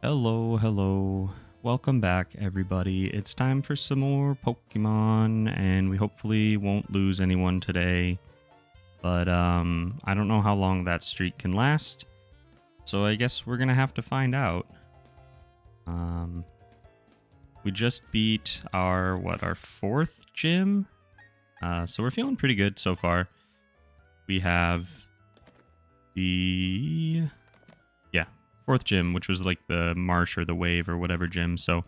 Hello, hello. Welcome back, everybody. It's time for some more Pokemon, and we hopefully won't lose anyone today. But, I don't know how long that streak can last, so I guess we're gonna have to find out. We just beat our fourth gym? So we're feeling pretty good so far. We have the... fourth gym, which was like the marsh or the wave or whatever gym. So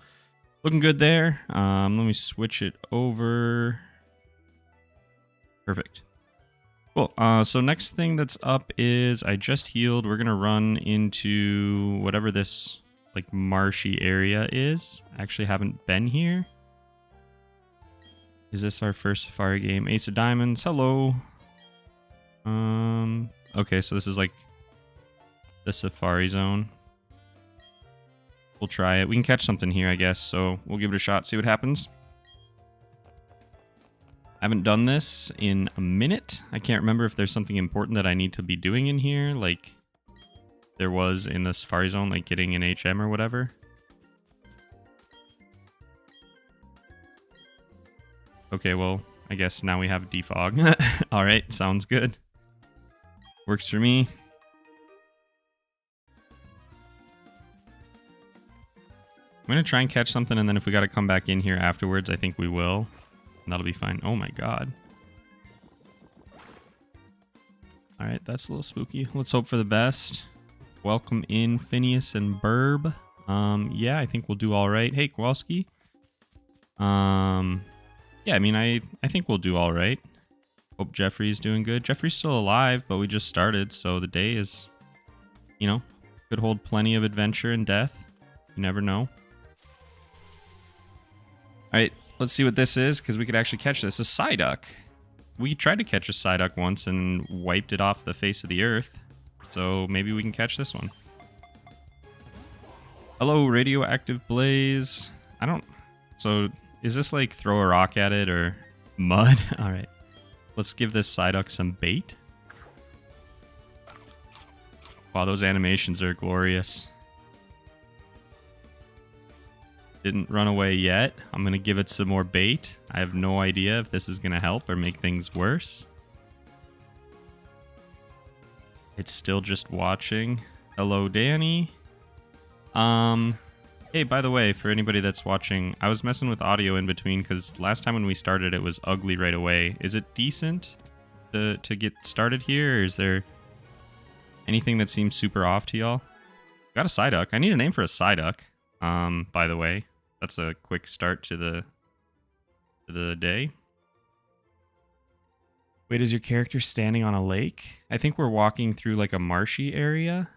looking good there. Let me switch it over. Perfect. Cool. So next thing that's up is I just healed. We're gonna run into whatever this like marshy area is. I actually haven't been here. Is this our first Safari game? Ace of Diamonds. Hello. Okay, so this is like the Safari Zone. We'll try it. We can catch something here, I guess, so we'll give it a shot, see what happens. I haven't done this in a minute. I can't remember if there's something important that I need to be doing in here, like there was in the Safari Zone, like getting an HM or whatever. Okay, well, I guess now we have defog. Alright, sounds good. Works for me. I'm going to try and catch something, and then if we got to come back in here afterwards, I think we will. And that'll be fine. Oh my god. Alright, that's a little spooky. Let's hope for the best. Welcome in, Phineas and Burb. Yeah, I think we'll do alright. Hey, Kowalski. Yeah, I mean, I think we'll do alright. Hope Jeffrey's doing good. Jeffrey's still alive, but we just started, so the day is, you know, could hold plenty of adventure and death. You never know. Alright, let's see what this is, because we could actually catch this. A Psyduck. We tried to catch a Psyduck once and wiped it off the face of the earth. So maybe we can catch this one. Hello, Radioactive Blaze. So, is this like throw a rock at it or mud? Alright. Let's give this Psyduck some bait. Wow, those animations are glorious. Didn't run away yet. I'm going to give it some more bait. I have no idea if this is going to help or make things worse. It's still just watching. Hello, Danny. Hey, by the way, for anybody that's watching, I was messing with audio in between because last time when we started, it was ugly right away. Is it decent to get started here? Or is there anything that seems super off to y'all? Got a Psyduck. I need a name for a Psyduck. By the way, that's a quick start to the day. Wait, is your character standing on a lake? I think we're walking through like a marshy area.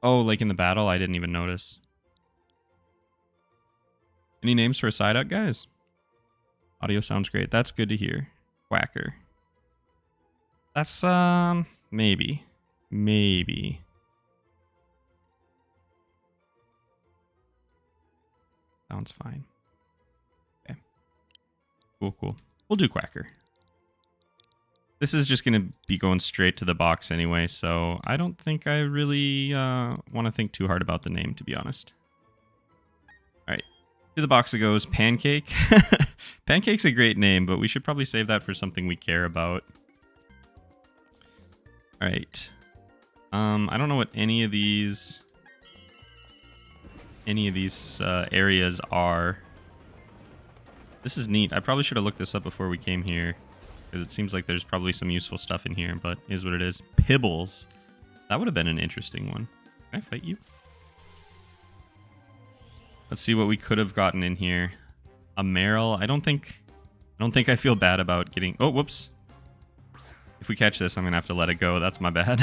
Oh, like in the battle? I didn't even notice. Any names for a Psyduck, guys? Audio sounds great. That's good to hear. Quacker. That's, maybe. Maybe. Sounds fine. Okay. Cool. We'll do Quacker. This is just going to be going straight to the box anyway, so I don't think I really want to think too hard about the name, to be honest. Alright. To the box it goes. Pancake. Pancake's a great name, but we should probably save that for something we care about. Alright. I don't know what any of these areas are. This is neat. I probably should have looked this up before we came here, because it seems like there's probably some useful stuff in here, but is what it is. Pibbles. That would have been an interesting one. Can I fight you? Let's see what we could have gotten in here. A Meryl. I don't think I feel bad about getting... Oh, whoops. If we catch this, I'm gonna have to let it go. That's my bad.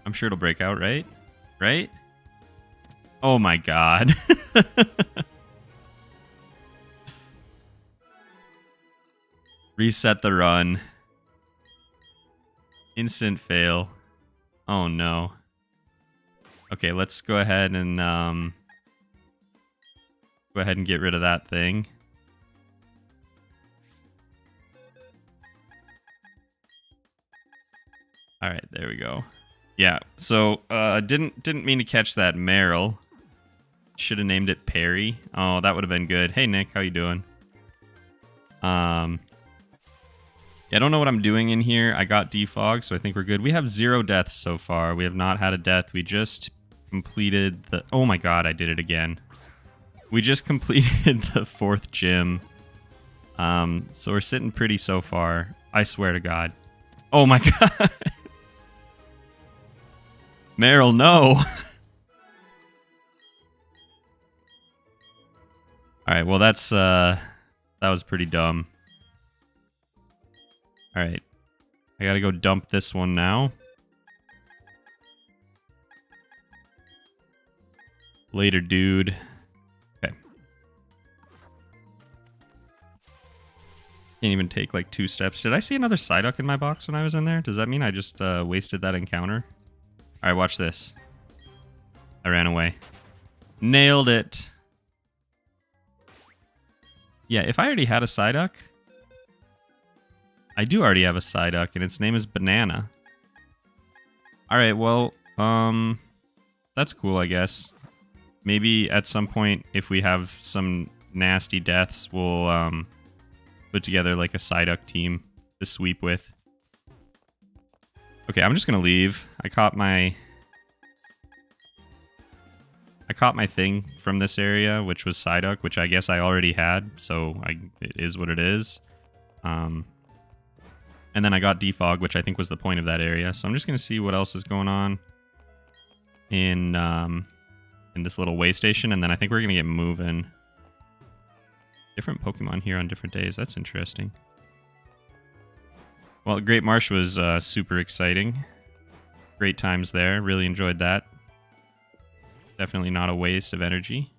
I'm sure it'll break out, right? Right? Oh my god. Reset the run. Instant fail. Oh no. Okay, let's go ahead and get rid of that thing. Alright, there we go. Yeah, so didn't mean to catch that Meryl. Should have named it Perry. Oh, that would have been good. Hey Nick, how you doing? Yeah, I don't know what I'm doing in here. I got defog, so I think we're good. We have 0 deaths so far. We have not had a death. We just completed the... Oh my god, I did it again. We just completed the 4th gym. So we're sitting pretty so far. I swear to God. Oh my god. Meryl, no. Alright, well that was pretty dumb. Alright. I gotta go dump this one now. Later, dude. Okay. Can't even take like 2 steps. Did I see another Psyduck in my box when I was in there? Does that mean I just wasted that encounter? Alright, watch this. I ran away. Nailed it. Yeah, if I already had a Psyduck... I do already have a Psyduck, and its name is Banana. Alright, well, that's cool, I guess. Maybe at some point, if we have some nasty deaths, we'll put together like a Psyduck team to sweep with. Okay, I'm just gonna leave. I caught my thing from this area, which was Psyduck, which I guess I already had, so it is what it is. And then I got defog, which I think was the point of that area. So I'm just gonna see what else is going on in this little way station, and then I think we're gonna get moving. Different Pokemon here on different days. That's interesting. Well, Great Marsh was super exciting. Great times there. Really enjoyed that. Definitely not a waste of energy.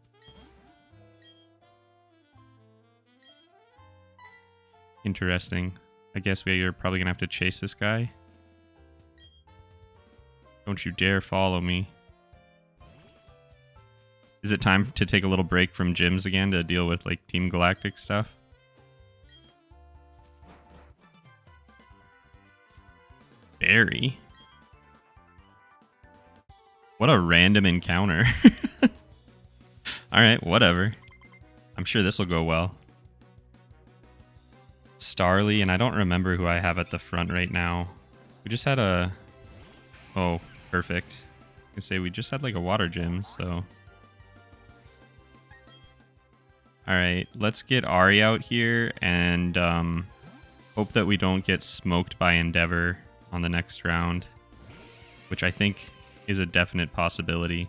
Interesting. I guess we're probably gonna have to chase this guy. Don't you dare follow me. Is it time to take a little break from gyms again to deal with like Team Galactic stuff? Barry? What a random encounter. Alright, whatever. I'm sure this will go well. Starly, and I don't remember who I have at the front right now. We just had a... Oh, perfect. I say we just had like a water gym, so... Alright, let's get Ari out here and hope that we don't get smoked by Endeavor on the next round, which I think is a definite possibility.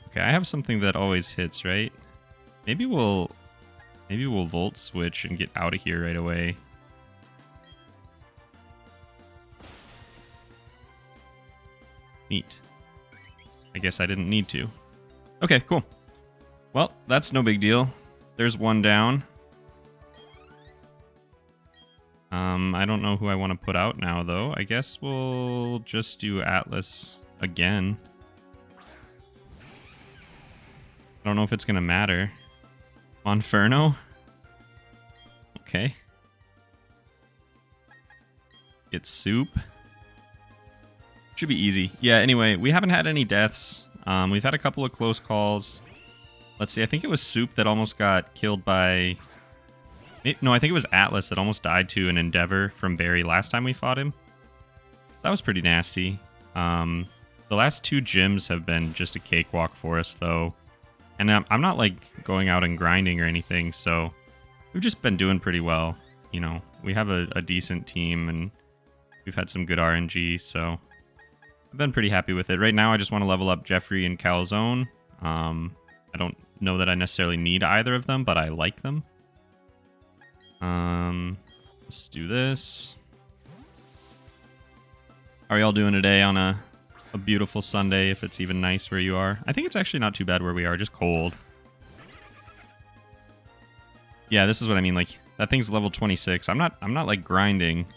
Okay, I have something that always hits, right? Maybe we'll Volt Switch and get out of here right away. Neat. I guess I didn't need to. Okay, cool. Well, that's no big deal. There's one down. I don't know who I want to put out now, though. I guess we'll just do Atlas again. I don't know if it's going to matter. Monferno? Okay. Get Soup. Should be easy. Yeah, anyway, we haven't had any deaths. We've had a couple of close calls. Let's see, I think it was Soup that almost got killed by... No, I think it was Atlas that almost died to an Endeavor from Barry last time we fought him. That was pretty nasty. The last 2 gyms have been just a cakewalk for us, though. And I'm not, like, going out and grinding or anything, so... We've just been doing pretty well. You know, we have a decent team, and we've had some good RNG, so... I've been pretty happy with it. Right now, I just want to level up Jeffrey and Calzone. I don't know that I necessarily need either of them, but I like them. Let's do this. How are y'all doing today on a beautiful Sunday, if it's even nice where you are? I think it's actually not too bad where we are, just cold. Yeah, this is what I mean, like, that thing's level 26. I'm not like grinding.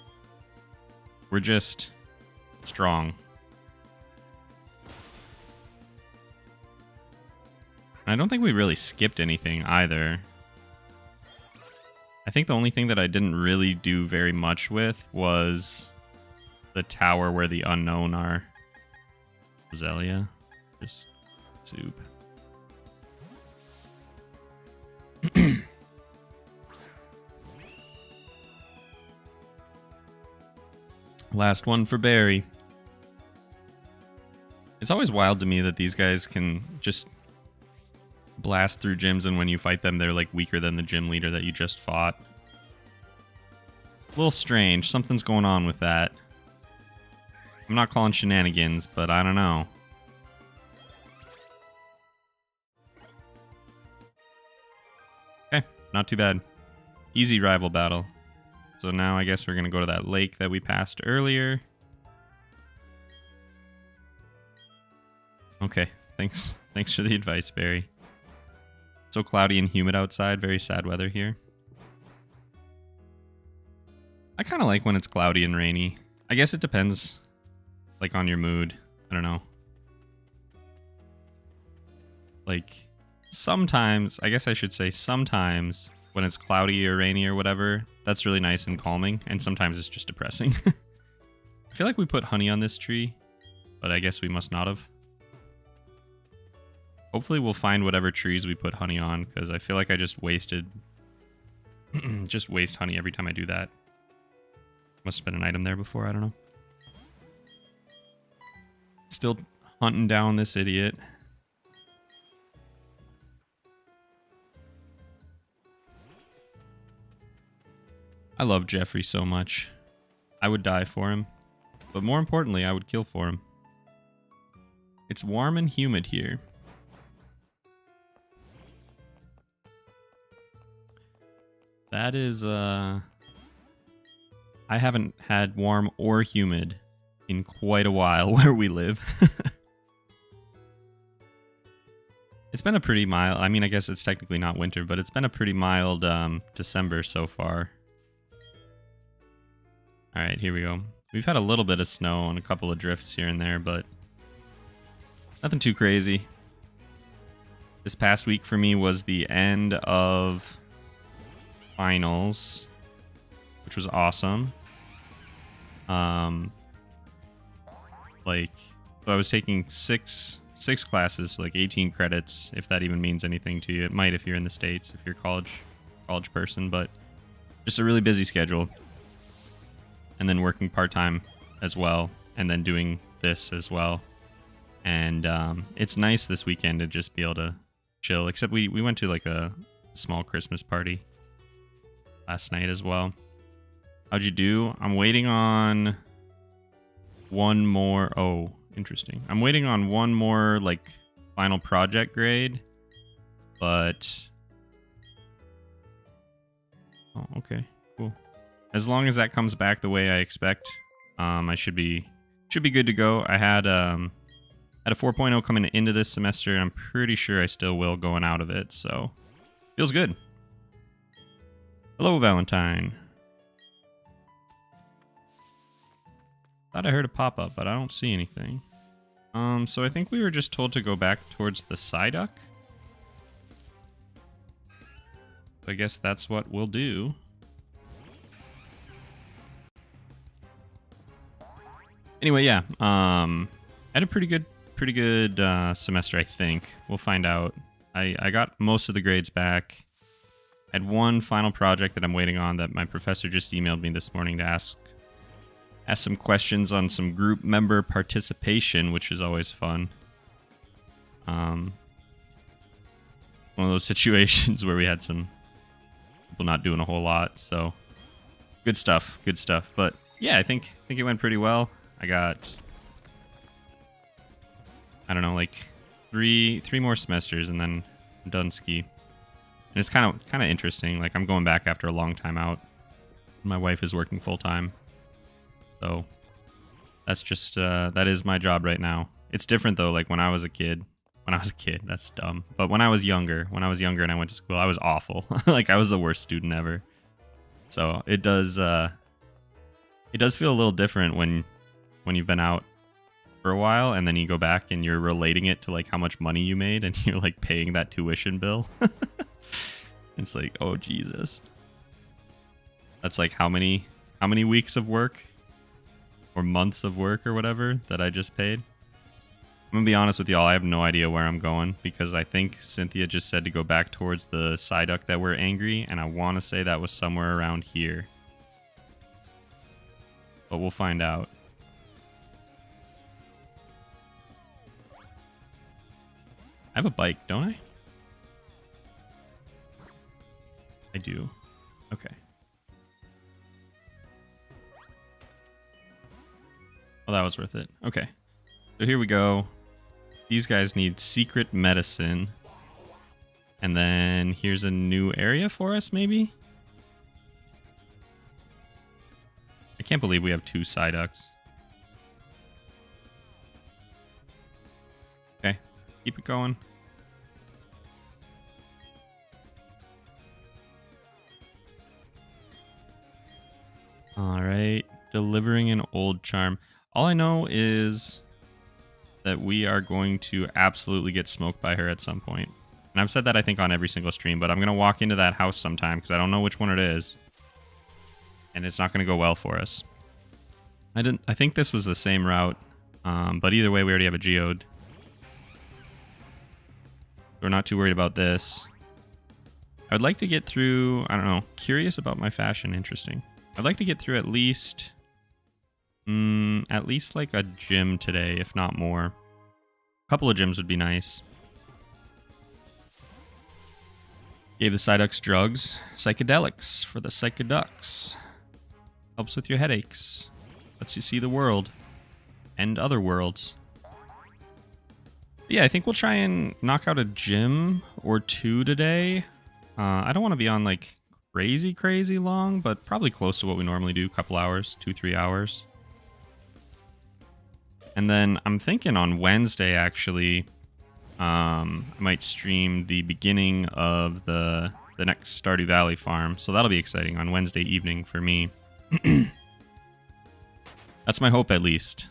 We're just strong. I don't think we really skipped anything either. I think the only thing that I didn't really do very much with was the tower where the unknown are. Roselia. Just soup. Last one for Barry. It's always wild to me that these guys can just blast through gyms, and when you fight them, they're like weaker than the gym leader that you just fought. A little strange. Something's going on with that. I'm not calling shenanigans, but I don't know. Okay, not too bad. Easy rival battle. So now I guess we're going to go to that lake that we passed earlier. Okay, thanks. Thanks for the advice, Barry. So cloudy and humid outside. Very sad weather here. I kind of like when it's cloudy and rainy. I guess it depends, like, on your mood. I don't know. Like, sometimes, I guess I should say sometimes, when it's cloudy or rainy or whatever, that's really nice and calming, and sometimes it's just depressing. I feel like we put honey on this tree, but I guess we must not have. Hopefully we'll find whatever trees we put honey on, because I feel like I just wasted... just waste honey every time I do that. Must have been an item there before, I don't know. Still hunting down this idiot. I love Jeffrey so much. I would die for him. But more importantly, I would kill for him. It's warm and humid here. That is, I haven't had warm or humid in quite a while where we live. It's been a pretty mild, I mean, I guess it's technically not winter, but it's been a pretty mild December so far. Alright, here we go. We've had a little bit of snow and a couple of drifts here and there, but nothing too crazy. This past week for me was the end of finals, which was awesome. So I was taking six classes, so like 18 credits, if that even means anything to you. It might if you're in the States, if you're a college person, but just a really busy schedule. And then working part-time as well, and then doing this as well. And it's nice this weekend to just be able to chill, except we went to like a small Christmas party last night as well. How'd you do? I'm waiting on one more. Oh, interesting. I'm waiting on one more like final project grade, but oh, okay, cool. As long as that comes back the way I expect, I should be good to go. I had a 4.0 coming into this semester, and I'm pretty sure I still will going out of it, so feels good. Hello, Valentine. Thought I heard a pop-up, but I don't see anything. So I think we were just told to go back towards the Psyduck. I guess that's what we'll do. Anyway, yeah. I had a pretty good semester, I think. We'll find out. I got most of the grades back. I had one final project that I'm waiting on that my professor just emailed me this morning to ask some questions on some group member participation, which is always fun. One of those situations where we had some people not doing a whole lot, so good stuff. But yeah, I think it went pretty well. I got, I don't know, like three more semesters, and then I'm done ski. And it's kind of interesting. Like, I'm going back after a long time out. My wife is working full time. So that's just, that is my job right now. It's different though. Like when I was a kid, that's dumb. But when I was younger and I went to school, I was awful. Like I was the worst student ever. So it does feel a little different when you've been out for a while and then you go back and you're relating it to like how much money you made and you're like paying that tuition bill. It's like, oh Jesus. That's like how many weeks of work? or months of work or whatever that I just paid. I'm gonna be honest with y'all, I have no idea where I'm going because I think Cynthia just said to go back towards the Psyduck that were angry, and I want to say that was somewhere around here. But we'll find out. I have a bike, don't I? I do. Okay. Well, that was worth it. Okay. So here we go. These guys need secret medicine. And then here's a new area for us, maybe? I can't believe we have 2 Psyducks. Okay, keep it going. Alright, delivering an old charm. All I know is that we are going to absolutely get smoked by her at some point. And I've said that, I think, on every single stream, but I'm going to walk into that house sometime because I don't know which one it is. And it's not going to go well for us. I think this was the same route, but either way, we already have a Geode. We're not too worried about this. I would like to get through, I don't know, curious about my fashion, interesting. I'd like to get through at least like a gym today, if not more. A couple of gyms would be nice. Gave the Psyducks drugs. Psychedelics for the Psychoducks. Helps with your headaches. Lets you see the world. And other worlds. Yeah, I think we'll try and knock out a gym or 2 today. I don't want to be on like crazy long, but probably close to what we normally do. Couple hours, 2-3 hours. And then I'm thinking on Wednesday, actually, I might stream the beginning of the next Stardew Valley farm. So that'll be exciting on Wednesday evening for me. That's my hope, at least.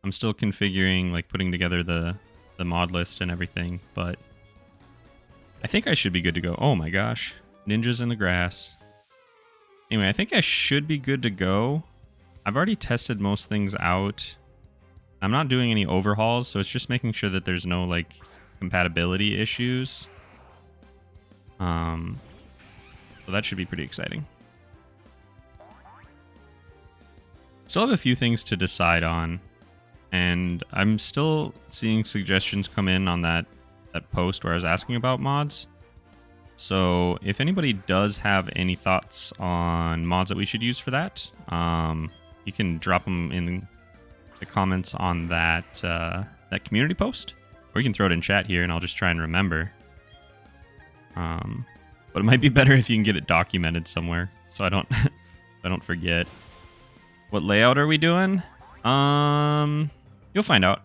I'm still configuring, like putting together the mod list and everything, but I think I should be good to go. Oh my gosh. Ninjas in the grass. Anyway, I think I should be good to go. I've already tested most things out. I'm not doing any overhauls, so it's just making sure that there's no like compatibility issues. So that should be pretty exciting. Still have a few things to decide on, and I'm still seeing suggestions come in on that post where I was asking about mods. So if anybody does have any thoughts on mods that we should use for that, you can drop them in the comments on that community post, or you can throw it in chat here and I'll just try and remember. But it might be better if you can get it documented somewhere so I don't I don't forget. What layout are we doing? You'll find out.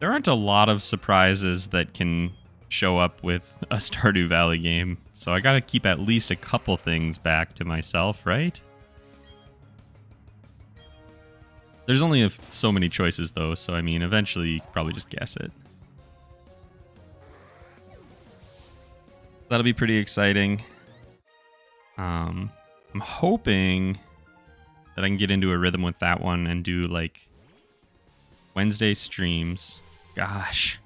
There aren't a lot of surprises that can show up with a Stardew Valley game, so I gotta keep at least a couple things back to myself, right? There's only so many choices, though, so I mean, eventually you can probably just guess it. That'll be pretty exciting. I'm hoping that I can get into a rhythm with that one and do, like, Wednesday streams. Gosh.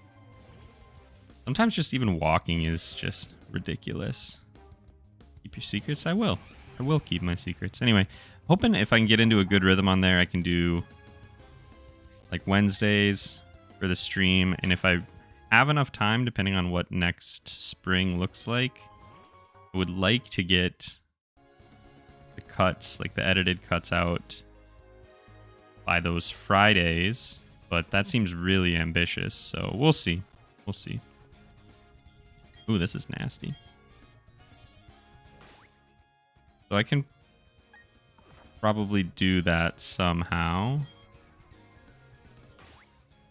Sometimes just even walking is just ridiculous. Keep your secrets? I will. I will keep my secrets. Anyway, hoping if I can get into a good rhythm on there, I can do like Wednesdays for the stream. And if I have enough time, depending on what next spring looks like, I would like to get the cuts, like the edited cuts out by those Fridays. But that seems really ambitious. So we'll see. We'll see. Ooh, this is nasty. So I can probably do that somehow.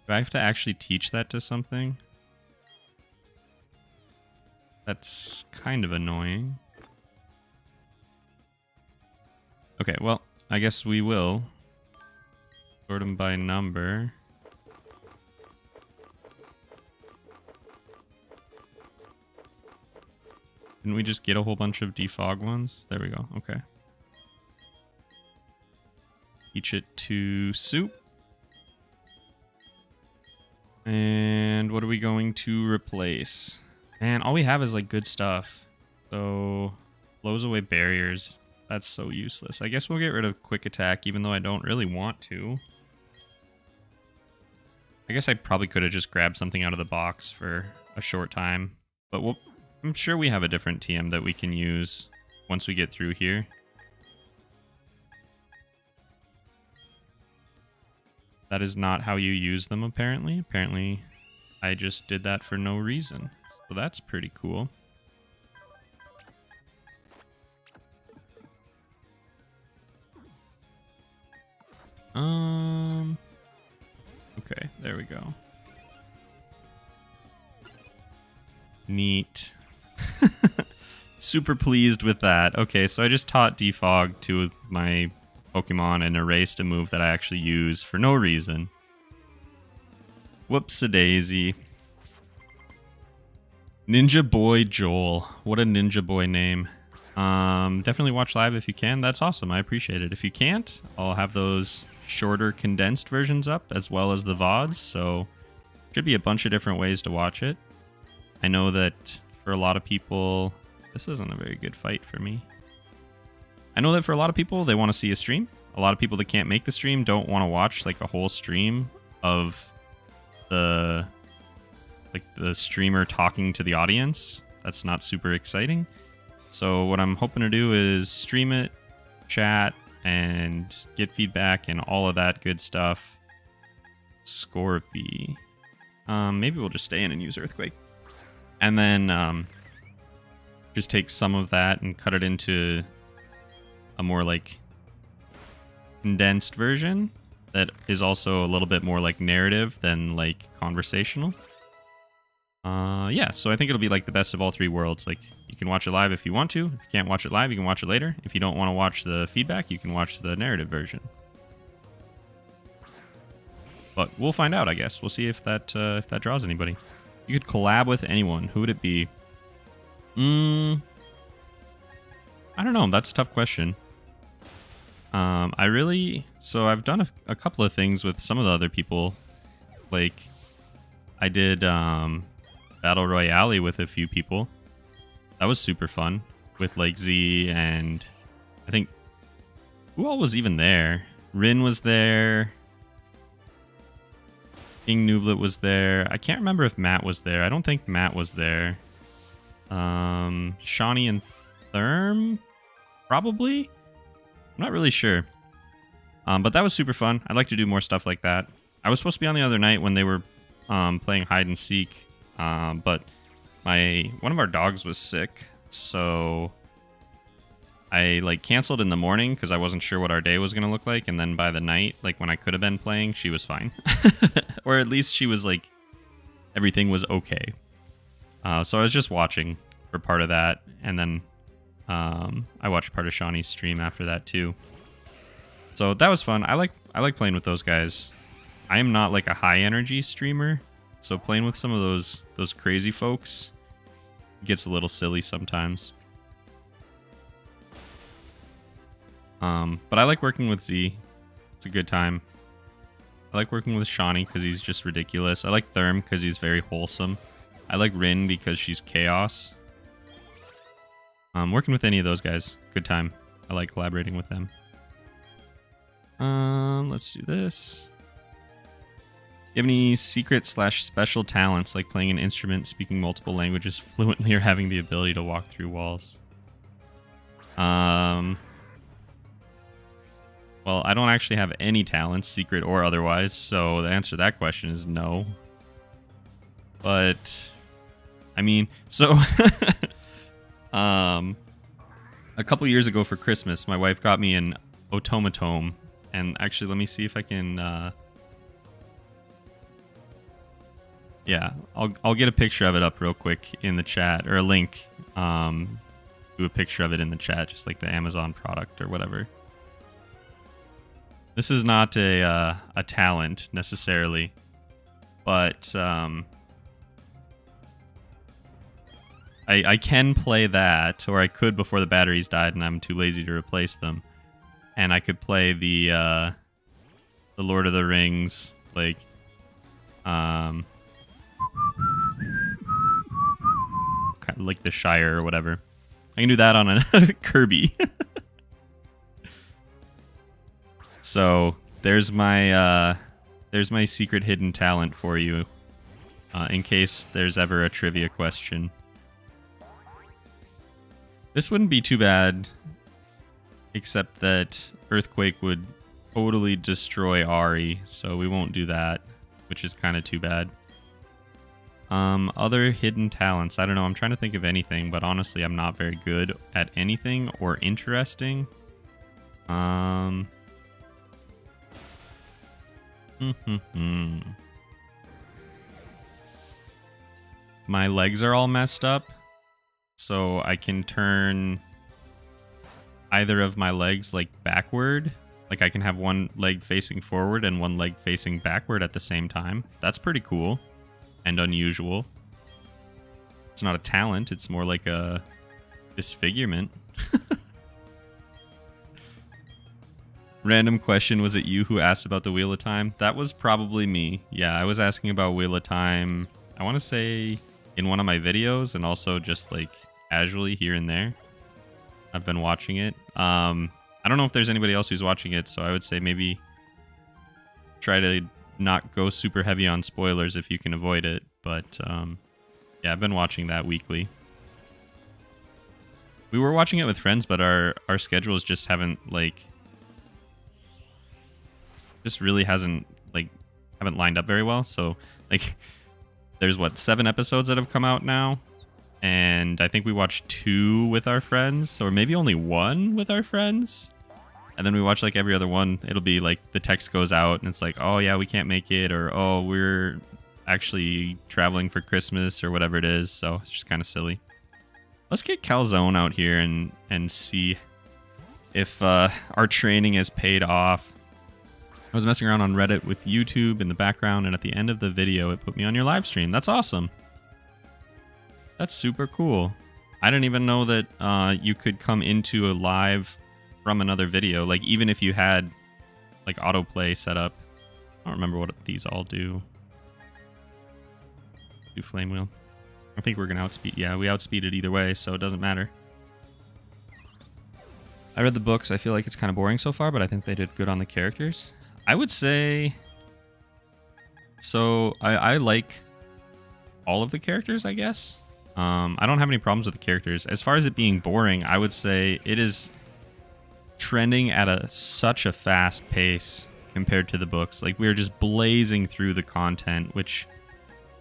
Do I have to actually teach that to something? That's kind of annoying. Okay, well, I guess we will sort them by number. Didn't we just get a whole bunch of defog ones? There we go. Okay. Teach it to soup. And what are we going to replace? Man, all we have is like good stuff. So blows away barriers. That's so useless. I guess we'll get rid of quick attack, even though I don't really want to. I guess I probably could have just grabbed something out of the box for a short time. But I'm sure we have a different TM that we can use once we get through here. That is not how you use them, apparently. Apparently, I just did that for no reason. So that's pretty cool. Okay, there we go. Neat. Super pleased with that. Okay, so I just taught Defog to my Pokemon and erased a move that I actually use for no reason. Whoops-a-daisy. Ninja Boy Joel. What a Ninja Boy name. Definitely watch live if you can. That's awesome. I appreciate it. If you can't, I'll have those shorter condensed versions up as well as the VODs. So should be a bunch of different ways to watch it. I know that for a lot of people, this isn't a very good fight for me. I know that for a lot of people, they want to see a stream. A lot of people that can't make the stream don't want to watch like a whole stream of the streamer talking to the audience. That's not super exciting. So what I'm hoping to do is stream it, chat, and get feedback and all of that good stuff. Scorpy. Maybe we'll just stay in and use Earthquake. And then just take some of that and cut it into a more like condensed version that is also a little bit more like narrative than like conversational. Yeah, so I think it'll be like the best of all three worlds. Like, you can watch it live if you want to. If you can't watch it live, you can watch it later. If you don't want to watch the feedback, you can watch the narrative version. But we'll find out, I guess. We'll see if that draws anybody. You could collab with anyone. Who would it be? I don't know. That's a tough question. So I've done a couple of things with some of the other people. Like, I did Battle Royale with a few people. That was super fun. With like Z and I think, who all was even there? Rin was there. King Nublet was there. I can't remember if Matt was there. I don't think Matt was there. Shiny and Therm? Probably? I'm not really sure. But that was super fun. I'd like to do more stuff like that. I was supposed to be on the other night when they were playing hide and seek. But one of our dogs was sick. So I like canceled in the morning because I wasn't sure what our day was going to look like. And then by the night, like when I could have been playing, she was fine. Or at least she was like, everything was okay. So I was just watching for part of that. And then I watched part of Shawnee's stream after that too. So that was fun. I like playing with those guys. I am not like a high energy streamer. So playing with some of those crazy folks gets a little silly sometimes. But I like working with Z. It's a good time. I like working with Shawnee because he's just ridiculous. I like Therm because he's very wholesome. I like Rin because she's chaos. Working with any of those guys, good time. I like collaborating with them. Let's do this. Do you have any secret/special talents like playing an instrument, speaking multiple languages fluently, or having the ability to walk through walls? Well, I don't actually have any talents, secret or otherwise, so the answer to that question is no. But, I mean, so, a couple years ago for Christmas, my wife got me an automaton, and actually, let me see if I can, yeah, I'll get a picture of it up real quick in the chat, or a link, do a picture of it in the chat, just like the Amazon product or whatever. This is not a talent necessarily, but I can play that, or I could before the batteries died and I'm too lazy to replace them. And I could play the the Lord of the Rings, like, kind of like the Shire or whatever. I can do that on a Kirby. So there's my secret hidden talent for you, in case there's ever a trivia question. This wouldn't be too bad, except that Earthquake would totally destroy Ari, so we won't do that, which is kind of too bad. Other hidden talents. I don't know. I'm trying to think of anything, but honestly, I'm not very good at anything or interesting. My legs are all messed up, so I can turn either of my legs like backward. Like I can have one leg facing forward and one leg facing backward at the same time. That's pretty cool and unusual. It's not a talent, it's more like a disfigurement. Random question, was it you who asked about the Wheel of Time? That was probably me. Yeah, I was asking about Wheel of Time, I want to say in one of my videos, and also just like casually here and there. I've been watching it. I don't know if there's anybody else who's watching it, so I would say maybe try to not go super heavy on spoilers if you can avoid it. But yeah, I've been watching that weekly. We were watching it with friends, but our schedules just haven't like... just really haven't lined up very well. So like there's what, 7 episodes that have come out now, and I think we watched 2 with our friends, or maybe only 1 with our friends, and then we watch like every other one. It'll be like the text goes out and it's like, oh yeah, we can't make it, or oh, we're actually traveling for Christmas, or whatever it is. So it's just kind of silly. Let's get Calzone out here and see if our training has paid off. I was messing around on Reddit with YouTube in the background, and at the end of the video, it put me on your live stream. That's awesome. That's super cool. I didn't even know that you could come into a live from another video. Like, even if you had, like, autoplay set up. I don't remember what these all do. Do Flame Wheel. I think we're going to outspeed. Yeah, we outspeeded either way, so it doesn't matter. I read the books. I feel like it's kind of boring so far, but I think they did good on the characters. I would say... So, I like all of the characters, I guess. I don't have any problems with the characters. As far as it being boring, I would say it is trending at such a fast pace compared to the books. Like, we're just blazing through the content, which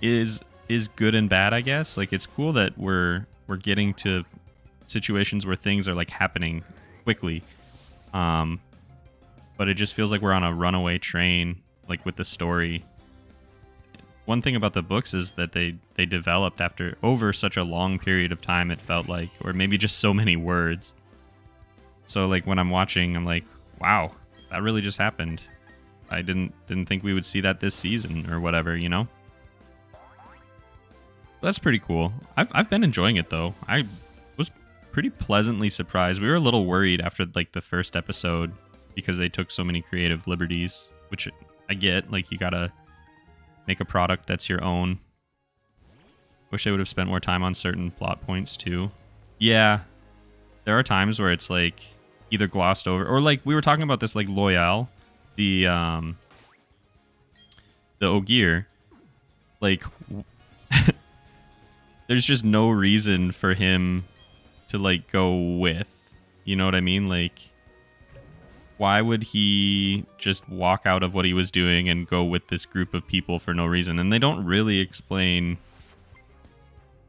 is good and bad, I guess. Like, it's cool that we're getting to situations where things are, like, happening quickly. But it just feels like we're on a runaway train, like, with the story. One thing about the books is that they developed over such a long period of time, it felt like, or maybe just so many words. So like when I'm watching, I'm like, wow, that really just happened. I didn't think we would see that this season or whatever, you know? That's pretty cool. I've been enjoying it though. I was pretty pleasantly surprised. We were a little worried after like the first episode because they took so many creative liberties, which I get. Like, you gotta make a product that's your own. Wish they would have spent more time on certain plot points too. Yeah, there are times where it's like either glossed over, or like we were talking about this, like Loyal, the Ogier. Like, there's just no reason for him to like go with. You know what I mean? Like, why would he just walk out of what he was doing and go with this group of people for no reason? And they don't really explain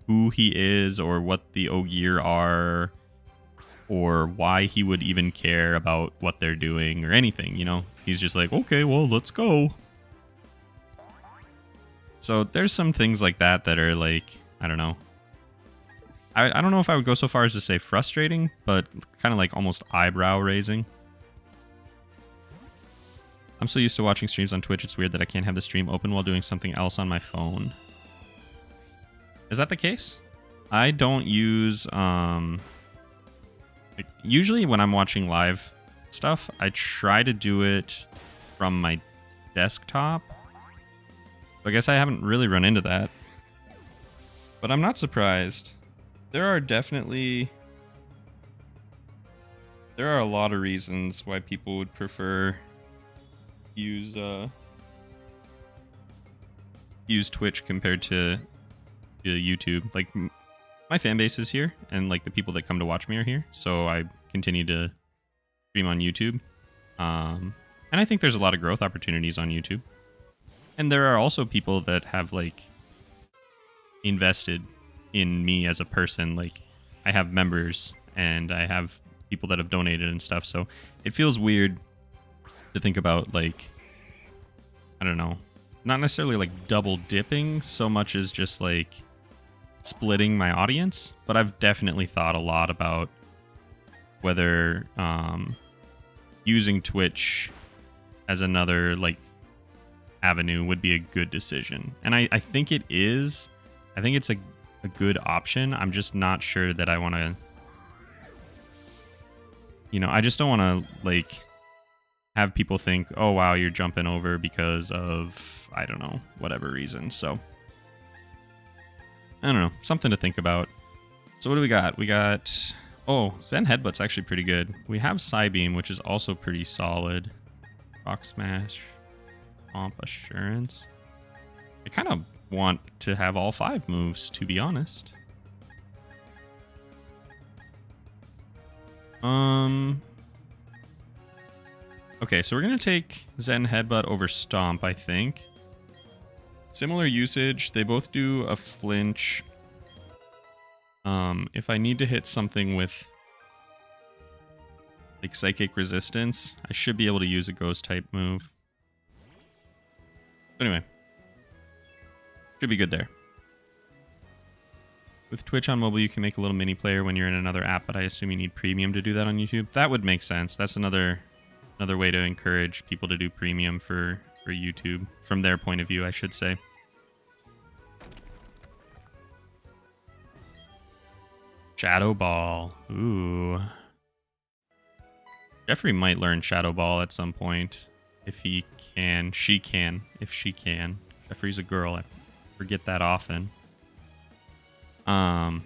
who he is or what the Ogier are or why he would even care about what they're doing or anything, you know? He's just like, okay, well, let's go. So there's some things like that that are like, I don't know. I don't know if I would go so far as to say frustrating, but kind of like almost eyebrow raising. I'm so used to watching streams on Twitch, it's weird that I can't have the stream open while doing something else on my phone. Is that the case? I don't use... usually when I'm watching live stuff, I try to do it from my desktop. So I guess I haven't really run into that. But I'm not surprised. There are a lot of reasons why people would prefer use Twitch compared to YouTube. Like, my fan base is here, and like the people that come to watch me are here, so I continue to stream on YouTube. And I think there's a lot of growth opportunities on YouTube. And there are also people that have like invested in me as a person. Like, I have members and I have people that have donated and stuff, so it feels weird to think about, like, I don't know, not necessarily like double dipping so much as just like splitting my audience. But I've definitely thought a lot about whether using Twitch as another like avenue would be a good decision, and I think it is. I think it's a good option. I'm just not sure that I want to, I just don't want to like have people think, oh wow, you're jumping over because of, I don't know, whatever reason. So I don't know, something to think about. So what do we got? We got, oh, Zen Headbutt's actually pretty good. We have Psybeam, which is also pretty solid. Rock Smash, Pomp Assurance. I kind of want to have all 5 moves, to be honest. Okay, so we're going to take Zen Headbutt over Stomp, I think. Similar usage. They both do a flinch. If I need to hit something with like Psychic Resistance, I should be able to use a Ghost type move. But anyway, should be good there. With Twitch on mobile, you can make a little mini player when you're in another app, but I assume you need premium to do that on YouTube. That would make sense. That's another way to encourage people to do premium for YouTube, from their point of view, I should say. Shadow Ball. Ooh. Jeffrey might learn Shadow Ball at some point. If he can. She can. If she can. Jeffrey's a girl. I forget that often. Yeah,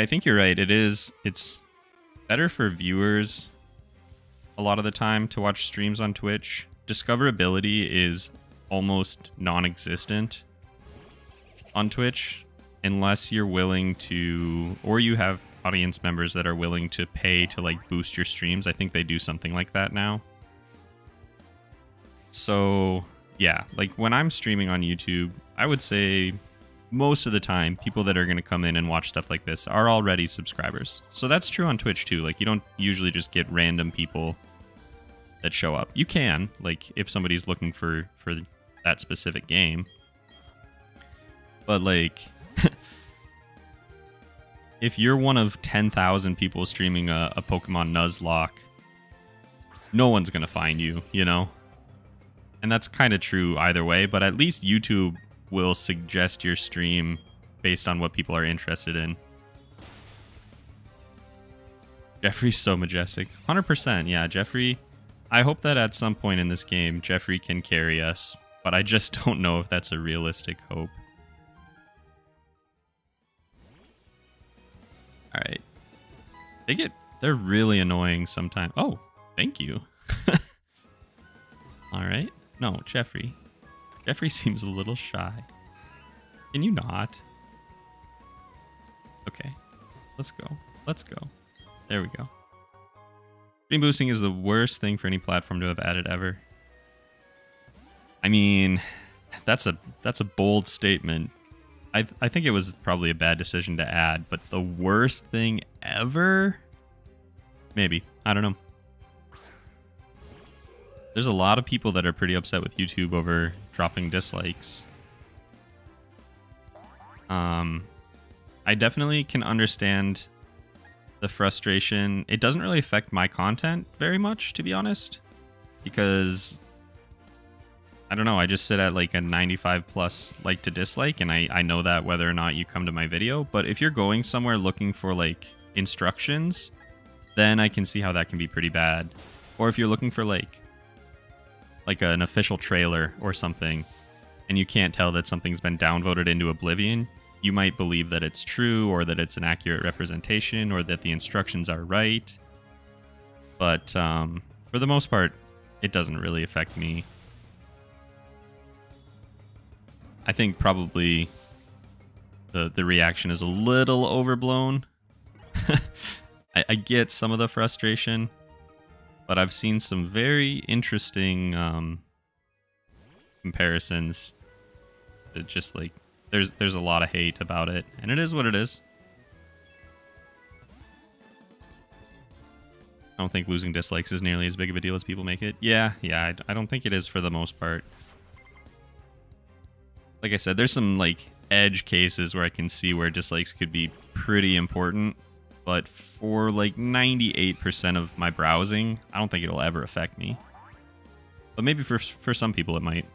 I think you're right. It's better for viewers a lot of the time to watch streams on Twitch. Discoverability is almost non-existent on Twitch unless you're willing to, or you have audience members that are willing to pay to like boost your streams. I think they do something like that now. So yeah, like when I'm streaming on YouTube, I would say most of the time, people that are going to come in and watch stuff like this are already subscribers. So that's true on Twitch too. Like, you don't usually just get random people that show up. You can, like, if somebody's looking for that specific game. But, like, if you're one of 10,000 people streaming a Pokemon Nuzlocke, no one's going to find you, you know? And that's kind of true either way, but at least YouTube will suggest your stream based on what people are interested in. Jeffrey's so majestic. 100%, yeah, Jeffrey. I hope that at some point in this game, Jeffrey can carry us, but I just don't know if that's a realistic hope. Alright. They're really annoying sometimes. Oh, thank you. Alright. No, Jeffrey. Jeffrey seems a little shy. Can you not? Okay. Let's go. Let's go. There we go. Stream boosting is the worst thing for any platform to have added ever. I mean, that's a bold statement. I think it was probably a bad decision to add, but the worst thing ever? Maybe. I don't know. There's a lot of people that are pretty upset with YouTube over dropping dislikes. I definitely can understand the frustration. It doesn't really affect my content very much, to be honest, because I don't know, I just sit at like a 95 plus like to dislike, and I know that whether or not you come to my video. But if you're going somewhere looking for like instructions, then I can see how that can be pretty bad. Or if you're looking for like like an official trailer or something, and you can't tell that something's been downvoted into oblivion, you might believe that it's true or that it's an accurate representation or that the instructions are right. But for the most part, it doesn't really affect me. I think probably the reaction is a little overblown. I get some of the frustration, but I've seen some very interesting comparisons that just like there's a lot of hate about it, and it is what it is. I don't think losing dislikes is nearly as big of a deal as people make it. Yeah, I don't think it is for the most part. Like I said, there's some like edge cases where I can see where dislikes could be pretty important, but for like 98% of my browsing, I don't think it'll ever affect me. But maybe for some people it might.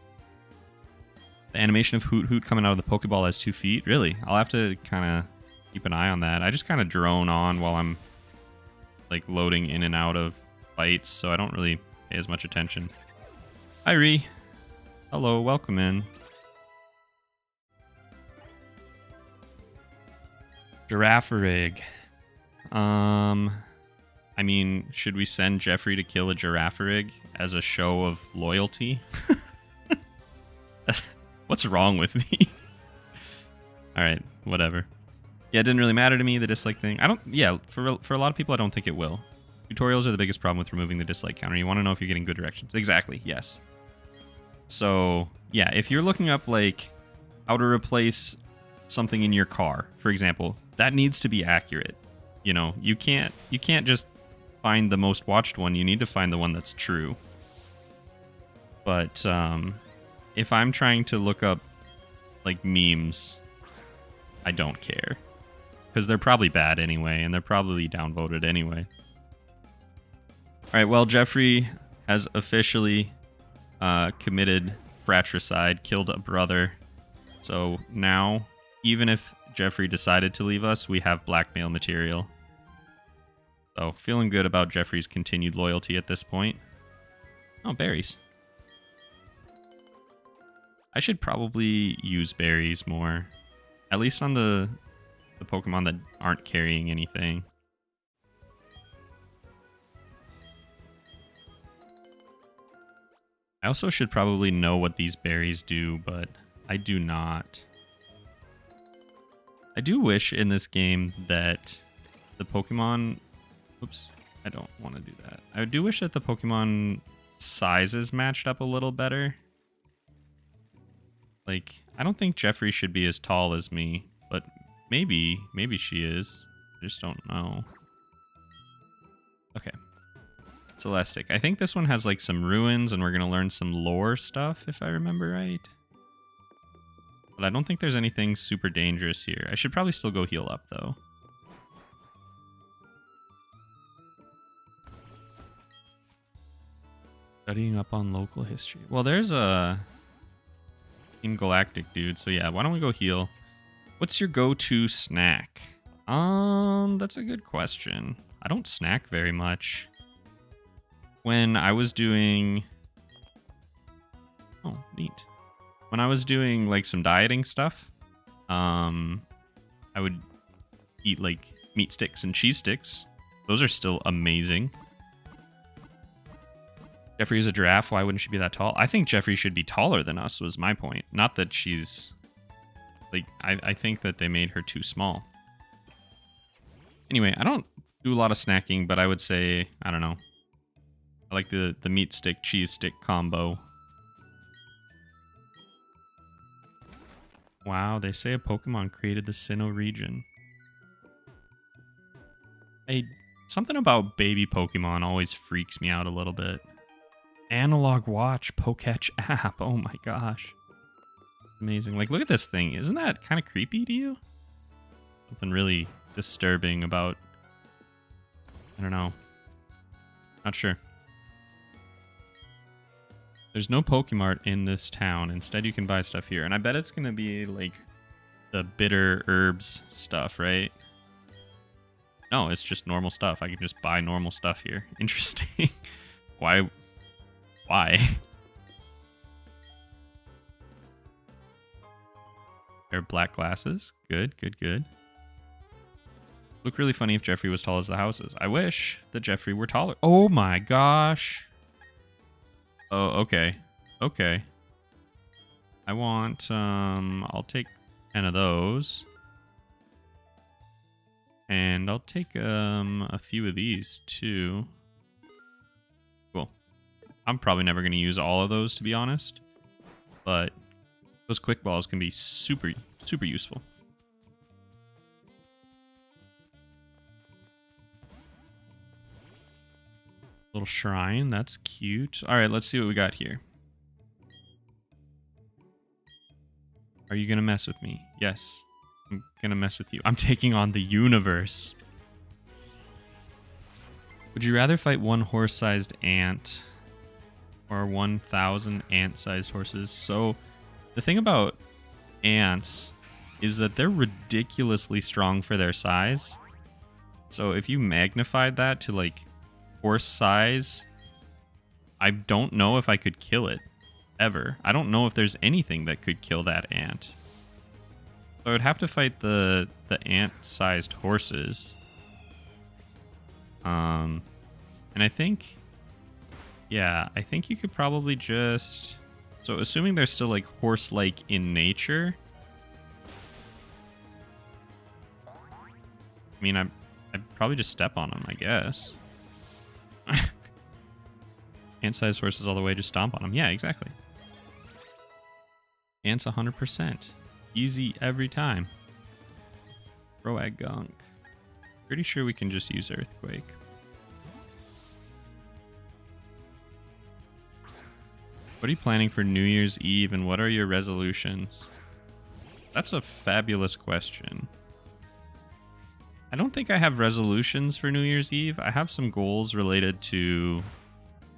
The animation of Hoot Hoot coming out of the Pokeball has 2 feet? Really? I'll have to kind of keep an eye on that. I just kind of drone on while I'm like loading in and out of fights, so I don't really pay as much attention. Hi, Ree. Hello, welcome in. Girafarig. I mean, should we send Jeffrey to kill a Girafarig as a show of loyalty? What's wrong with me? Alright, whatever. Yeah, it didn't really matter to me, the dislike thing. For a lot of people, I don't think it will. Tutorials are the biggest problem with removing the dislike counter. You want to know if you're getting good directions. Exactly, yes. So, yeah, if you're looking up, like, how to replace something in your car, for example, that needs to be accurate. You know, you can't just find the most watched one. You need to find the one that's true. But if I'm trying to look up like memes, I don't care, because they're probably bad anyway, and they're probably downvoted anyway. All right, well, Jeffrey has officially committed fratricide, killed a brother. So now, even if Jeffrey decided to leave us, we have blackmail material. So, feeling good about Jeffrey's continued loyalty at this point. Oh, berries. I should probably use berries more. At least on the Pokemon that aren't carrying anything. I also should probably know what these berries do, but I do not. I do wish in this game that the Pokemon... Oops, I don't want to do that. I do wish that the Pokemon sizes matched up a little better. Like, I don't think Jeffrey should be as tall as me, but maybe she is. I just don't know. Okay. Celestic. I think this one has like some ruins, and we're going to learn some lore stuff, if I remember right. But I don't think there's anything super dangerous here. I should probably still go heal up, though. Studying up on local history. Well, there's a Team Galactic dude, so yeah, why don't we go heal? What's your go-to snack? That's a good question. I don't snack very much. When I was doing... Oh, neat. When I was doing, like, some dieting stuff, I would eat, like, meat sticks and cheese sticks. Those are still amazing. Jeffrey is a giraffe. Why wouldn't she be that tall? I think Jeffrey should be taller than us, was my point. Not that she's... Like, I think that they made her too small. Anyway, I don't do a lot of snacking, but I would say, I don't know. I like the meat stick, cheese stick combo. Wow, they say a Pokemon created the Sinnoh region. Something about baby Pokemon always freaks me out a little bit. Analog Watch Poketch app. Oh my gosh. Amazing. Like, look at this thing. Isn't that kind of creepy to you? Something really disturbing about... I don't know. Not sure. There's no Pokemart in this town. Instead, you can buy stuff here. And I bet it's going to be, like, the bitter herbs stuff, right? No, it's just normal stuff. I can just buy normal stuff here. Interesting. Why? Pair of black glasses. Good, good, good. Look really funny if Jeffrey was tall as the houses. I wish that Jeffrey were taller. Oh my gosh. Oh, okay. Okay. I want, I'll take 10 of those. And I'll take a few of these too. Cool. I'm probably never going to use all of those, to be honest. But those quick balls can be super, super useful. Little shrine, that's cute. All right, let's see what we got here. Are you gonna mess with me? Yes, I'm gonna mess with you. I'm taking on the universe. Would you rather fight one horse-sized ant or 1,000 ant-sized horses? So the thing about ants is that they're ridiculously strong for their size. So if you magnified that to like horse size, I don't know if I could kill it ever. I don't know if there's anything that could kill that ant. So I would have to fight the ant-sized horses. And I think, yeah, I think you could probably just, so assuming they're still like horse-like in nature. I mean, I'd probably just step on them, I guess. Ant-sized horses all the way, just stomp on them. Yeah, exactly. Ants 100%. Easy every time. Throw at gunk. Pretty sure we can just use Earthquake. What are you planning for New Year's Eve and what are your resolutions? That's a fabulous question. I don't think I have resolutions for New Year's Eve. I have some goals related to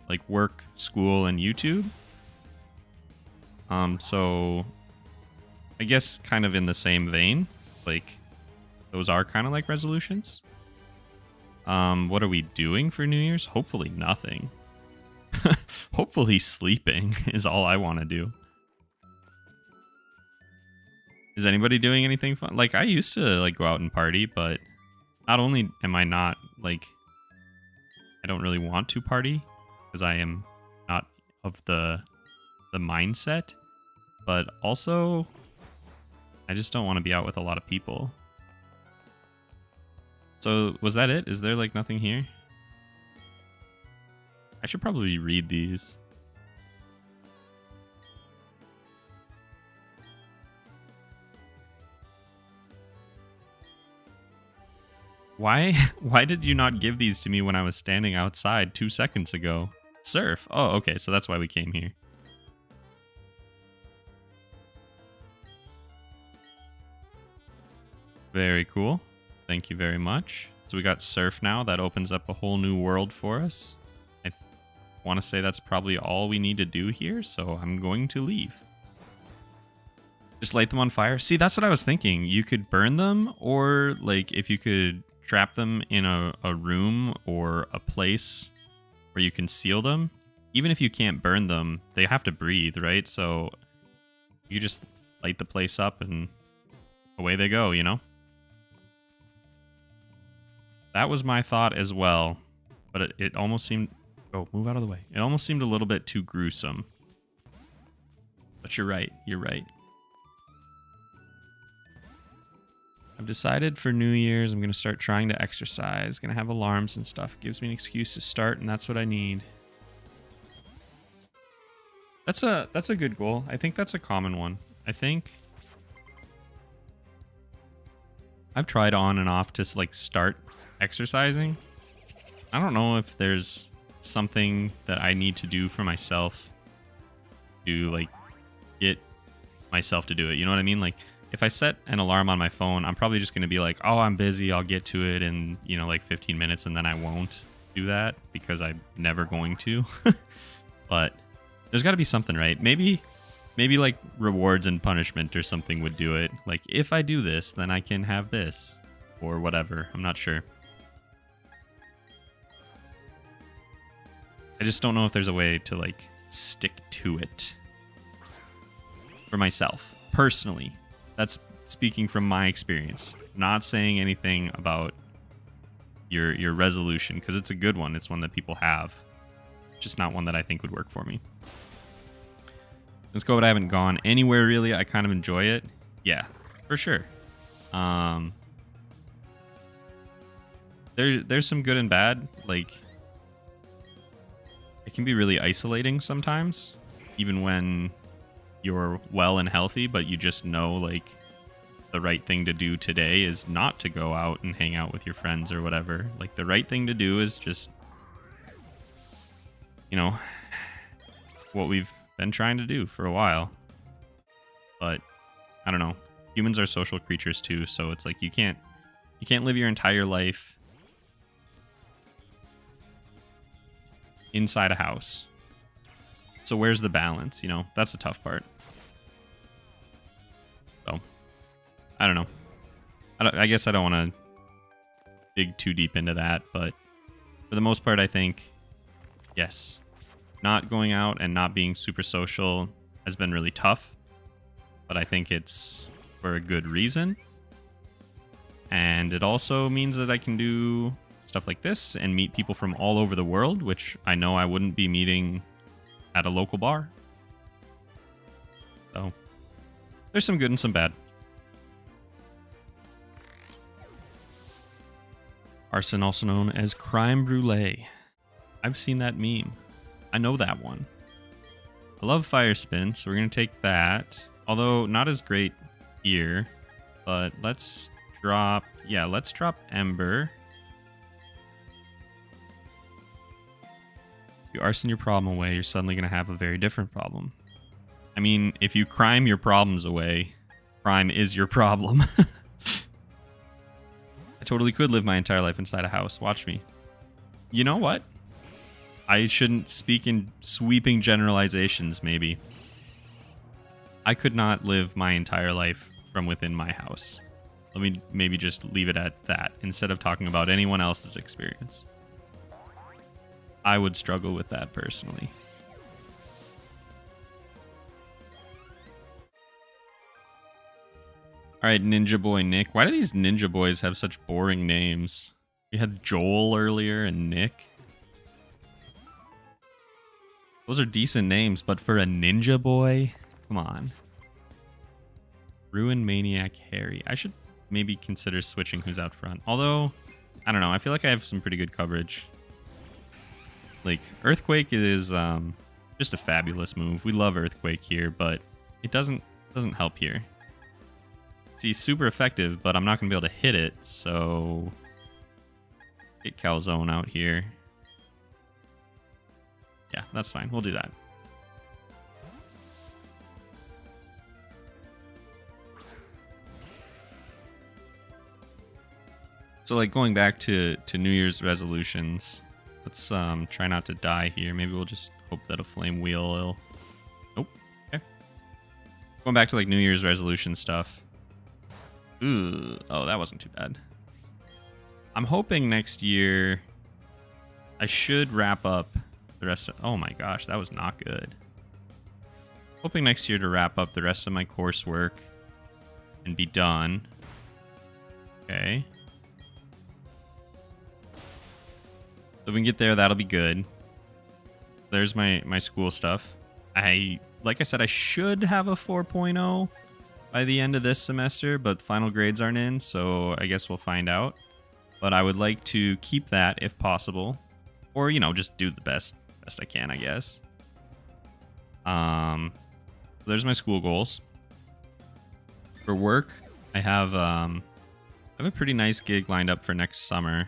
like work, school, and YouTube. So I guess kind of in the same vein, like those are kind of like resolutions. What are we doing for New Year's? Hopefully nothing. Hopefully sleeping is all I want to do. Is anybody doing anything fun? Like I used to like go out and party, but not only am I not like, I don't really want to party because I am not of the mindset, but also I just don't want to be out with a lot of people. So was that it? Is there like nothing here? I should probably read these. Why did you not give these to me when I was standing outside 2 seconds ago? Surf. Oh, okay, so that's why we came here. Very cool. Thank you very much. So we got surf now. That opens up a whole new world for us. I want to say that's probably all we need to do here, so I'm going to leave. Just light them on fire. See, that's what I was thinking. You could burn them, or like if you could trap them in a room or a place where you can seal them. Even if you can't burn them, they have to breathe, right? So you just light the place up and away they go, you know? That was my thought as well, but it almost seemed... Oh, move out of the way. It almost seemed a little bit too gruesome. But you're right. You're right. I've decided for New Year's I'm going to start trying to exercise. Going to have alarms and stuff. It gives me an excuse to start, and that's what I need. That's a good goal. I think that's a common one. I think I've tried on and off to like start exercising. I don't know if there's something that I need to do for myself to like get myself to do it. You know what I mean? Like if I set an alarm on my phone, I'm probably just going to be like, oh, I'm busy. I'll get to it in, you know, like 15 minutes. And then I won't do that because I'm never going to. But there's got to be something, right? Maybe like rewards and punishment or something would do it. Like if I do this, then I can have this or whatever. I'm not sure. I just don't know if there's a way to like stick to it for myself personally. That's speaking from my experience. Not saying anything about your resolution, because it's a good one. It's one that people have. Just not one that I think would work for me. Let's go, but I haven't gone anywhere really. I kind of enjoy it. Yeah, for sure. There's some good and bad. Like, it can be really isolating sometimes, even when you're well and healthy, but you just know, like, the right thing to do today is not to go out and hang out with your friends or whatever. Like, the right thing to do is just, you know, what we've been trying to do for a while. But I don't know. Humans are social creatures too, so it's like you can't live your entire life inside a house. So where's the balance? You know, that's the tough part. So I don't know. I guess I don't want to dig too deep into that, but for the most part, I think yes, not going out and not being super social has been really tough, but I think it's for a good reason. And it also means that I can do stuff like this and meet people from all over the world, which I know I wouldn't be meeting at a local bar. So there's some good and some bad. Arson, also known as crime brulee. I've seen that meme. I know that one. I love fire spin, so we're going to take that. Although not as great here, but let's drop, yeah, let's drop Ember. If you arson your problem away, you're suddenly going to have a very different problem. I mean, if you crime your problems away, crime is your problem. I totally could live my entire life inside a house. Watch me. You know what? I shouldn't speak in sweeping generalizations, maybe. I could not live my entire life from within my house. Let me maybe just leave it at that, instead of talking about anyone else's experience. I would struggle with that personally. Alright, Ninja Boy Nick. Why do these Ninja Boys have such boring names? We had Joel earlier and Nick. Those are decent names, but for a Ninja Boy? Come on. Ruin Maniac Harry. I should maybe consider switching who's out front. Although, I don't know. I feel like I have some pretty good coverage. Like, Earthquake is just a fabulous move. We love Earthquake here, but it doesn't help here. He's super effective, but I'm not going to be able to hit it, so get Calzone out here. Yeah, that's fine. We'll do that. So, like, going back to New Year's resolutions, let's try not to die here. Maybe we'll just hope that a flame wheel will... Nope. Okay. Going back to, like, New Year's resolution stuff. Ooh. Oh, that wasn't too bad. I'm hoping next year I should wrap up the rest of... Oh my gosh, that was not good. Hoping next year to wrap up the rest of my coursework and be done. Okay. So if we can get there, that'll be good. There's my school stuff. Like I said, I should have a 4.0 by the end of this semester, but final grades aren't in, so I guess we'll find out. But I would like to keep that if possible. Or, you know, just do the best I can, I guess. There's my school goals. For work, I have a pretty nice gig lined up for next summer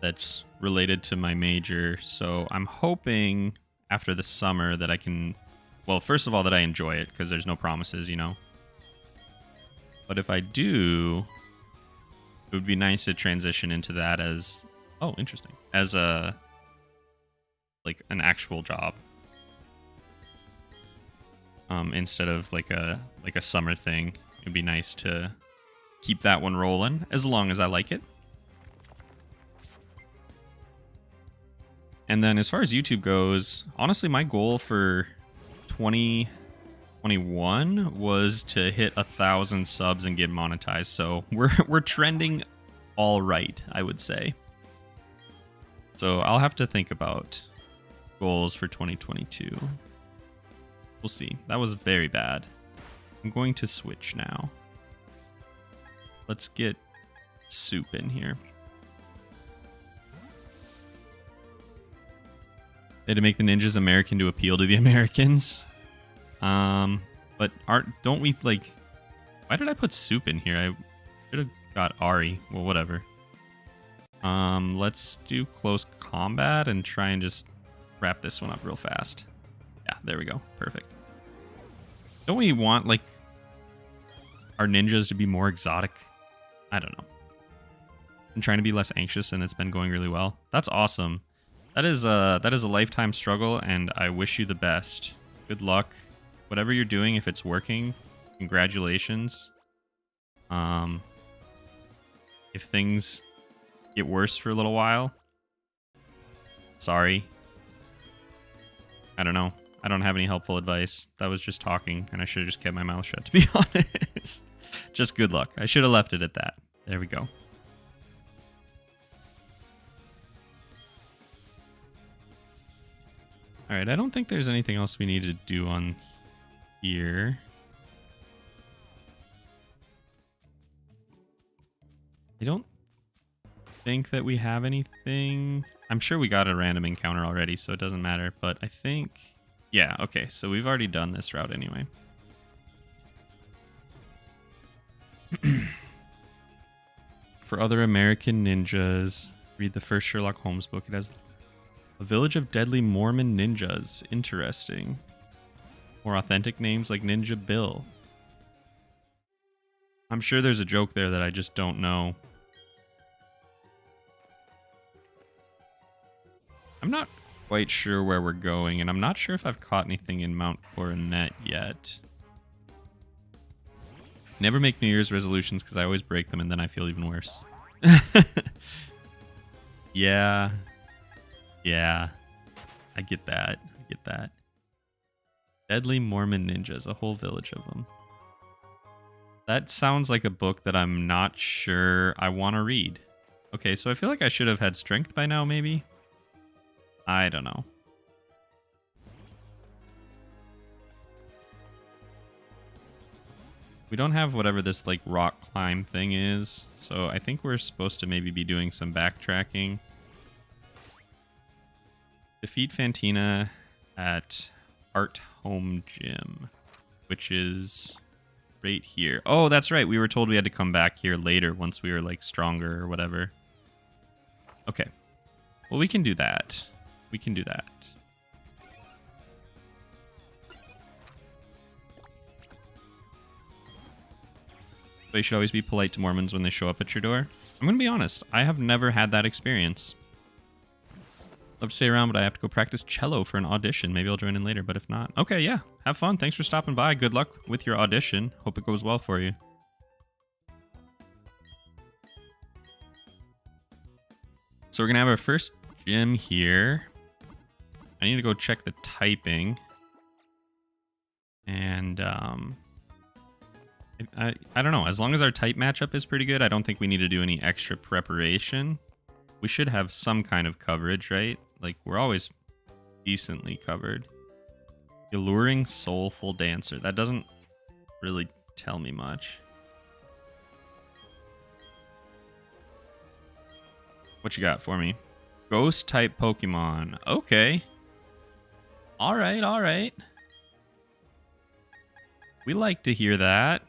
that's related to my major. So I'm hoping after the summer that I can, well, first of all, that I enjoy it, because there's no promises, you know. But if I do, it would be nice to transition into that as, oh, interesting, as a, like, an actual job, instead of like a summer thing. It'd be nice to keep that one rolling as long as I like it. And then as far as YouTube goes, honestly, my goal for 21 was to hit 1,000 subs and get monetized. So we're trending all right, I would say. So I'll have to think about goals for 2022. We'll see. That was very bad. I'm going to switch now. Let's get Soup in here. They had to make the ninjas American to appeal to the Americans. But don't we like... Why did I put Soup in here? I should have got Ari. Well, whatever. Let's do close combat and try and just wrap this one up real fast. Yeah, there we go. Perfect. Don't we want, like, our ninjas to be more exotic? I don't know. I'm trying to be less anxious, and it's been going really well. That's awesome. That is a lifetime struggle, and I wish you the best. Good luck. Whatever you're doing, if it's working, congratulations. If things get worse for a little while, sorry. I don't know. I don't have any helpful advice. That was just talking, and I should have just kept my mouth shut, to be honest. Just good luck. I should have left it at that. There we go. All right, I don't think there's anything else we need to do on here. I don't think that we have anything. I'm sure we got a random encounter already, so it doesn't matter. But I think... Yeah, okay, so we've already done this route anyway. For other American ninjas, read the first Sherlock Holmes book. It has a village of deadly Mormon ninjas. Interesting. More authentic names like Ninja Bill. I'm sure there's a joke there that I just don't know. I'm not quite sure where we're going, and I'm not sure if I've caught anything in Mount Coronet yet. Never make New Year's resolutions because I always break them and then I feel even worse. Yeah. Yeah. I get that. I get that. Deadly Mormon ninjas, a whole village of them. That sounds like a book that I'm not sure I want to read. Okay, so I feel like I should have had strength by now, maybe? I don't know. We don't have whatever this, like, rock climb thing is, so I think we're supposed to maybe be doing some backtracking. Defeat Fantina at Art Home Gym, which is right here. Oh, that's right. We were told we had to come back here later once we were, like, stronger or whatever. Okay. Well, we can do that. We can do that. So you should always be polite to Mormons when they show up at your door. I'm going to be honest. I have never had that experience. Love to stay around, but I have to go practice cello for an audition. Maybe I'll join in later, but if not... Okay, yeah. Have fun. Thanks for stopping by. Good luck with your audition. Hope it goes well for you. So we're going to have our first gym here. I need to go check the typing. And, I don't know. As long as our type matchup is pretty good, I don't think we need to do any extra preparation. We should have some kind of coverage, right? Like, we're always decently covered. Alluring, soulful dancer. That doesn't really tell me much. What you got for me? Ghost-type Pokemon. Okay. All right, all right. We like to hear that.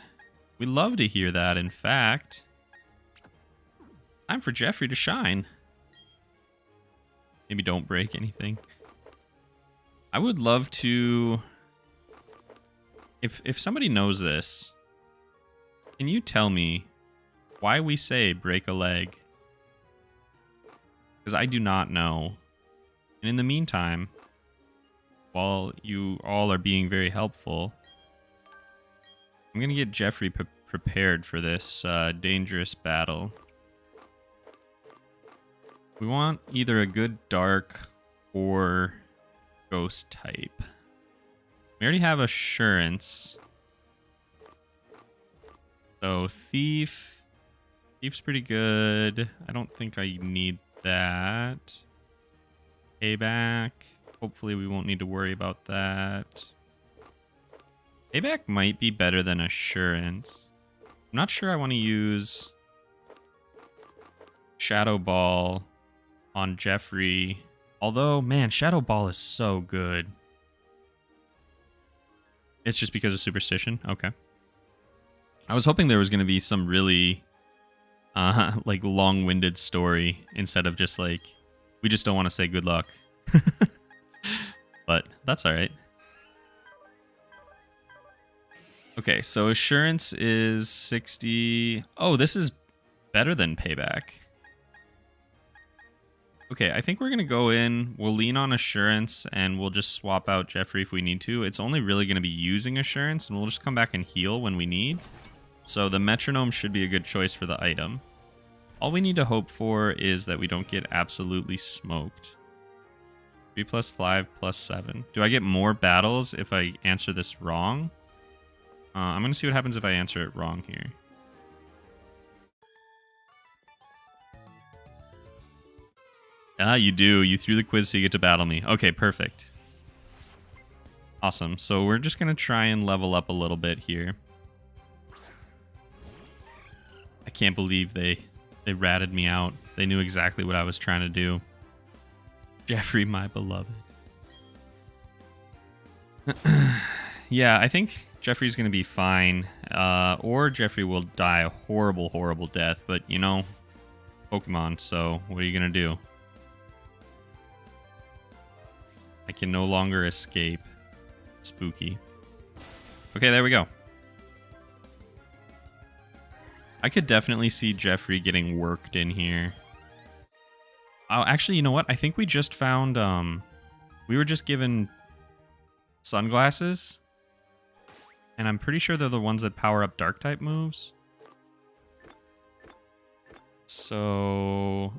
We love to hear that, in fact. Time for Jeffrey to shine. Maybe don't break anything. I would love to... If somebody knows this, can you tell me why we say break a leg? Because I do not know. And in the meantime, while you all are being very helpful, I'm going to get Jeffrey prepared for this dangerous battle. We want either a good dark or ghost type. We already have Assurance. So Thief. Thief's pretty good. I don't think I need that. Payback. Hopefully we won't need to worry about that. Payback might be better than Assurance. I'm not sure I want to use Shadow Ball on Jeffrey. Although, man, Shadow Ball is so good. It's just because of Superstition? Okay. I was hoping there was going to be some really like long-winded story instead of just like, we just don't want to say good luck. But that's all right. Okay, so Assurance is 60. Oh, this is better than Payback. Okay, I think we're going to go in. We'll lean on Assurance, and we'll just swap out Jeffrey if we need to. It's only really going to be using Assurance, and we'll just come back and heal when we need. So the Metronome should be a good choice for the item. All we need to hope for is that we don't get absolutely smoked. 3 + 5 + 7. Do I get more battles if I answer this wrong? I'm going to see what happens if I answer it wrong here. Ah, you do. You threw the quiz so you get to battle me. Okay, perfect. Awesome. So we're just going to try and level up a little bit here. I can't believe they ratted me out. They knew exactly what I was trying to do. Jeffrey, my beloved. Yeah, I think Jeffrey's going to be fine. Or Jeffrey will die a horrible, horrible death. But, you know, Pokemon, so what are you going to do? I can no longer escape. Spooky. Okay, there we go. I could definitely see Jeffrey getting worked in here. Oh, actually, you know what? I think we just found, we were just given sunglasses. And I'm pretty sure they're the ones that power up Dark-type moves. So,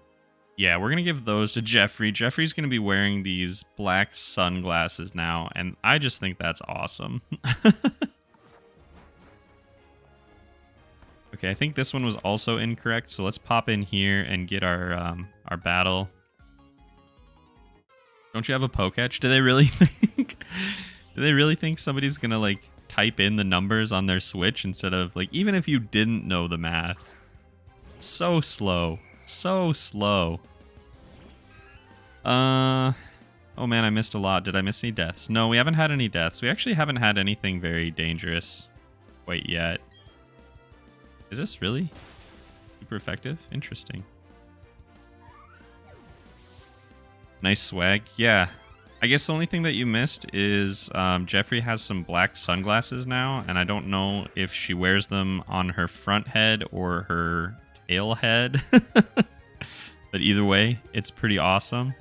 yeah, we're going to give those to Jeffrey. Jeffrey's going to be wearing these black sunglasses now, and I just think that's awesome. Okay, I think this one was also incorrect, so let's pop in here and get our battle. Don't you have a Poketch? Do they really think... do they really think somebody's going to, like, type in the numbers on their Switch instead of, like, even if you didn't know the math? So slow. So slow. Oh man, I missed a lot. Did I miss any deaths? No, we haven't had any deaths. We actually haven't had anything very dangerous quite yet. Is this really super effective? Interesting. Nice swag. Yeah. I guess the only thing that you missed is Jeffrey has some black sunglasses now, and I don't know if she wears them on her front head or her tail head. But either way, it's pretty awesome.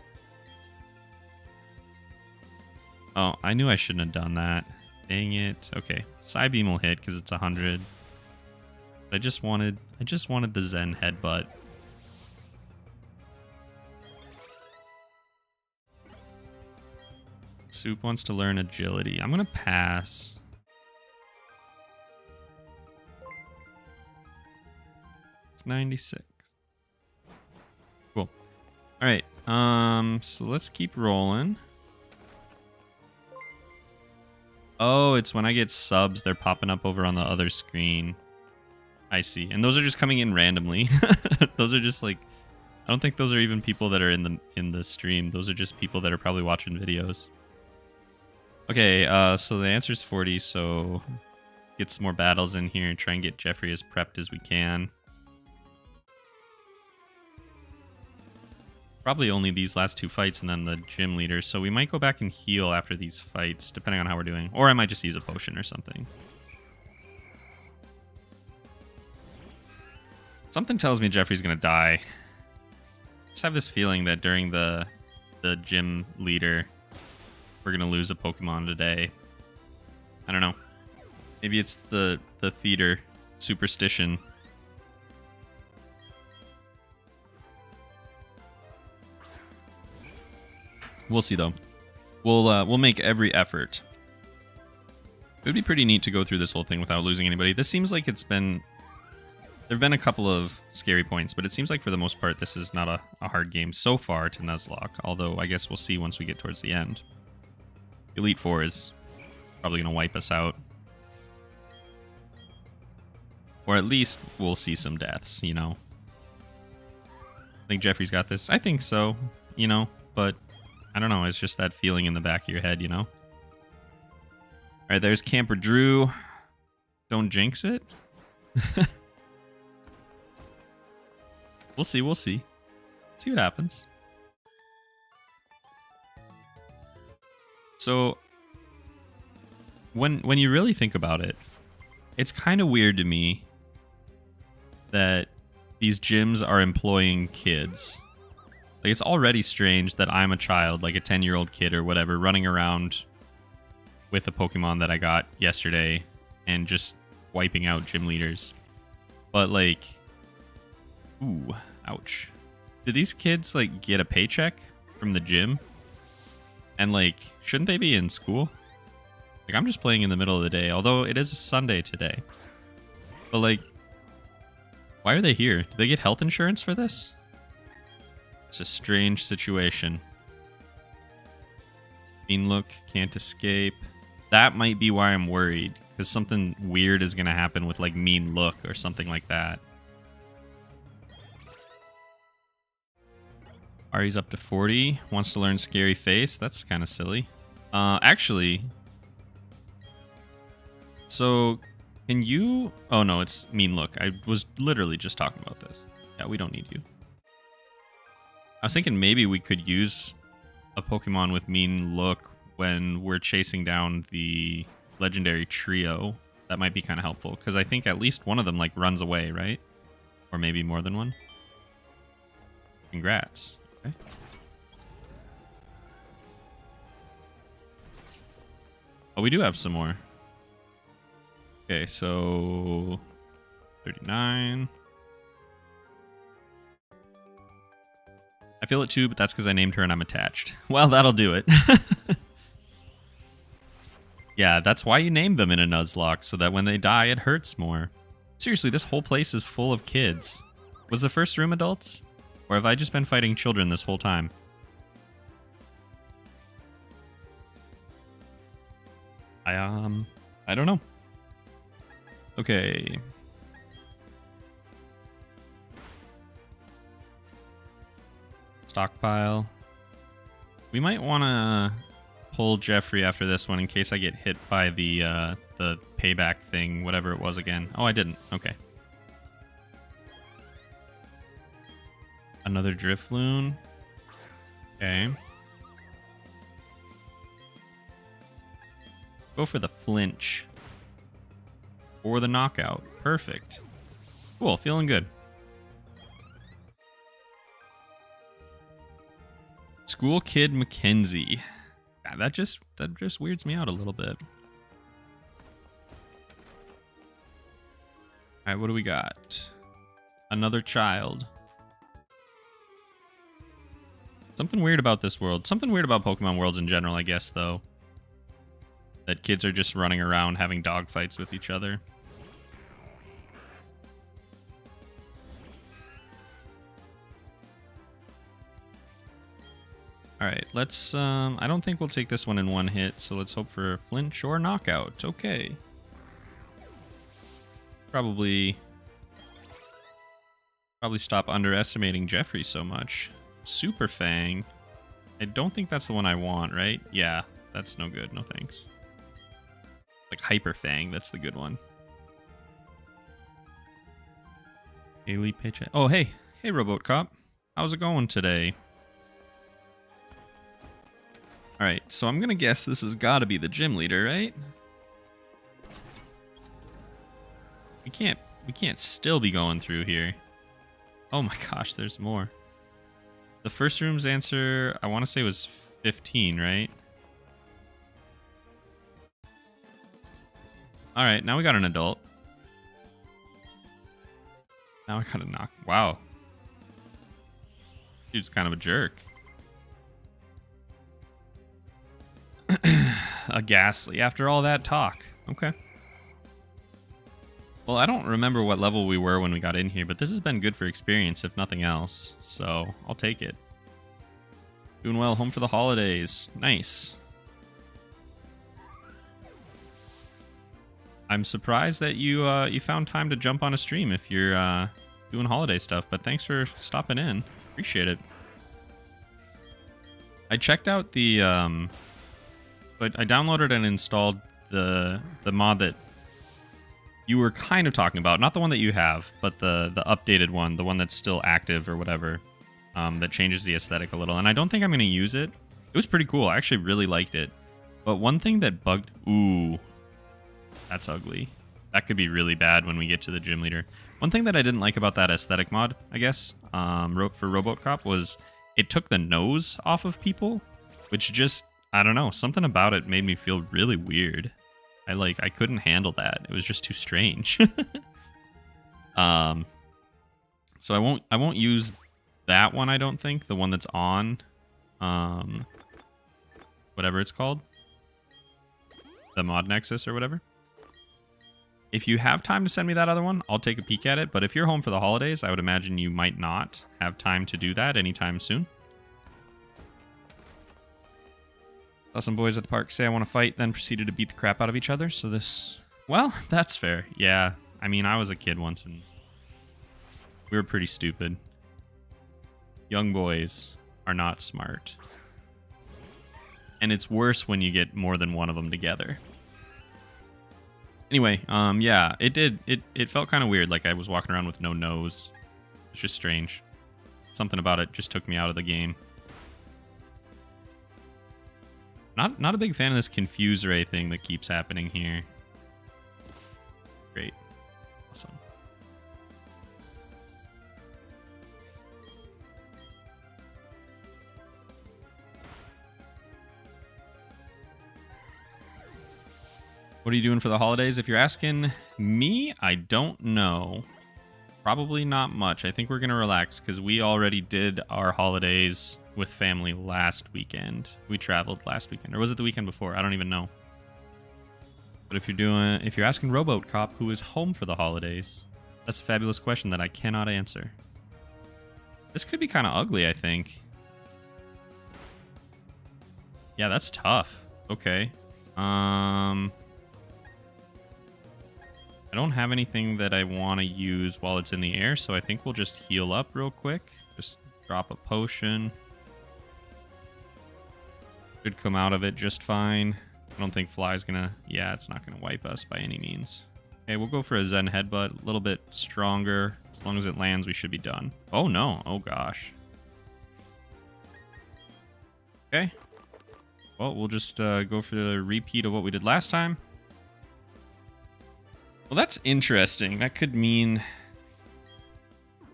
Oh, I knew I shouldn't have done that. Dang it. Okay, Psybeam will hit because it's 100. I just wanted the Zen headbutt. Soup wants to learn agility. I'm gonna pass. It's 96. Cool. All right. So let's keep rolling. Oh, it's when I get subs, they're popping up over on the other screen. I see. And those are just coming in randomly. Those are just like, I don't think those are even people that are in the stream. Those are just people that are probably watching videos. Okay, so the answer is 40, so get some more battles in here and try and get Jeffrey as prepped as we can. Probably only these last two fights and then the gym leader, so we might go back and heal after these fights, depending on how we're doing. Or I might just use a potion or something. Something tells me Jeffrey's gonna die. I just have this feeling that during the gym leader, we're gonna lose a Pokemon today. I don't know. Maybe it's the theater superstition. We'll see though. We'll make every effort. It would be pretty neat to go through this whole thing without losing anybody. This seems like it's been... There have been a couple of scary points, but it seems like for the most part this is not a hard game so far to Nuzlocke, although I guess we'll see once we get towards the end. Elite Four is probably going to wipe us out. Or at least we'll see some deaths, you know. I think Jeffrey's got this. I think so, you know, but I don't know. It's just that feeling in the back of your head, you know. All right, there's Camper Drew. Don't jinx it. We'll see, we'll see. See what happens. So, when you really think about it, it's kind of weird to me that these gyms are employing kids. Like, it's already strange that I'm a child, like a 10-year-old kid or whatever, running around with a Pokemon that I got yesterday and just wiping out gym leaders. But, like... Ooh, ouch. Do these kids, like, get a paycheck from the gym? And, like, shouldn't they be in school? Like, I'm just playing in the middle of the day, although it is a Sunday today. But, like, why are they here? Do they get health insurance for this? It's a strange situation. Mean Look, can't escape. That might be why I'm worried, because something weird is going to happen with, like, Mean Look or something like that. Ari's up to 40. Wants to learn Scary Face. That's kind of silly. Actually... So... Can you... Oh, no, it's Mean Look. I was literally just talking about this. Yeah, we don't need you. I was thinking maybe we could use a Pokemon with Mean Look when we're chasing down the legendary trio. That might be kind of helpful, because I think at least one of them, like, runs away, right? Or maybe more than one. Congrats. Okay. Oh, we do have some more. Okay, so 39. I feel it too, but that's because I named her and I'm attached. Well, that'll do it. Yeah, that's why you name them in a Nuzlocke, so that when they die, it hurts more. Seriously, this whole place is full of kids. Was the first room adults? Or have I just been fighting children this whole time? I don't know. Okay. Stockpile. We might want to pull Jeffrey after this one in case I get hit by the payback thing, whatever it was again. Oh, I didn't. Okay. Another Drifloon. Okay. Go for the flinch. Or the knockout. Perfect. Cool, feeling good. School Kid Mackenzie. Yeah, that just weirds me out a little bit. Alright, what do we got? Another child. Something weird about this world. Something weird about Pokemon worlds in general, I guess, though. That kids are just running around having dogfights with each other. Alright, let's... I don't think we'll take this one in one hit, so let's hope for a flinch or knockout. Okay. Probably stop underestimating Jeffrey so much. Super Fang. I don't think that's the one I want, right? Yeah, that's no good. No thanks. Like Hyper Fang, that's the good one. Elite Paycheck. Oh, hey. Hey, Robot Cop. How's it going today? Alright, so I'm gonna guess this has gotta be the gym leader, right? We can't still be going through here. Oh my gosh, there's more. The first room's answer, I want to say, was 15, right? Alright, now we got an adult. Now I gotta knock. Wow. Dude's kind of a jerk. A Ghastly after all that talk. Okay. Well, I don't remember what level we were when we got in here, but this has been good for experience, if nothing else. So I'll take it. Doing well, home for the holidays. Nice. I'm surprised that you found time to jump on a stream if you're doing holiday stuff, but thanks for stopping in. Appreciate it. I checked out the but I downloaded and installed the mod that you were kind of talking about, not the one that you have, but the updated one, the one that's still active or whatever, that changes the aesthetic a little. And I don't think I'm going to use it. It was pretty cool. I actually really liked it. But one thing that bugged... Ooh, that's ugly. That could be really bad when we get to the gym leader. One thing that I didn't like about that aesthetic mod, I guess, for Robocop was it took the nose off of people, which just, I don't know, something about it made me feel really weird. I couldn't handle that. It was just too strange. So I won't use that one, I don't think. The one that's on whatever it's called. The Mod Nexus or whatever. If you have time to send me that other one, I'll take a peek at it. But if you're home for the holidays, I would imagine you might not have time to do that anytime soon. Saw some boys at the park say I want to fight, then proceeded to beat the crap out of each other. So this... Well, that's fair. Yeah. I mean, I was a kid once and we were pretty stupid. Young boys are not smart. And it's worse when you get more than one of them together. Anyway, yeah, it felt kind of weird, like I was walking around with no nose. It's just strange. Something about it just took me out of the game. Not a big fan of this confuse ray thing that keeps happening here. Great. Awesome. What are you doing for the holidays? If you're asking me, I don't know. Probably not much. I think we're going to relax because we already did our holidays with family last weekend. We traveled last weekend. Or was it the weekend before? I don't even know. But if you're asking Robocop who is home for the holidays, that's a fabulous question that I cannot answer. This could be kind of ugly, I think. Yeah, that's tough. Okay. I don't have anything that I want to use while it's in the air, so I think we'll just heal up real quick. Just drop a potion. Should come out of it just fine. I don't think Fly's gonna... Yeah, it's not gonna wipe us by any means. Okay, we'll go for a Zen Headbutt. A little bit stronger. As long as it lands, we should be done. Oh, no. Oh, gosh. Okay. Well, we'll just go for the repeat of what we did last time. Well, that's interesting. That could mean...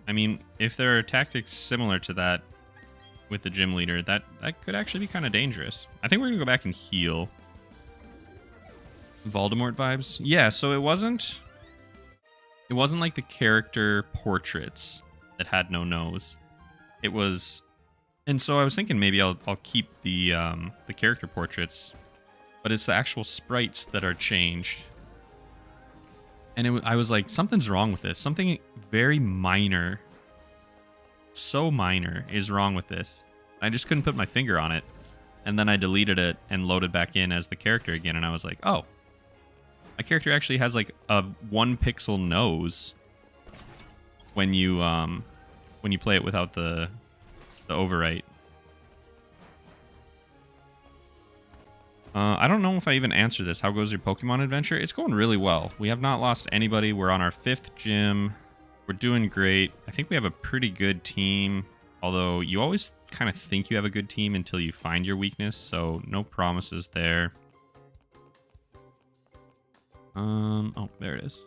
I mean, if there are tactics similar to that with the gym leader, that could actually be kind of dangerous. I think we're going to go back and heal. Voldemort vibes? Yeah, so it wasn't like the character portraits that had no nose. It was... And so I was thinking maybe I'll keep the character portraits, but it's the actual sprites that are changed. And I was like, something's wrong with this. Something very minor, so minor, is wrong with this. I just couldn't put my finger on it. And then I deleted it and loaded back in as the character again. And I was like, oh, my character actually has like a 1 pixel nose when you play it without the overwrite. I don't know if I even answered this. How goes your Pokemon adventure? It's going really well. We have not lost anybody. We're on our 5th gym. We're doing great. I think we have a pretty good team. Although you always kind of think you have a good team until you find your weakness. So no promises there. Oh, there it is.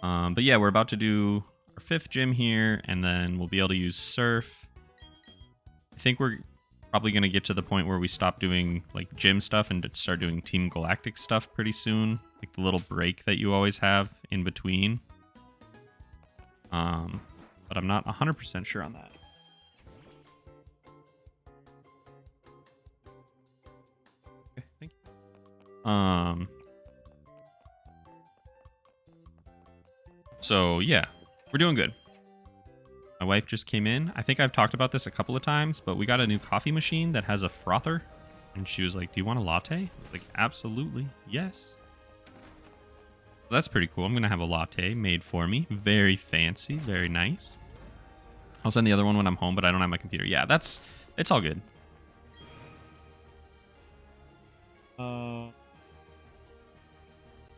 But yeah, we're about to do our 5th gym here. And then we'll be able to use Surf. I think we're... probably going to get to the point where we stop doing like gym stuff and start doing Team Galactic stuff pretty soon. Like the little break that you always have in between. But I'm not 100% sure on that. Okay, thank you. So yeah, we're doing good. My wife just came in. I think I've talked about this a couple of times, but we got a new coffee machine that has a frother. And she was like, do you want a latte? I was like, absolutely, yes. So that's pretty cool. I'm going to have a latte made for me. Very fancy, very nice. I'll send the other one when I'm home, but I don't have my computer. Yeah, it's all good.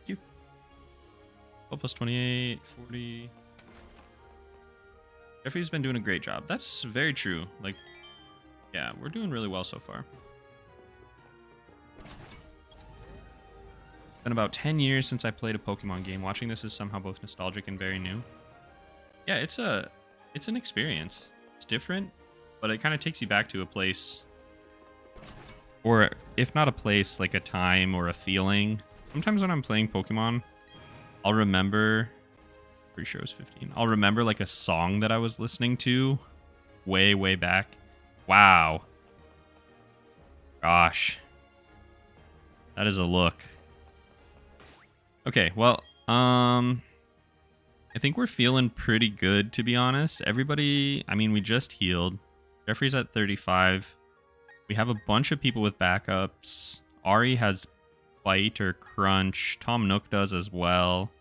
Cute. 12 plus 28, 40. Jeffrey's been doing a great job. That's very true. Like, yeah, we're doing really well so far. It's been about 10 years since I played a Pokemon game. Watching this is somehow both nostalgic and very new. Yeah, it's an experience. It's different, but it kind of takes you back to a place, or if not a place, like a time or a feeling. Sometimes when I'm playing Pokemon, I'll remember, pretty sure it was 15. I'll remember like a song that I was listening to way, way back. Wow. Gosh. That is a look. Okay, well, I think we're feeling pretty good, to be honest. Everybody, I mean, we just healed. Jeffrey's at 35. We have a bunch of people with backups. Ari has Bite or Crunch. Tom Nook does as well.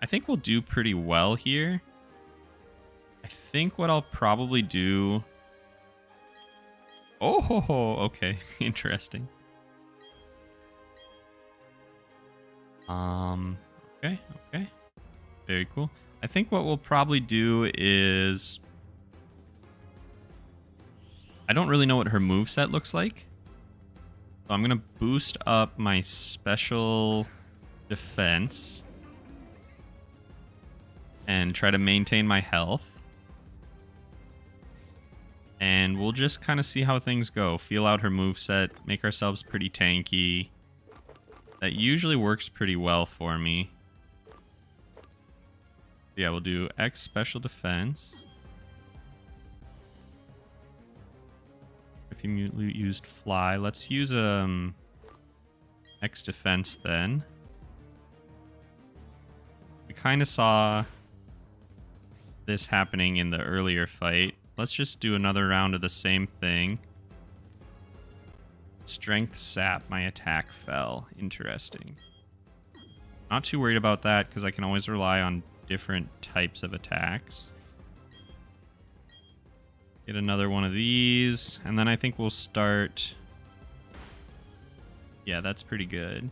I think we'll do pretty well here. I think what I'll probably do... Oh, okay. Interesting. Okay. Very cool. I think what we'll probably do is... I don't really know what her moveset looks like. So I'm going to boost up my special defense and try to maintain my health. And we'll just kind of see how things go. Feel out her moveset, make ourselves pretty tanky. That usually works pretty well for me. Yeah, we'll do X special defense. If you used fly, let's use X defense then. We kind of saw this happening in the earlier fight. Let's just do another round of the same thing. Strength sap, my attack fell. Interesting. Not too worried about that because I can always rely on different types of attacks. Get another one of these, and then I think we'll start... Yeah, that's pretty good.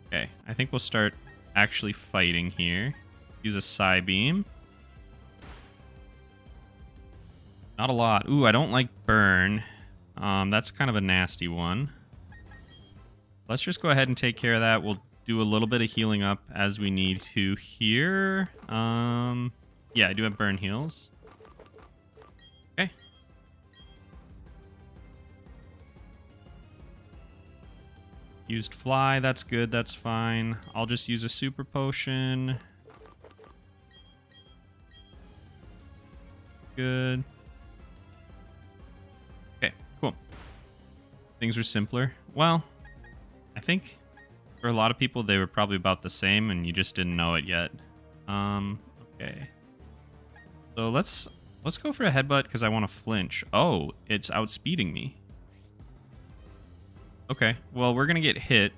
Okay, I think we'll start actually fighting here. Use a Psybeam. Not a lot. Ooh, I don't like Burn. That's kind of a nasty one. Let's just go ahead and take care of that. We'll do a little bit of healing up as we need to here. Yeah, I do have burn heals. Okay. Used fly, that's good, that's fine. I'll just use a super potion. Good. Okay, cool. Things are simpler. Well, I think for a lot of people they were probably about the same and you just didn't know it yet. Okay. So let's go for a headbutt because I want to flinch. Oh, it's outspeeding me. Okay, well, we're going to get hit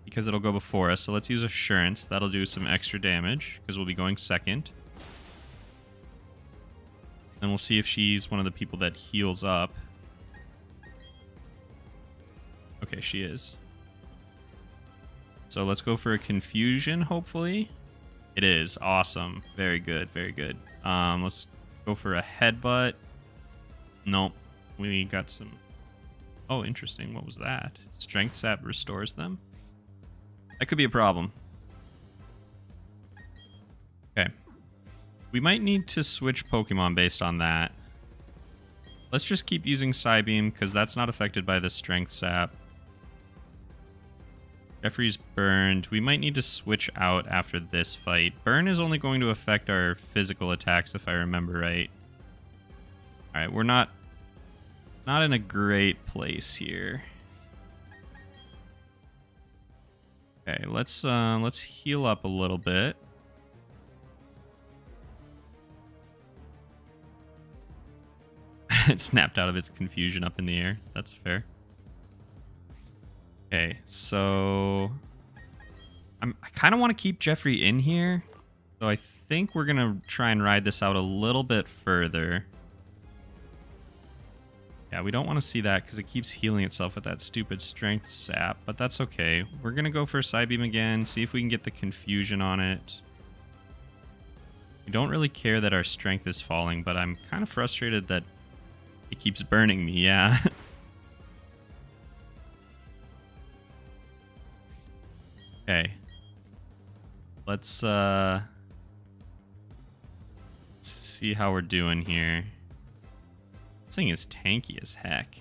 because it'll go before us. So let's use Assurance. That'll do some extra damage because we'll be going second. Then we'll see if she's one of the people that heals up. Okay, she is. So let's go for a Confusion, hopefully. It is. Awesome. Very good, very good. Let's go for a Headbutt. Nope. We got some... Oh, interesting. What was that? Strength Sap restores them? That could be a problem. Okay. We might need to switch Pokemon based on that. Let's just keep using Psybeam because that's not affected by the Strength Sap. Jeffrey's burned. We might need to switch out after this fight. Burn is only going to affect our physical attacks if I remember right. Alright, we're not in a great place here. Okay, let's heal up a little bit. It snapped out of its confusion up in the air. That's fair. Okay, so I kind of want to keep Jeffrey in here. So I think we're going to try and ride this out a little bit further. Yeah, we don't want to see that because it keeps healing itself with that stupid strength sap, but that's okay. We're going to go for a side beam again, see if we can get the confusion on it. We don't really care that our strength is falling, but I'm kind of frustrated that it keeps burning me, yeah. Okay. Let's see how we're doing here. This thing is tanky as heck.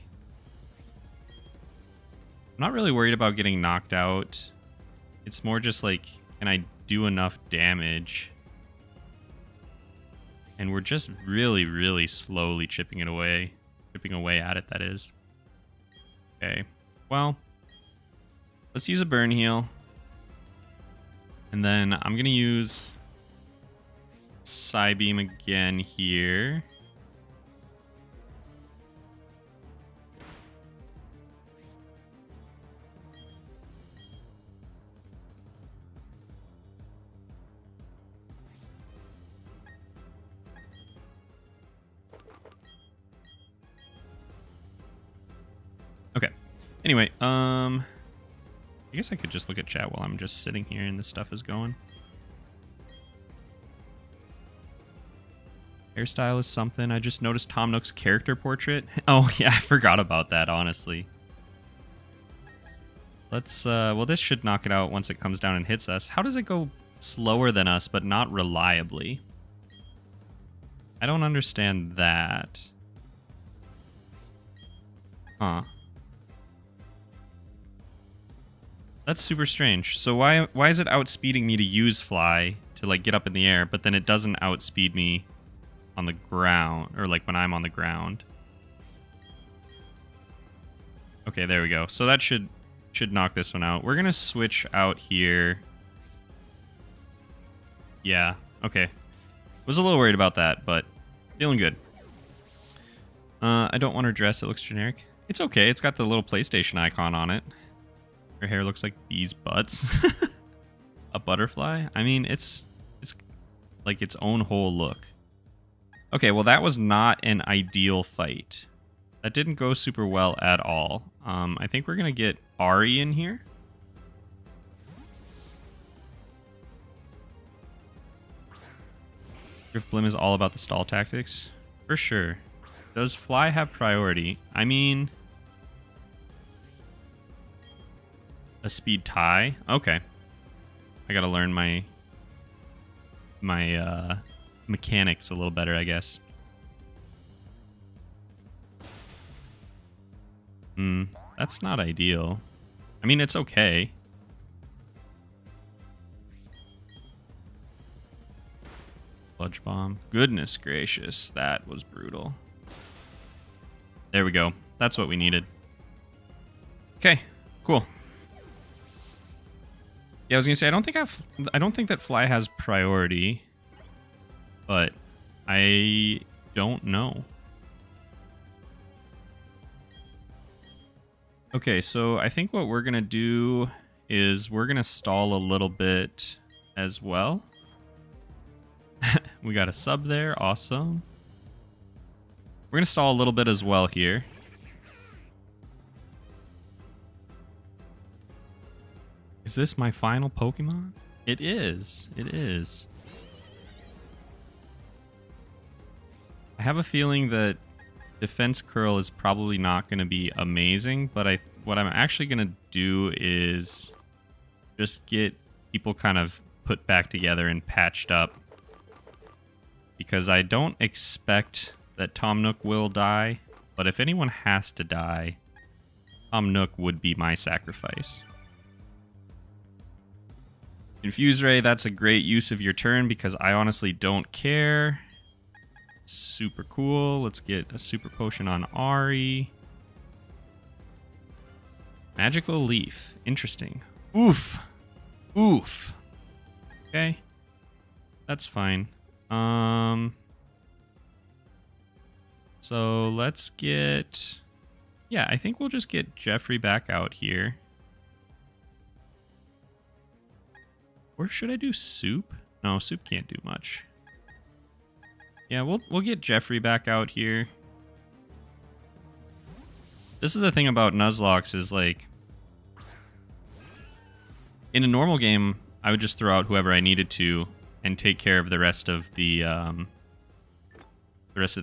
I'm not really worried about getting knocked out. It's more just like, can I do enough damage? And we're just really, really slowly chipping it away. Chipping away at it, that is. Okay. Well, let's use a burn heal. And then I'm going to use Psybeam again here. Okay. Anyway, I guess I could just look at chat while I'm just sitting here and this stuff is going. Hairstyle is something. I just noticed Tom Nook's character portrait. Oh, yeah, I forgot about that, honestly. Let's, well, this should knock it out once it comes down and hits us. How does it go slower than us, but not reliably? I don't understand that. Huh. That's super strange. So why is it outspeeding me to use fly to like get up in the air, but then it doesn't outspeed me on the ground, or like when I'm on the ground? Okay, there we go. So that should knock this one out. We're gonna switch out here. Yeah, okay. Was a little worried about that, but feeling good. I don't want her dress. It looks generic. It's okay. It's got the little PlayStation icon on it. Her hair looks like bees' butts. A butterfly? I mean, it's like its own whole look. Okay, well, that was not an ideal fight. That didn't go super well at all. I think we're going to get Ari in here. Drift Blim is all about the stall tactics. For sure. Does Fly have priority? I mean... A speed tie? Okay. I gotta learn my mechanics a little better, I guess. That's not ideal. I mean, it's okay. Sludge Bomb. Goodness gracious, that was brutal. There we go. That's what we needed. Okay, cool. Yeah, I was gonna say I don't think that Fly has priority, but I don't know. Okay, so I think what we're gonna do is we're gonna stall a little bit as well. We got a sub there, awesome. We're gonna stall a little bit as well here. Is this my final Pokemon? It is. It is. I have a feeling that Defense Curl is probably not going to be amazing, but what I'm actually going to do is just get people kind of put back together and patched up. Because I don't expect that Tom Nook will die, but if anyone has to die, Tom Nook would be my sacrifice. Confuse Ray, that's a great use of your turn because I honestly don't care. Super cool. Let's get a super potion on Ari. Magical Leaf. Interesting. Oof. Oof. Okay. That's fine. So let's get... Yeah, I think we'll just get Jeffrey back out here. Or should I do Soup? No, Soup can't do much. Yeah, we'll get Jeffrey back out here. This is the thing about Nuzlocke is, like... In a normal game, I would just throw out whoever I needed to and take care of the rest of the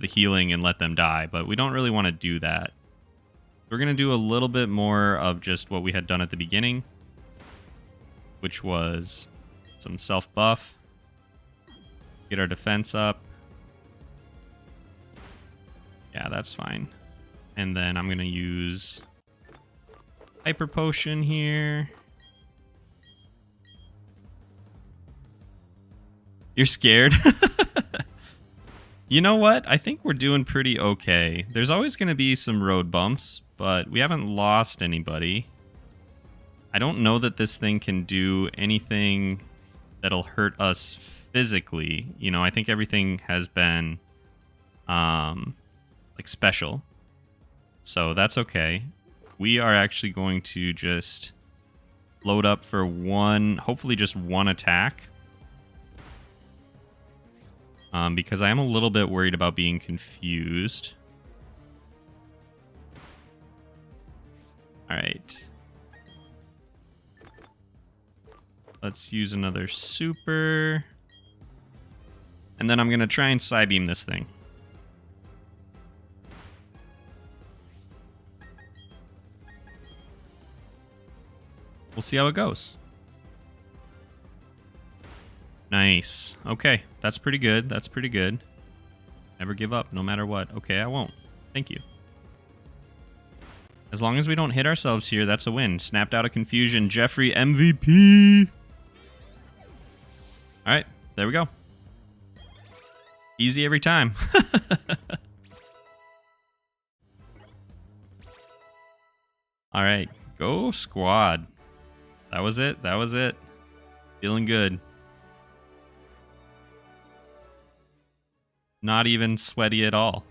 healing and let them die. But we don't really want to do that. We're going to do a little bit more of just what we had done at the beginning, which was some self-buff. Get our defense up. Yeah, that's fine. And then I'm going to use Hyper Potion here. You're scared? You know what? I think we're doing pretty okay. There's always going to be some road bumps, but we haven't lost anybody. I don't know that this thing can do anything that'll hurt us physically. You know, I think everything has been like special. So that's okay. We are actually going to just load up for one, hopefully just one attack. Because I am a little bit worried about being confused. Alright. Let's use another super. And then I'm going to try and Psybeam this thing. We'll see how it goes. Nice. Okay, that's pretty good. That's pretty good. Never give up, no matter what. Okay, I won't. Thank you. As long as we don't hit ourselves here, that's a win. Snapped out of confusion. Jeffrey MVP. All right, there we go. Easy every time. All right, go squad. That was it. That was it. Feeling good. Not even sweaty at all.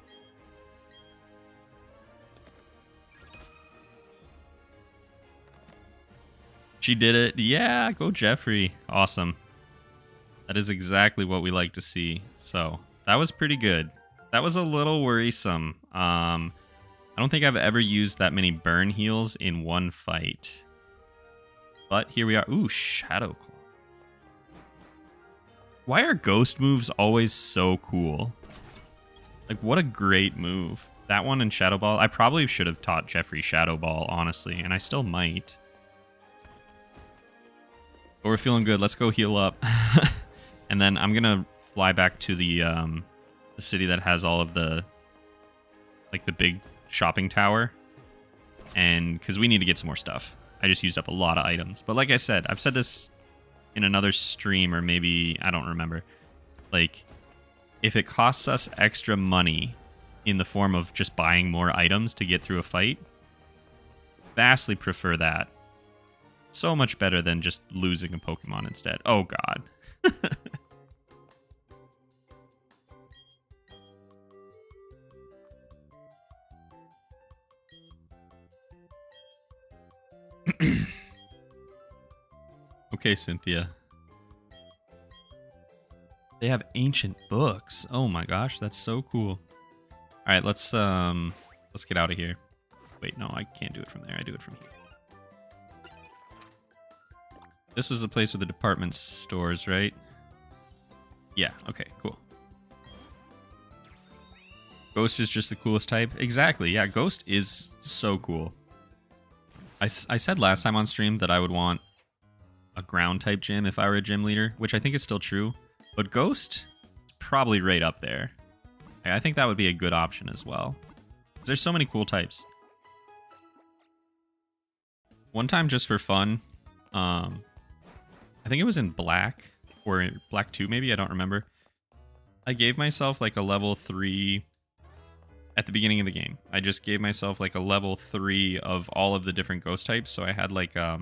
She did it. Yeah, go Jeffrey. Awesome. That is exactly what we like to see. So, that was pretty good. That was a little worrisome. I don't think I've ever used that many burn heals in one fight. But here we are. Ooh, Shadow Claw. Why are ghost moves always so cool? Like, what a great move. That one and Shadow Ball. I probably should have taught Jeffrey Shadow Ball, honestly, and I still might. But we're feeling good. Let's go heal up. And then I'm going to fly back to the city that has all of the, like, the big shopping tower. And because we need to get some more stuff. I just used up a lot of items. But like I said, I've said this in another stream, or maybe, I don't remember. Like, if it costs us extra money in the form of just buying more items to get through a fight, vastly prefer that. So much better than just losing a Pokemon instead. Oh, God. Okay, Cynthia. They have ancient books. Oh my gosh, that's so cool. All right, let's get out of here. Wait, no, I can't do it from there. I do it from here. This is the place with the department stores, right? Yeah, okay, cool. Ghost is just the coolest type. Exactly, yeah, Ghost is so cool. I said last time on stream that I would want a ground type gym if I were a gym leader, which I think is still true. But Ghost is probably right up there. I think that would be a good option as well. There's so many cool types. One time just for fun, I think it was in Black, or in Black 2 maybe, I don't remember. I gave myself like a level 3 at the beginning of the game. I just gave myself like a level 3 of all of the different ghost types. So I had like not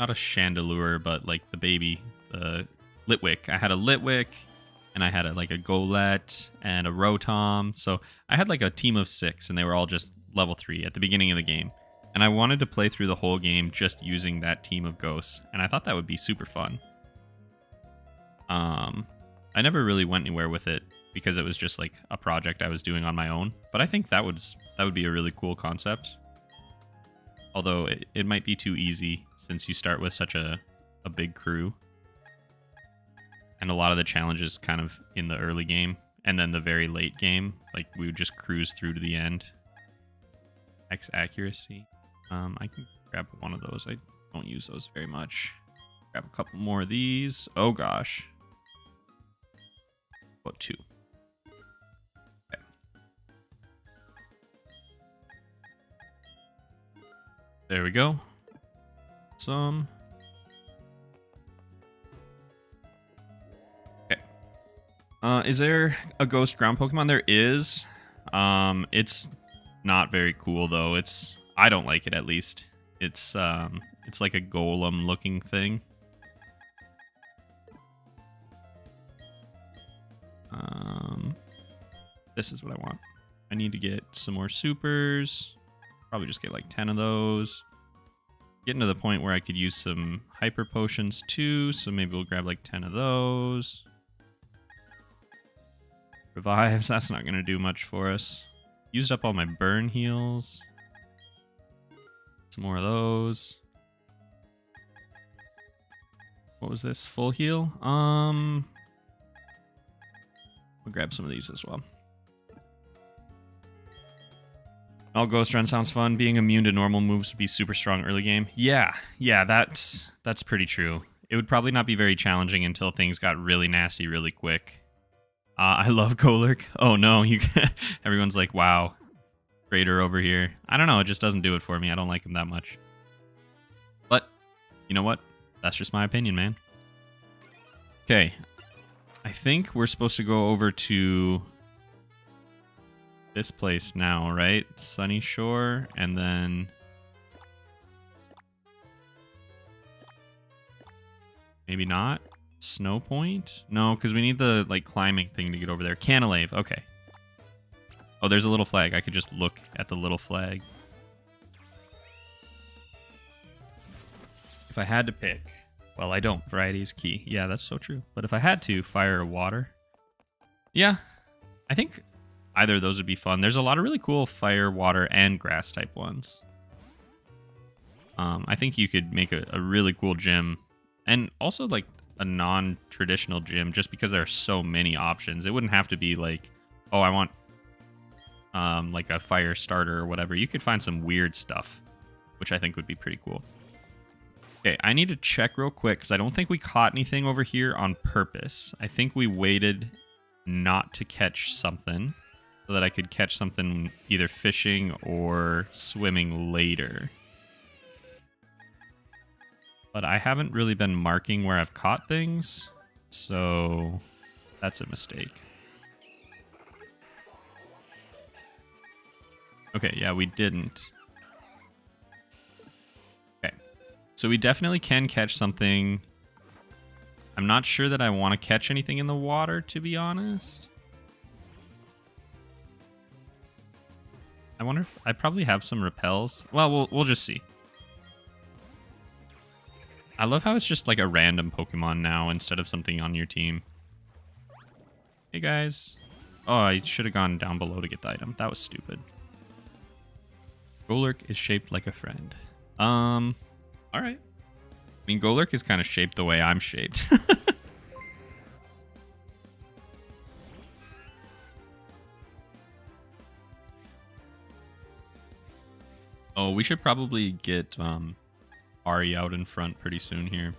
a Chandelure, but like the baby, the Litwick. I had a Litwick, and I had like a Golett and a Rotom. So I had like a team of 6, and they were all just level 3 at the beginning of the game. And I wanted to play through the whole game just using that team of ghosts, and I thought that would be super fun. I never really went anywhere with it because it was just like a project I was doing on my own. But I think that would be a really cool concept. Although it might be too easy since you start with such a big crew. And a lot of the challenges kind of in the early game. And then the very late game, like we would just cruise through to the end. X accuracy. I can grab one of those. I don't use those very much. Grab a couple more of these. Oh gosh. About 2. Okay. There we go. Some. Okay. Is there a ghost ground Pokemon? There is. It's not very cool though. I don't like it, at least. It's like a golem looking thing. This is what I want. I need to get some more supers. Probably just get like 10 of those. Getting to the point where I could use some hyper potions too, so maybe we'll grab like 10 of those. Revives, that's not going to do much for us. Used up all my burn heals. Some more of those. What was this? Full heal? We'll grab some of these as well. All Ghost Run sounds fun. Being immune to normal moves would be super strong early game. Yeah, that's pretty true. It would probably not be very challenging until things got really nasty really quick. I love Golurk. Oh no, everyone's like, wow, Raider over here. I don't know, it just doesn't do it for me. I don't like him that much. But, you know what? That's just my opinion, man. Okay, I think we're supposed to go over to this place now, right? Sunny Shore, and then maybe not. Snow Point? No, because we need the like climbing thing to get over there. Canalave, okay. Oh, there's a little flag. I could just look at the little flag. If I had to pick, well, I don't. Variety is key. Yeah, that's so true. But if I had to, fire or water. Yeah, I think either of those would be fun. There's a lot of really cool fire, water, and grass type ones. I think you could make a really cool gym. And also like a non-traditional gym just because there are so many options. It wouldn't have to be like, oh, I want like a fire starter or whatever. You could find some weird stuff, which I think would be pretty cool. Okay, I need to check real quick because I don't think we caught anything over here on purpose. I think we waited not to catch something so that I could catch something either fishing or swimming later. But I haven't really been marking where I've caught things, so that's a mistake. Okay, yeah, we didn't. Okay, so we definitely can catch something. I'm not sure that I want to catch anything in the water, to be honest. I wonder if I probably have some repels. Well, we'll just see. I love how it's just like a random Pokemon now instead of something on your team. Hey guys. Oh, I should have gone down below to get the item. That was stupid. Golurk is shaped like a friend. Alright. I mean, Golurk is kind of shaped the way I'm shaped. Oh, we should probably get Ari out in front pretty soon here.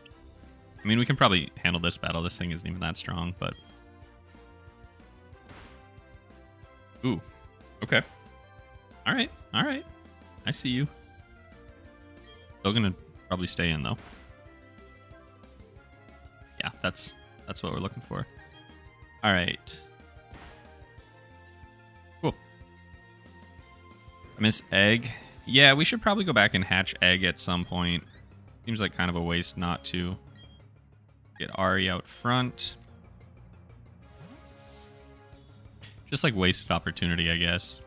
I mean, we can probably handle this battle. This thing isn't even that strong, but... Ooh. Okay. Alright. Alright. I see you. Still gonna probably stay in, though. Yeah, that's what we're looking for. Alright. Cool. I miss Egg. Yeah, we should probably go back and hatch Egg at some point. Seems like kind of a waste not to. Get Ari out front. Just like wasted opportunity, I guess.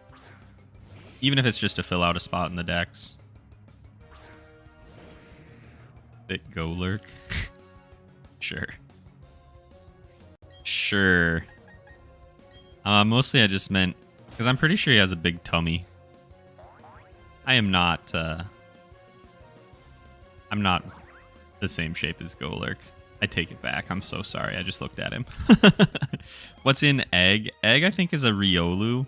Even if it's just to fill out a spot in the decks. Bit go lurk. Sure. Sure. Mostly I just meant because I'm pretty sure he has a big tummy. I am not I'm not the same shape as Golurk. I take it back. I'm so sorry. I just looked at him. What's in egg? Egg I think is a Riolu.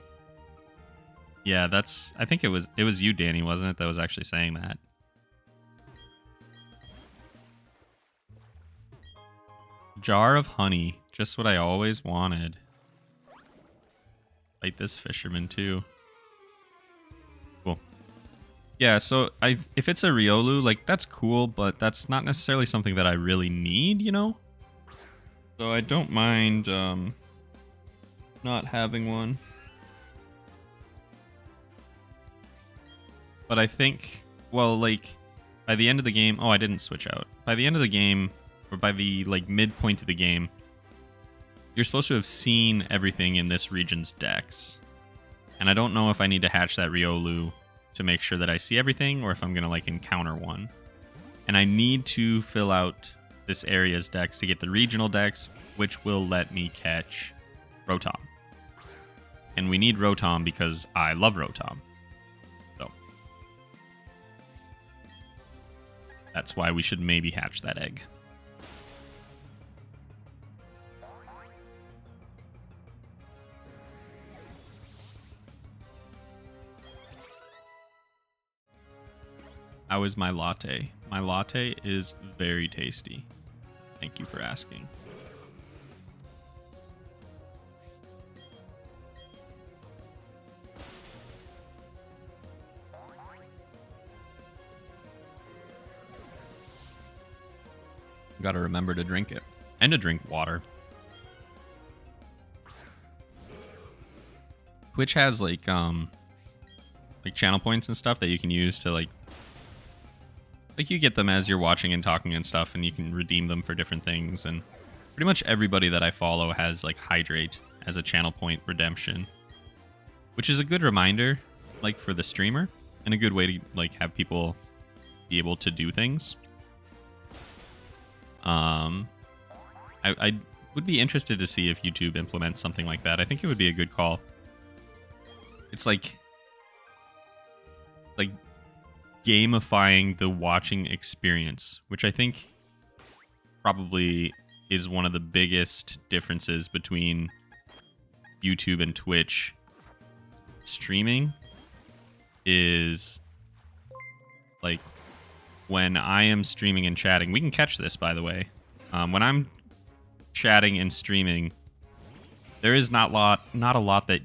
Yeah, that's I think it was you, Danny, wasn't it, that was actually saying that. Jar of honey. Just what I always wanted. Fight this fisherman too. Cool. Yeah, so if it's a Riolu, like that's cool, but that's not necessarily something that I really need, you know? So I don't mind not having one. But I think, well, like, by the end of the game... Oh, I didn't switch out. By the end of the game, or by the, like, midpoint of the game, you're supposed to have seen everything in this region's decks. And I don't know if I need to hatch that Riolu to make sure that I see everything, or if I'm going to, like, encounter one. And I need to fill out this area's decks to get the regional decks, which will let me catch Rotom. And we need Rotom because I love Rotom. So that's why we should maybe hatch that egg. How is my latte? My latte is very tasty. Thank you for asking. Gotta remember to drink it. And to drink water. Twitch has like channel points and stuff that you can use to like you get them as you're watching and talking and stuff, and you can redeem them for different things. And pretty much everybody that I follow has like hydrate as a channel point redemption, which is a good reminder like for the streamer and a good way to like have people be able to do things. I would be interested to see if YouTube implements something like that. I think it would be a good call. It's like gamifying the watching experience, which I think probably is one of the biggest differences between YouTube and Twitch. Streaming is like when I am streaming and chatting, we can catch this, by the way. When I'm chatting and streaming, there is not a lot that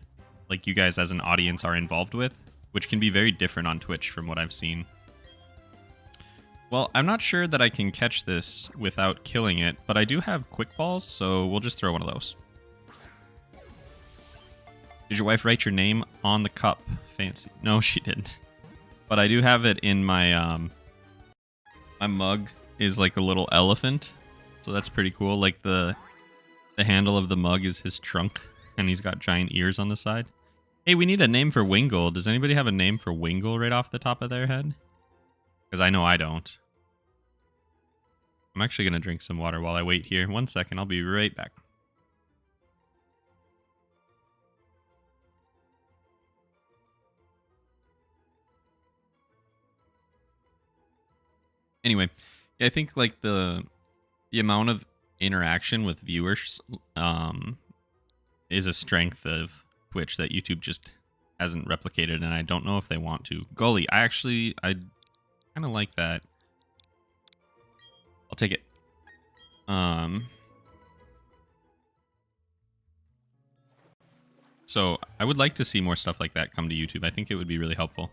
like you guys as an audience are involved with, which can be very different on Twitch from what I've seen. Well, I'm not sure that I can catch this without killing it, but I do have quick balls, so we'll just throw one of those. Did your wife write your name on the cup? Fancy. No, she didn't. But I do have it in my my mug is like a little elephant, so that's pretty cool. Like the handle of the mug is his trunk, and he's got giant ears on the side. Hey, we need a name for Wingull. Does anybody have a name for Wingull right off the top of their head? Because I know I don't. I'm actually going to drink some water while I wait here. 1 second, I'll be right back. Anyway, I think like the amount of interaction with viewers is a strength of Twitch that YouTube just hasn't replicated, and I don't know if they want to. Gully, I kind of like that. I'll take it. So I would like to see more stuff like that come to YouTube. I think it would be really helpful.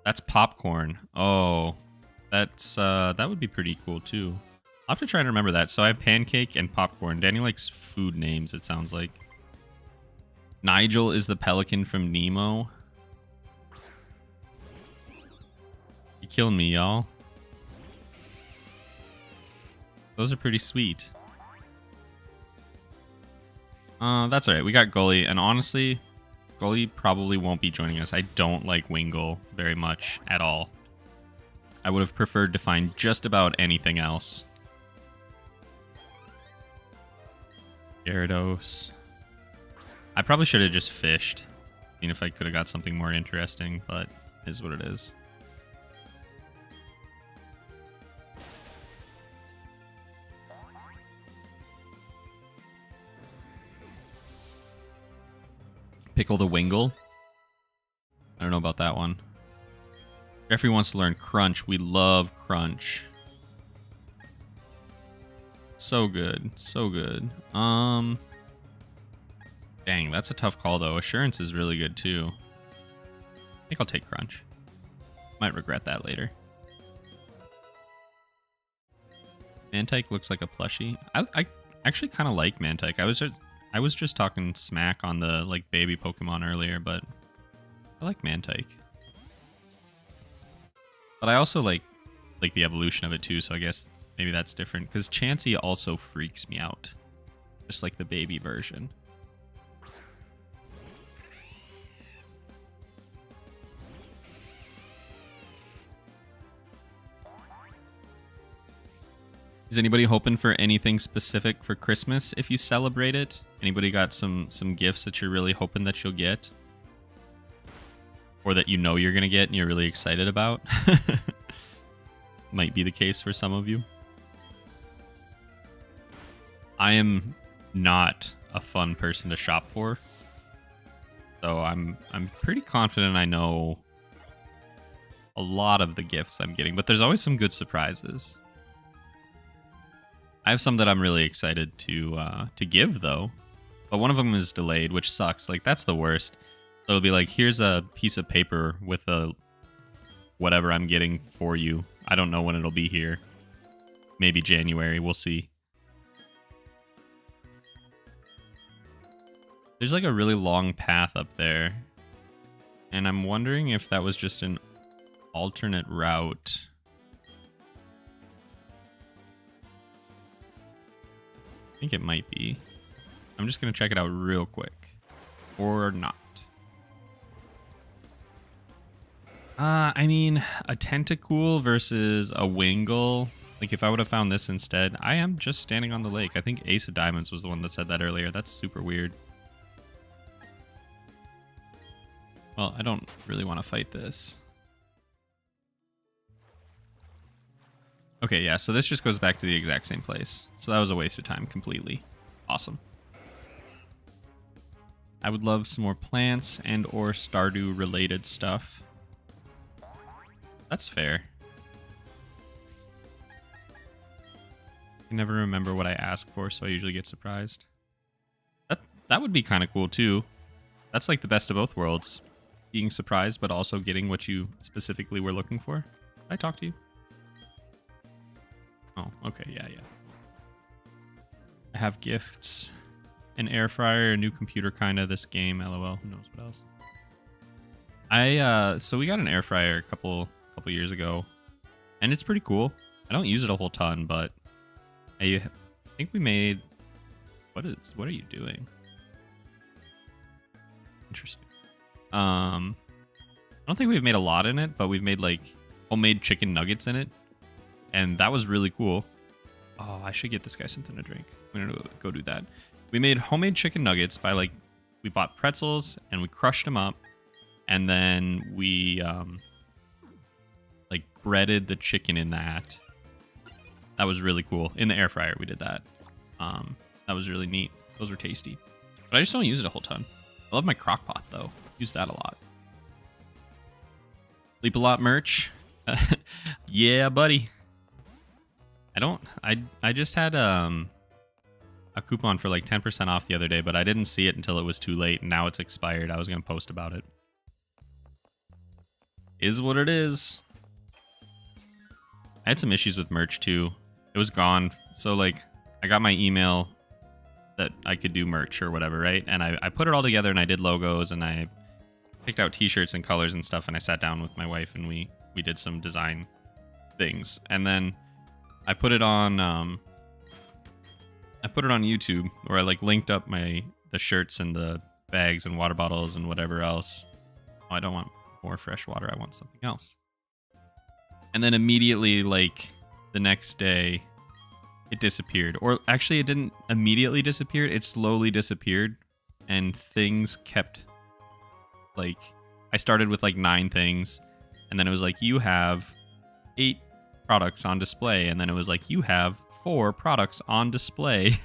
That's popcorn. Oh, that's that would be pretty cool too. I'll have to try and remember that. So I have pancake and popcorn. Danny likes food names, it sounds like. Nigel is the pelican from Nemo. You killing me, y'all. Those are pretty sweet. That's all right. We got Gully, and honestly, Gully probably won't be joining us. I don't like Wingull very much at all. I would have preferred to find just about anything else. Gyarados. I probably should have just fished. I mean, if I could have got something more interesting, but it is what it is. Pickle the Wingull. I don't know about that one. Jeffrey wants to learn Crunch. We love Crunch. So good. So good. Dang, that's a tough call, though. Assurance is really good, too. I think I'll take Crunch. Might regret that later. Mantike looks like a plushie. I actually kind of like Mantike. I was just talking smack on the like baby Pokemon earlier, but I like Mantike. But I also like the evolution of it too, so I guess maybe that's different. Because Chansey also freaks me out. Just like the baby version. Is anybody hoping for anything specific for Christmas if you celebrate it? Anybody got some gifts that you're really hoping that you'll get? Or that you know you're going to get and you're really excited about? Might be the case for some of you. I am not a fun person to shop for. So I'm pretty confident I know a lot of the gifts I'm getting, but there's always some good surprises. I have some that I'm really excited to give, though. But one of them is delayed, which sucks. Like, that's the worst. So it'll be like, here's a piece of paper with a whatever I'm getting for you. I don't know when it'll be here. Maybe January. We'll see. There's like a really long path up there. And I'm wondering if that was just an alternate route. I think it might be. I'm just going to check it out real quick. Or not. I mean, a Tentacool versus a Wingull. Like, if I would have found this instead, I am just standing on the lake. I think Ace of Diamonds was the one that said that earlier. That's super weird. Well, I don't really want to fight this. Okay, yeah, so this just goes back to the exact same place. So that was a waste of time completely. Awesome. I would love some more plants and or Stardew related stuff. That's fair. I never remember what I ask for, so I usually get surprised. That would be kind of cool too. That's like the best of both worlds. Being surprised, but also getting what you specifically were looking for. Did I talk to you? Oh, okay, yeah. I have gifts, an air fryer, a new computer, kinda this game, LOL. Who knows what else? So we got an air fryer a couple years ago, and it's pretty cool. I don't use it a whole ton, but I think we made. What are you doing? Interesting. I don't think we've made a lot in it, but we've made like homemade chicken nuggets in it. And that was really cool. Oh, I should get this guy something to drink. I'm gonna go do that. We made homemade chicken nuggets by we bought pretzels and we crushed them up. And then we breaded the chicken in that. That was really cool. In the air fryer, we did that. That was really neat. Those were tasty. But I just don't use it a whole ton. I love my crock pot, though. Use that a lot. Leapalot merch. Yeah, buddy. I just had a coupon for like 10% off the other day, but I didn't see it until it was too late, and now it's expired. I was going to post about it. Is what it is. I had some issues with merch too. It was gone. So I got my email that I could do merch or whatever, right? And I put it all together and I did logos and I picked out t-shirts and colors and stuff, and I sat down with my wife and we did some design things. And then I put it on YouTube, or I linked up my the shirts and the bags and water bottles and whatever else. Oh, I don't want more fresh water. I want something else. And then immediately, like, the next day, it disappeared. Or actually, it didn't immediately disappear. It slowly disappeared. And things kept, like, I started with, like, 9 things. And then it was like, you have 8 products on display. And then it was like, you have 4 products on display.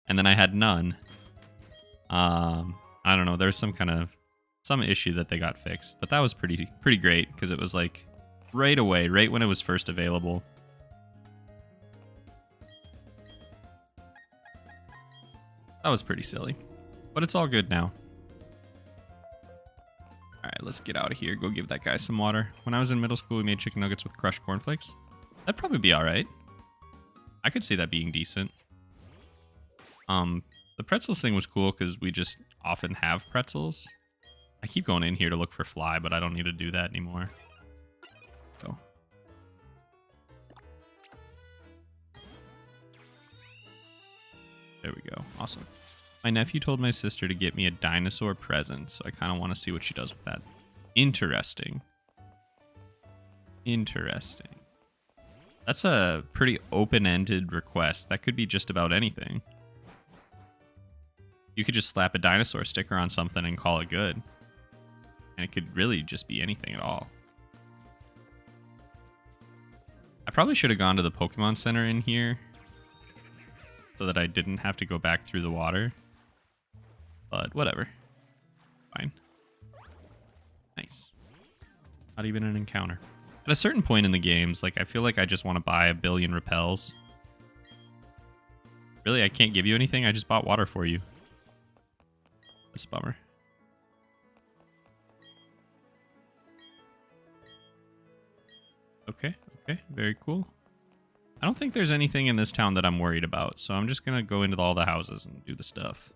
And then I had none. I don't know. There's some issue that they got fixed. But that was pretty great. Because it was, like, right away, right when it was first available. That was pretty silly. But it's all good now. Alright, let's get out of here. Go give that guy some water. When I was in middle school, we made chicken nuggets with crushed cornflakes. That'd probably be alright. I could see that being decent. The pretzels thing was cool because we just often have pretzels. I keep going in here to look for fly, but I don't need to do that anymore. So. There we go. Awesome. My nephew told my sister to get me a dinosaur present, so I kind of want to see what she does with that. Interesting. Interesting. That's a pretty open-ended request. That could be just about anything. You could just slap a dinosaur sticker on something and call it good. And it could really just be anything at all. I probably should have gone to the Pokemon Center in here so that I didn't have to go back through the water. But whatever. Fine. Nice. Not even an encounter. At a certain point in the games, like, I feel like I just want to buy a billion repels. Really, I can't give you anything? I just bought water for you. That's a bummer. Okay, okay, very cool. I don't think there's anything in this town that I'm worried about, so I'm just gonna go into all the houses and do the stuff.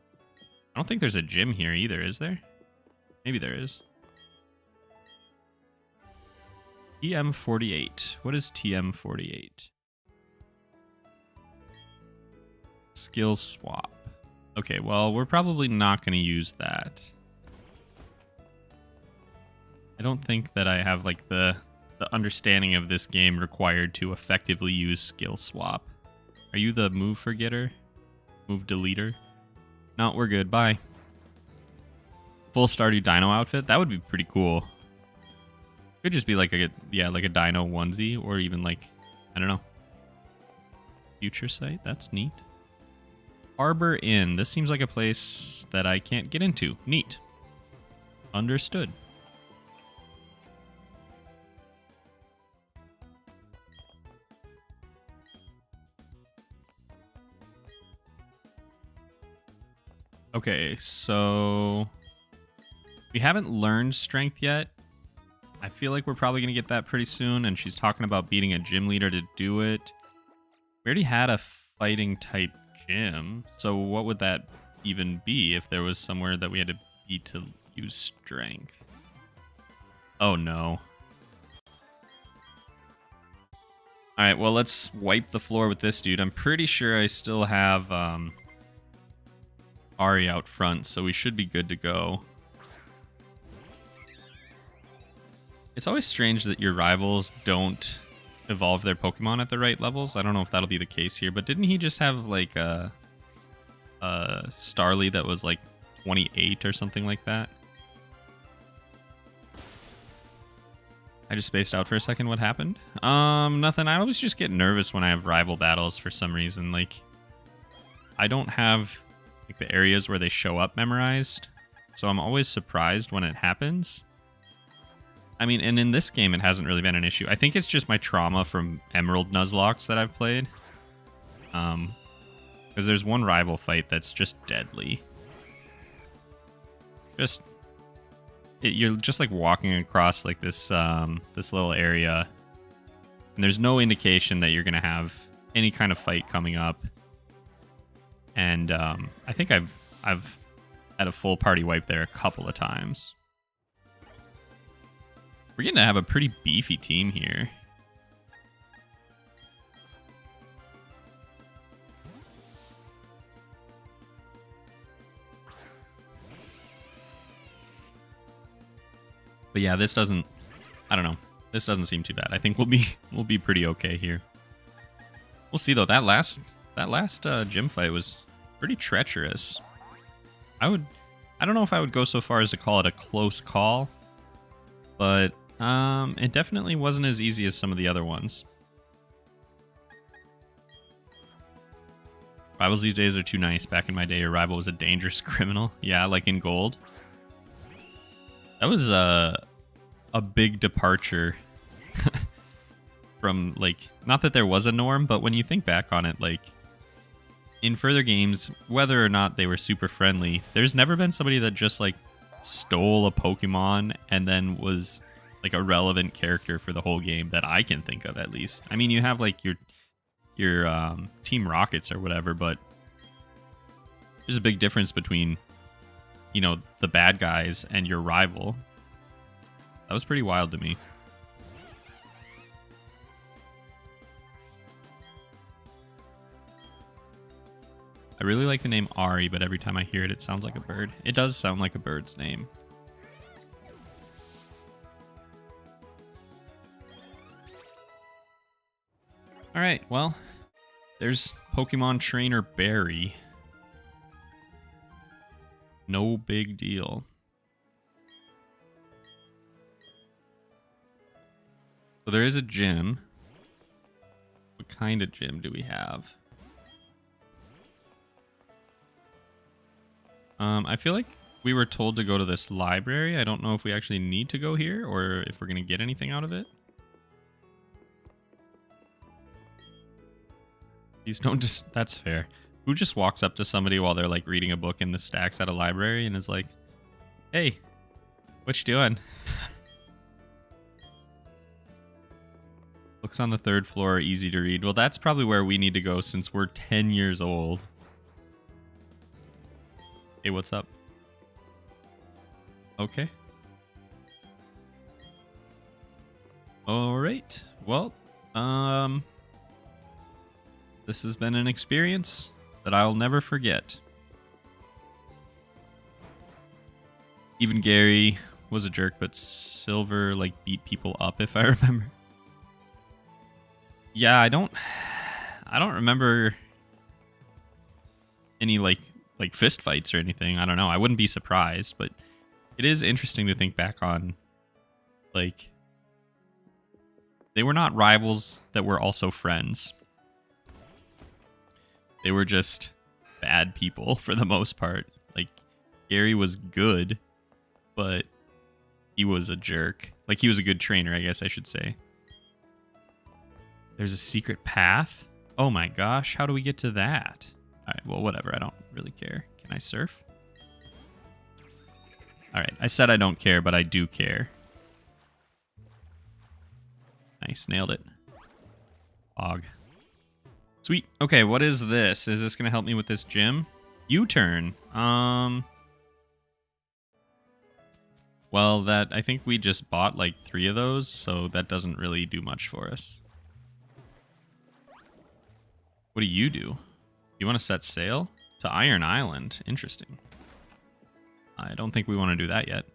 I don't think there's a gym here either, is there? Maybe there is. TM48. What is TM48? Skill swap. Okay, well, we're probably not going to use that. I don't think that I have, like, the understanding of this game required to effectively use skill swap. Are you the move forgetter? Move deleter? No, we're good. Bye. Full Stardew Dino outfit? That would be pretty cool. Could just be like a dino onesie, or even like, I don't know. Future Sight? That's neat. Arbor Inn. This seems like a place that I can't get into. Neat. Understood. Okay, so we haven't learned strength yet. I feel like we're probably going to get that pretty soon, and she's talking about beating a gym leader to do it. We already had a fighting type gym, so what would that even be if there was somewhere that we had to beat to use strength? Oh no. Alright, well, let's wipe the floor with this dude. I'm pretty sure I still have Ari out front, so we should be good to go. It's always strange that your rivals don't evolve their Pokemon at the right levels. I don't know if that'll be the case here, but didn't he just have like a Starly that was like 28 or something like that? I just spaced out for a second. What happened? Nothing. I always just get nervous when I have rival battles for some reason. Like, I don't have like the areas where they show up memorized, so I'm always surprised when it happens. I mean, and in this game, it hasn't really been an issue. I think it's just my trauma from Emerald Nuzlocks that I've played. Because there's one rival fight that's just deadly. You're just like walking across like this this little area, and there's no indication that you're gonna have any kind of fight coming up. And I think I've had a full party wipe there a couple of times. We're getting to have a pretty beefy team here. But yeah, this doesn't, I don't know. This doesn't seem too bad. I think we'll be pretty okay here. We'll see though. That last gym fight was pretty treacherous. I don't know if I would go so far as to call it a close call, but it definitely wasn't as easy as some of the other ones. Rivals these days are too nice. Back in my day, your rival was a dangerous criminal. Yeah, like in Gold. That was a big departure from, like, not that there was a norm, but when you think back on it, like, in further games, whether or not they were super friendly, there's never been somebody that just, like, stole a Pokemon and then was, like, a relevant character for the whole game that I can think of, at least. I mean, you have, like, your Team Rockets or whatever, but there's a big difference between, you know, the bad guys and your rival. That was pretty wild to me. I really like the name Ari, but every time I hear it, it sounds like a bird. It does sound like a bird's name. Alright, well, there's Pokemon Trainer Barry. No big deal. So there is a gym. What kind of gym do we have? I feel like we were told to go to this library. I don't know if we actually need to go here or if we're going to get anything out of it. Please don't just... That's fair. Who just walks up to somebody while they're, like, reading a book in the stacks at a library and is like, hey, what you doing? Books on the 3rd floor are easy to read. Well, that's probably where we need to go since we're 10 years old. Hey, what's up? Okay. All right. Well, this has been an experience that I'll never forget. Even Gary was a jerk, but Silver, like, beat people up, if I remember. Yeah, I don't remember any, like fist fights or anything. I don't know. I wouldn't be surprised, but it is interesting to think back on, like, they were not rivals that were also friends. They were just bad people for the most part. Like, Gary was good, but he was a jerk. Like, he was a good trainer, I guess I should say. There's a secret path? Oh my gosh, how do we get to that? Alright, well, whatever. I don't really care. Can I surf? Alright, I said I don't care, but I do care. Nice, nailed it. Og. Sweet. Okay, what is this? Is this going to help me with this gym? U-turn. Well, that I think we just bought like 3 of those, so that doesn't really do much for us. What do? You want to set sail? To Iron Island. Interesting. I don't think we want to do that yet.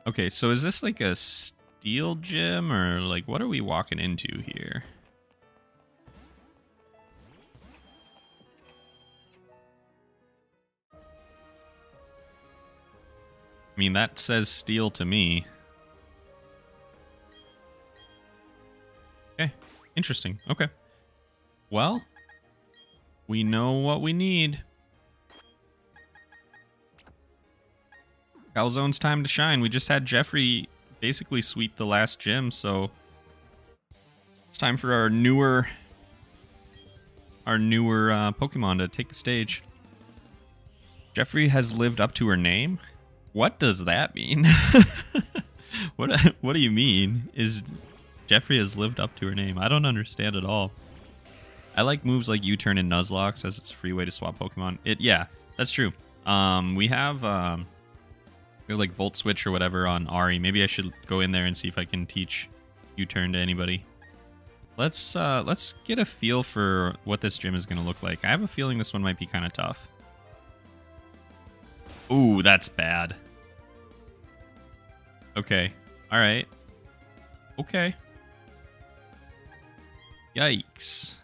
Okay, so is this like a steel gym, or like what are we walking into here? I mean, that says steel to me. Okay, interesting. Okay. Well, we know what we need. Calzone's time to shine. We just had Jeffrey basically sweep the last gym, so it's time for our newer Pokemon to take the stage. Jeffrey has lived up to her name. What does that mean? What do you mean? Is Jeffrey has lived up to her name? I don't understand at all. I like moves like U-turn and Nuzlocke, says it's a free way to swap Pokemon. Yeah, that's true. We have like Volt Switch or whatever on Ari. Maybe I should go in there and see if I can teach U-turn to anybody. Let's get a feel for what this gym is going to look like. I have a feeling this one might be kind of tough. Ooh, that's bad. Okay. All right. Okay. Yikes.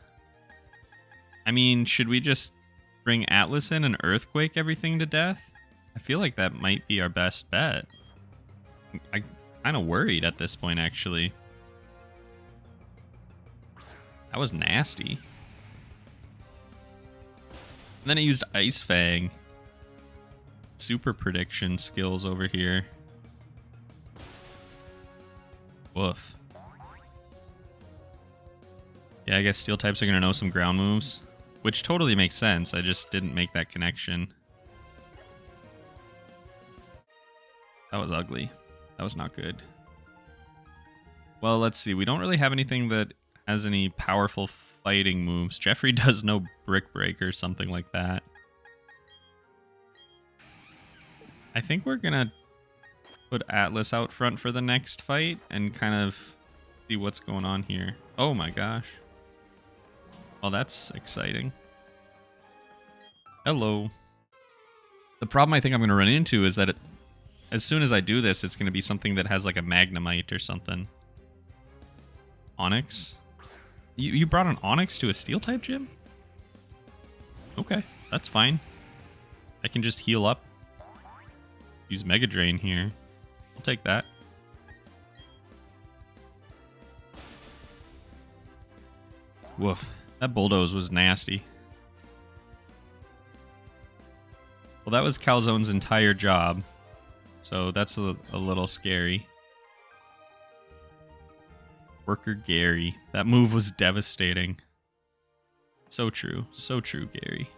I mean, should we just bring Atlas in and Earthquake everything to death? I feel like that might be our best bet. I'm kind of worried at this point, actually. That was nasty. And then I used Ice Fang. Super prediction skills over here. Woof. Yeah, I guess steel types are going to know some ground moves, which totally makes sense. I just didn't make that connection. That was ugly. That was not good. Well, let's see. We don't really have anything that has any powerful fighting moves. Jeffrey does no Brick Break or something like that. I think we're going to put Atlas out front for the next fight and kind of see what's going on here. Oh my gosh. Well, that's exciting. Hello. The problem I think I'm going to run into is that as soon as I do this, it's going to be something that has like a Magnemite or something. Onyx? You brought an Onyx to a Steel type gym? Okay, that's fine. I can just heal up. Use Mega Drain here. I'll take that. Woof. That Bulldoze was nasty. Well, that was Calzone's entire job. So that's a little scary. Worker Gary. That move was devastating. So true. So true, Gary.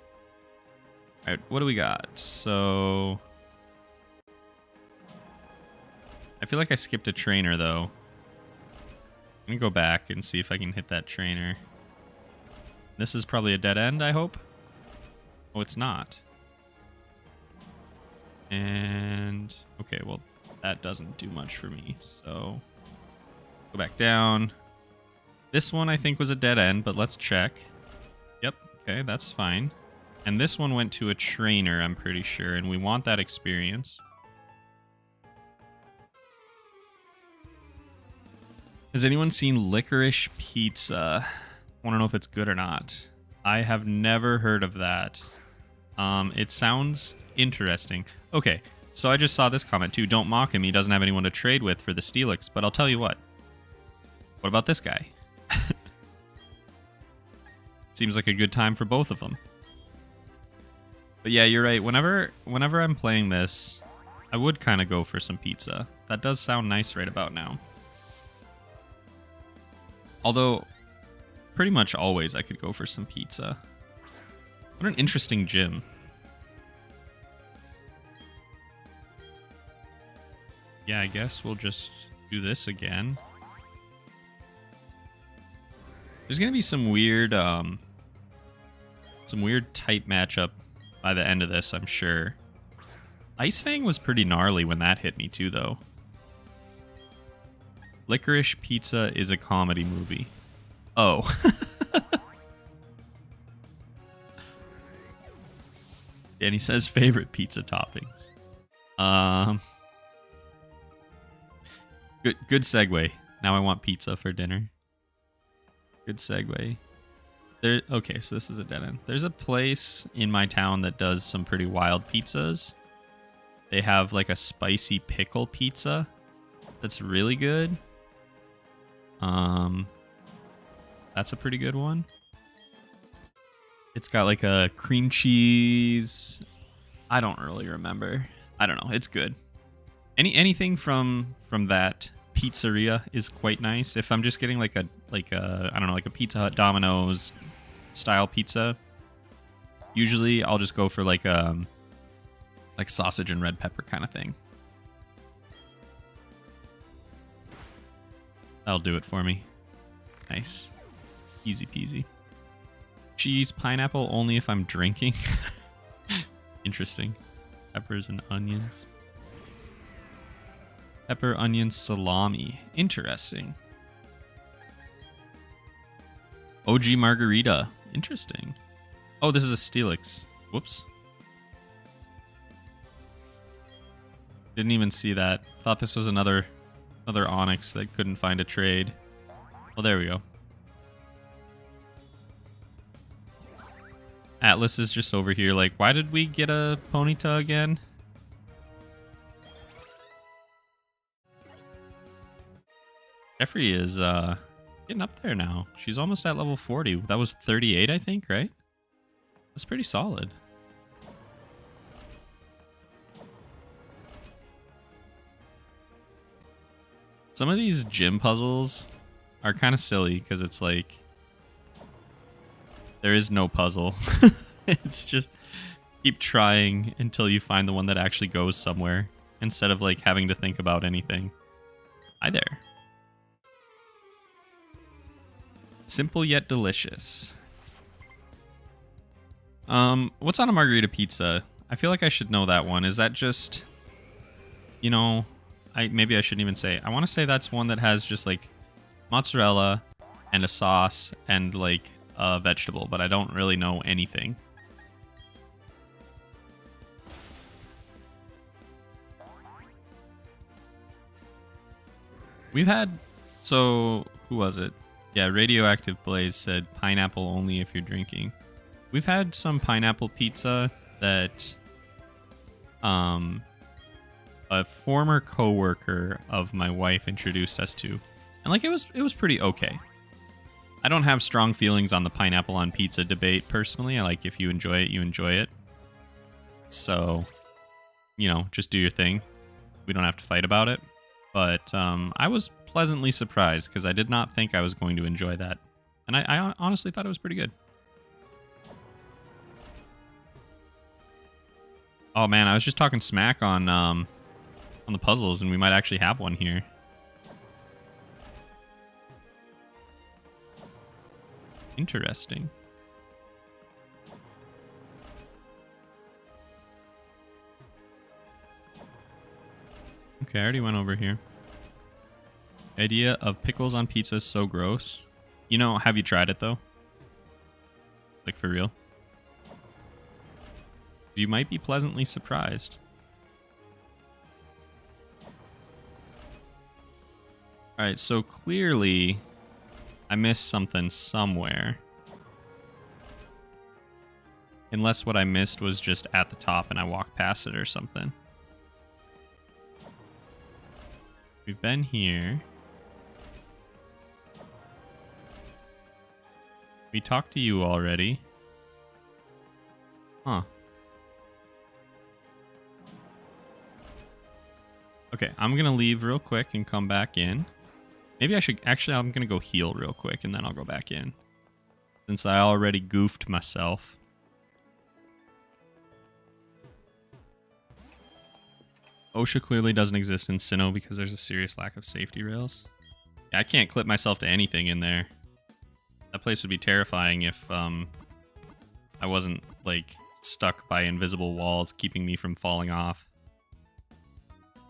Alright, what do we got? So... I feel like I skipped a trainer, though. I'm gonna go back and see if I can hit that trainer. This is probably a dead end, I hope. Oh, it's not. And... okay, well, that doesn't do much for me, so... go back down. This one, I think, was a dead end, but let's check. Yep, okay, that's fine. And this one went to a trainer, I'm pretty sure, and we want that experience. Has anyone seen Licorice Pizza? I want to know if it's good or not. I have never heard of that. It sounds interesting. Okay, so I just saw this comment too. Don't mock him. He doesn't have anyone to trade with for the Steelix. But I'll tell you what. What about this guy? Seems like a good time for both of them. But yeah, you're right. Whenever I'm playing this, I would kind of go for some pizza. That does sound nice right about now. Although, pretty much always I could go for some pizza. What an interesting gym. Yeah, I guess we'll just do this again. There's gonna be some weird type matchup by the end of this, I'm sure. Ice Fang was pretty gnarly when that hit me too, though. Licorice Pizza is a comedy movie. Oh. And he says favorite pizza toppings. Good segue. Now I want pizza for dinner. Good segue. Okay, so this is a dead end. There's a place in my town that does some pretty wild pizzas. They have like a spicy pickle pizza that's really good. That's a pretty good one. It's got like a cream cheese. I don't really remember. I don't know. It's good. Anything from that pizzeria is quite nice. If I'm just getting like a I don't know, like a Pizza Hut Domino's style pizza, usually I'll just go for like sausage and red pepper kind of thing. That'll do it for me. Nice. Easy peasy. Cheese, pineapple only if I'm drinking. Interesting. Peppers and onions. Pepper, onion, salami. Interesting. OG margarita. Interesting. Oh, this is a Steelix. Whoops. Didn't even see that. Thought this was another Onyx that couldn't find a trade. Well, there we go. Atlas is just over here like, why did we get a Ponyta again? Jeffrey is getting up there now. She's almost at level 40. That was 38, I think, right? That's pretty solid. Some of these gym puzzles are kind of silly because it's like there is no puzzle. It's just keep trying until you find the one that actually goes somewhere instead of like having to think about anything. Hi there. Simple yet delicious. What's on a margarita pizza? I feel like I should know that one. Is that just, you know, maybe I shouldn't even say. I want to say that's one that has just like mozzarella and a sauce and like a vegetable, but I don't really know anything. We've had, so who was it? Yeah, Radioactive Blaze said pineapple only if you're drinking. We've had some pineapple pizza that a former coworker of my wife introduced us to. And like it was pretty okay. I don't have strong feelings on the pineapple on pizza debate personally. I like if you enjoy it, you enjoy it. So, you know, just do your thing. We don't have to fight about it. But I was pleasantly surprised because I did not think I was going to enjoy that. And I honestly thought it was pretty good. Oh man, I was just talking smack on the puzzles, and we might actually have one here. Interesting. Okay, I already went over here. The idea of pickles on pizza is so gross. You know, have you tried it though? Like for real? You might be pleasantly surprised. Alright, so clearly I missed something somewhere. Unless what I missed was just at the top and I walked past it or something. We've been here. We talked to you already. Huh. Okay, I'm going to leave real quick and come back in. Maybe I should... Actually, I'm going to go heal real quick and then I'll go back in. Since I already goofed myself. OSHA clearly doesn't exist in Sinnoh because there's a serious lack of safety rails. Yeah, I can't clip myself to anything in there. That place would be terrifying if I wasn't, like, stuck by invisible walls keeping me from falling off.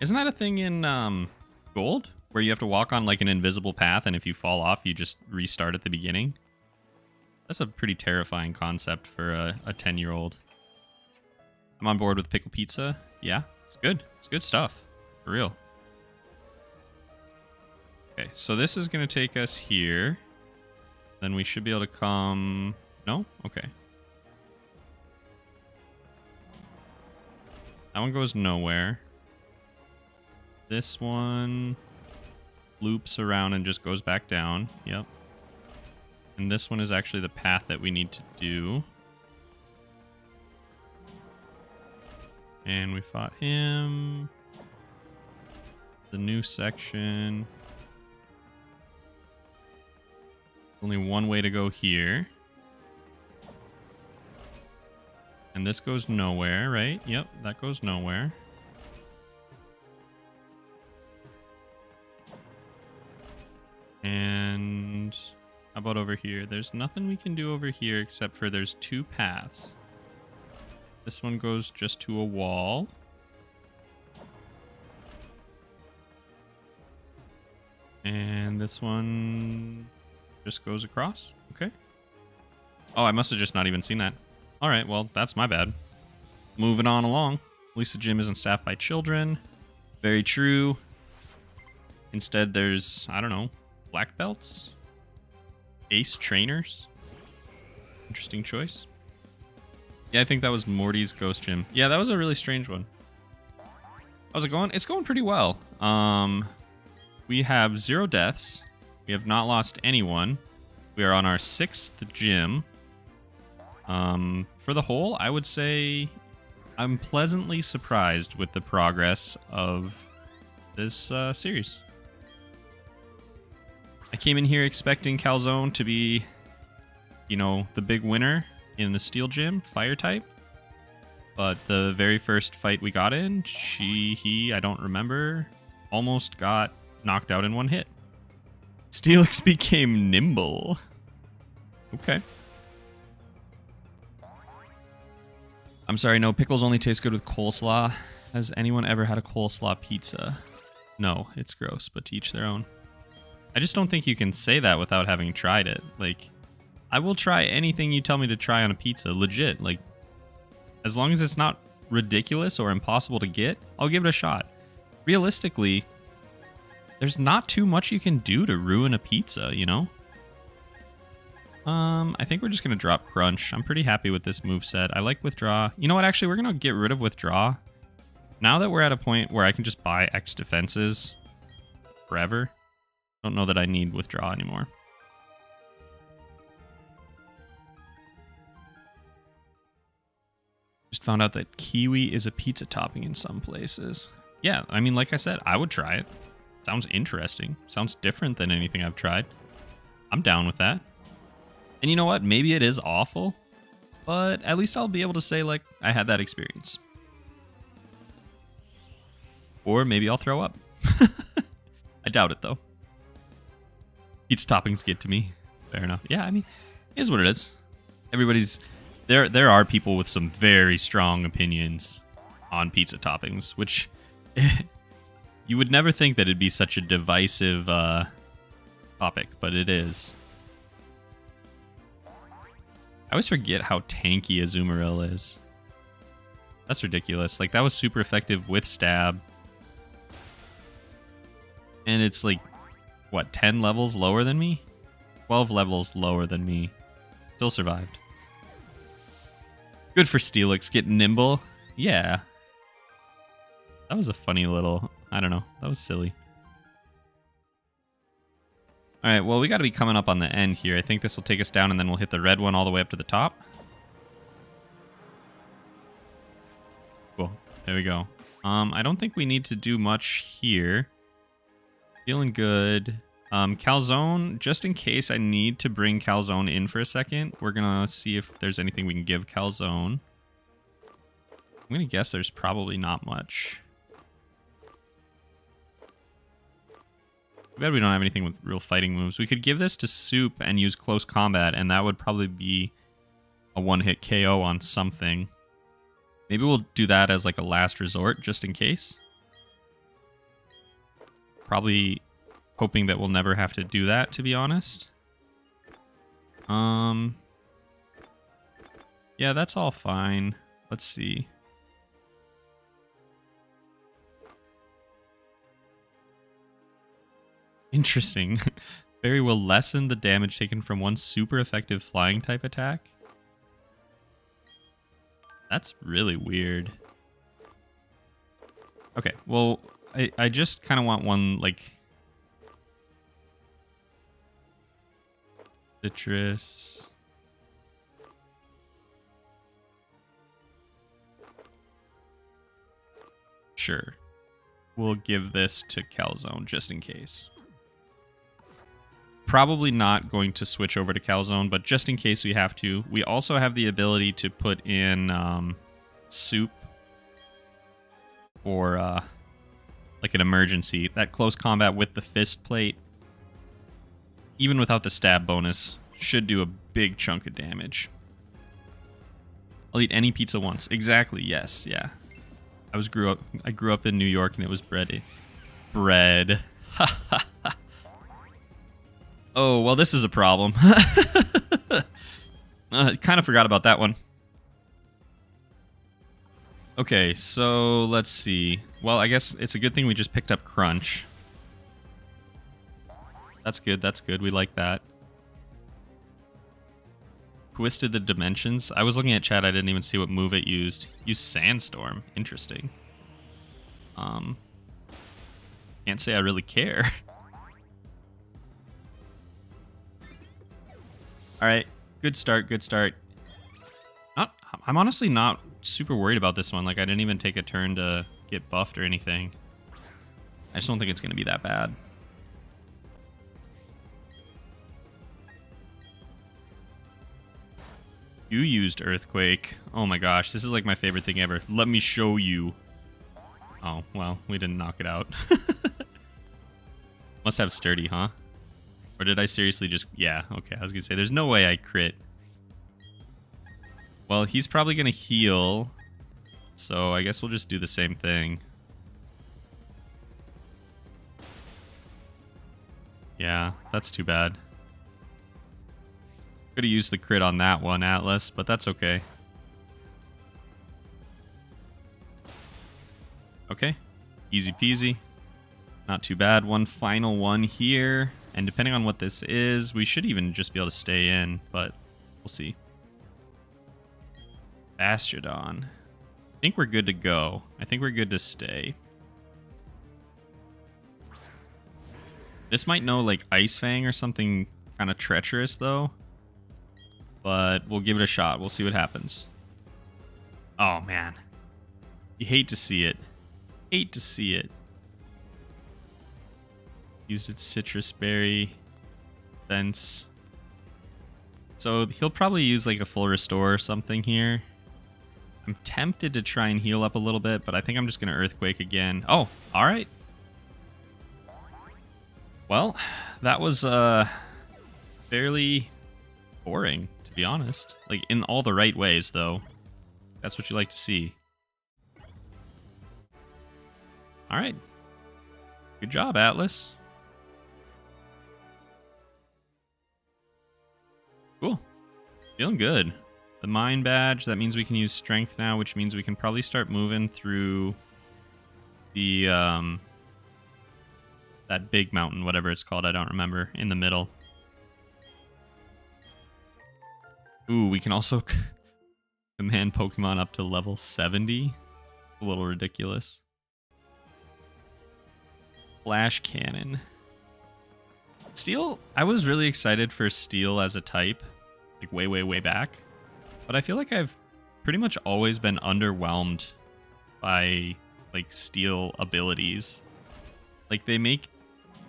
Isn't that a thing in Gold? Where you have to walk on, like, an invisible path, and if you fall off, you just restart at the beginning? That's a pretty terrifying concept for a 10-year-old. I'm on board with Pickle Pizza. Yeah, it's good. It's good stuff. For real. Okay, so this is going to take us here. Then we should be able to come... No? Okay. That one goes nowhere. This one loops around and just goes back down. Yep. And this one is actually the path that we need to do. And we fought him. The new section. Only one way to go here. And this goes nowhere, right? Yep, that goes nowhere. And how about over here? There's nothing we can do over here except for there's two paths. This one goes just to a wall. And this one just goes across. Okay. Oh, I must have just not even seen that. All right, well, that's my bad. Moving on along. At least the gym isn't staffed by children. Very true. Instead, there's, I don't know, black belts? Ace trainers? Interesting choice. Yeah, I think that was Morty's Ghost Gym. Yeah, that was a really strange one. How's it going? It's going pretty well. We have 0 deaths. We have not lost anyone. We are on our 6th gym. For the whole, I would say I'm pleasantly surprised with the progress of this series. I came in here expecting Calzone to be, you know, the big winner in the Steel Gym, Fire type. But the very first fight we got in, he, I don't remember, almost got knocked out in 1 hit. Steelix became nimble. Okay. I'm sorry, no, pickles only taste good with coleslaw. Has anyone ever had a coleslaw pizza? No, it's gross, but to each their own. I just don't think you can say that without having tried it. Like, I will try anything you tell me to try on a pizza, legit. Like, as long as it's not ridiculous or impossible to get, I'll give it a shot. Realistically, there's not too much you can do to ruin a pizza, you know? I think we're just going to drop Crunch. I'm pretty happy with this moveset. I like Withdraw. You know what, actually, we're going to get rid of Withdraw. Now that we're at a point where I can just buy X defenses forever, I don't know that I need Withdraw anymore. Just found out that kiwi is a pizza topping in some places. Yeah, I mean, like I said, I would try it. Sounds interesting. Sounds different than anything I've tried. I'm down with that. And you know what? Maybe it is awful, but at least I'll be able to say, like, I had that experience. Or maybe I'll throw up. I doubt it, though. Pizza toppings get to me. Fair enough. Yeah, I mean, it is what it is. Everybody's... There are people with some very strong opinions on pizza toppings, which you would never think that it'd be such a divisive topic, but it is. I always forget how tanky Azumarill is. That's ridiculous. Like, that was super effective with Stab. And it's like, what, 10 levels lower than me? 12 levels lower than me. Still survived. Good for Steelix, get nimble. Yeah. That was a funny little... I don't know. That was silly. Alright, well, we got to be coming up on the end here. I think this will take us down, and then we'll hit the red one all the way up to the top. Cool. There we go. I don't think we need to do much here. Feeling good. Calzone, just in case I need to bring Calzone in for a second, we're going to see if there's anything we can give Calzone. I'm going to guess there's probably not much. Too bad we don't have anything with real fighting moves. We could give this to Soup and use Close Combat, and that would probably be a one-hit KO on something. Maybe we'll do that as like a last resort, just in case. Probably hoping that we'll never have to do that, to be honest. Yeah, that's all fine. Let's see. Interesting. Berry will lessen the damage taken from one super effective flying type attack. That's really weird. Okay, well, I just kind of want one, like... Citrus. Sure. We'll give this to Calzone just in case. Probably not going to switch over to Calzone, but just in case we have to. We also have the ability to put in Soup or like an emergency. That close combat with the fist plate, even without the stab bonus, should do a big chunk of damage. I'll eat any pizza once. Exactly, yes, yeah. I grew up in New York and it was bread. Bread. Oh, well, this is a problem. Kind of forgot about that one. Okay, so let's see. Well, I guess it's a good thing we just picked up Crunch. That's good, that's good. We like that. Twisted the Dimensions. I was looking at chat, I didn't even see what move it used. Used Sandstorm. Interesting. Can't say I really care. Alright, good start, good start. I'm honestly not super worried about this one. Like, I didn't even take a turn to get buffed or anything. I just don't think it's going to be that bad. You used Earthquake. Oh my gosh, this is like my favorite thing ever. Let me show you. Oh, well, we didn't knock it out. Must have Sturdy, huh? Or did I seriously just... Yeah, okay, I was going to say, there's no way I crit. Well, he's probably going to heal, so I guess we'll just do the same thing. Yeah, that's too bad. Could have used the crit on that one, Atlas, but that's okay. Okay, easy peasy. Not too bad. One final one here, and depending on what this is, we should even just be able to stay in, but we'll see. Bastiodon. I think we're good to go. I think we're good to stay. This might know like Ice Fang or something kind of treacherous though. But we'll give it a shot. We'll see what happens. Oh man. You hate to see it. Hate to see it. Used its Citrus Berry. Fence. So he'll probably use like a full restore or something here. I'm tempted to try and heal up a little bit, but I think I'm just going to Earthquake again. Oh, all right. Well, that was fairly boring, to be honest. Like, in all the right ways, though. That's what you like to see. All right. Good job, Atlas. Cool. Feeling good. The Mine Badge, that means we can use Strength now, which means we can probably start moving through the, that big mountain, whatever it's called, I don't remember, in the middle. Ooh, we can also command Pokemon up to level 70. A little ridiculous. Flash Cannon. Steel, I was really excited for Steel as a type, like way back. But I feel like I've pretty much always been underwhelmed by, like, Steel abilities. Like, they make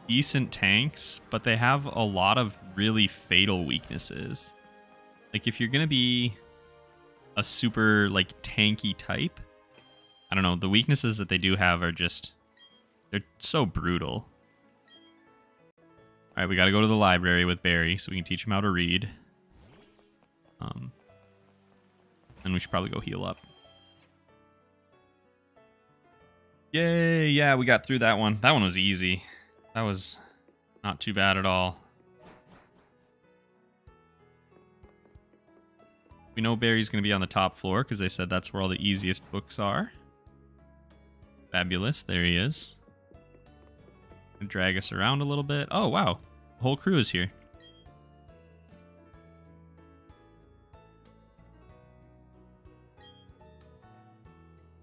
decent tanks, but they have a lot of really fatal weaknesses. Like, if you're gonna be a super, like, tanky type, I don't know, the weaknesses that they do have are just... They're so brutal. Alright, we gotta go to the library with Barry so we can teach him how to read. And we should probably go heal up. Yay, yeah, we got through that one. That one was easy. That was not too bad at all. We know Barry's going to be on the top floor because they said that's where all the easiest books are. Fabulous, there he is. Drag us around a little bit. Oh, wow. The whole crew is here.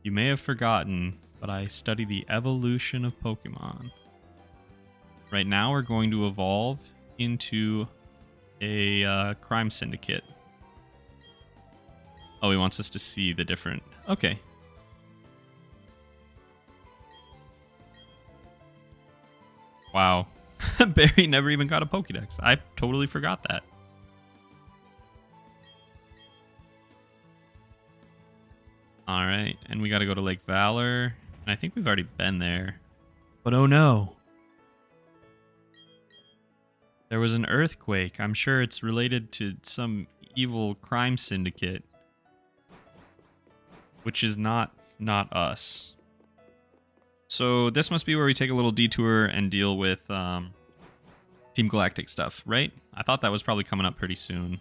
You may have forgotten, but I study the evolution of Pokemon. Right now, we're going to evolve into a crime syndicate. Oh, he wants us to see the different... Okay. Wow. Barry never even got a Pokédex. I totally forgot that. Alright, and we gotta go to Lake Valor. And I think we've already been there. But oh no. There was an earthquake. I'm sure it's related to some evil crime syndicate. Which is not us. So this must be where we take a little detour and deal with Team Galactic stuff, right? I thought that was probably coming up pretty soon.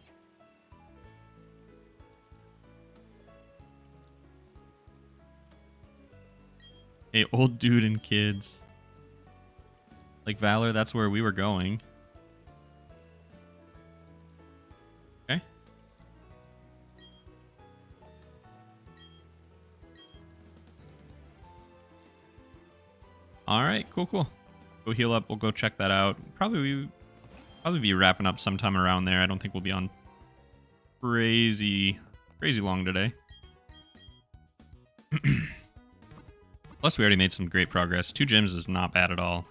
Hey, old dude and kids. Like Valor, that's where we were going. Okay. All right, cool. Go heal up. We'll go check that out. Probably be wrapping up sometime around there. I don't think we'll be on crazy long today. Plus, we already made some great progress. 2 gyms is not bad at all.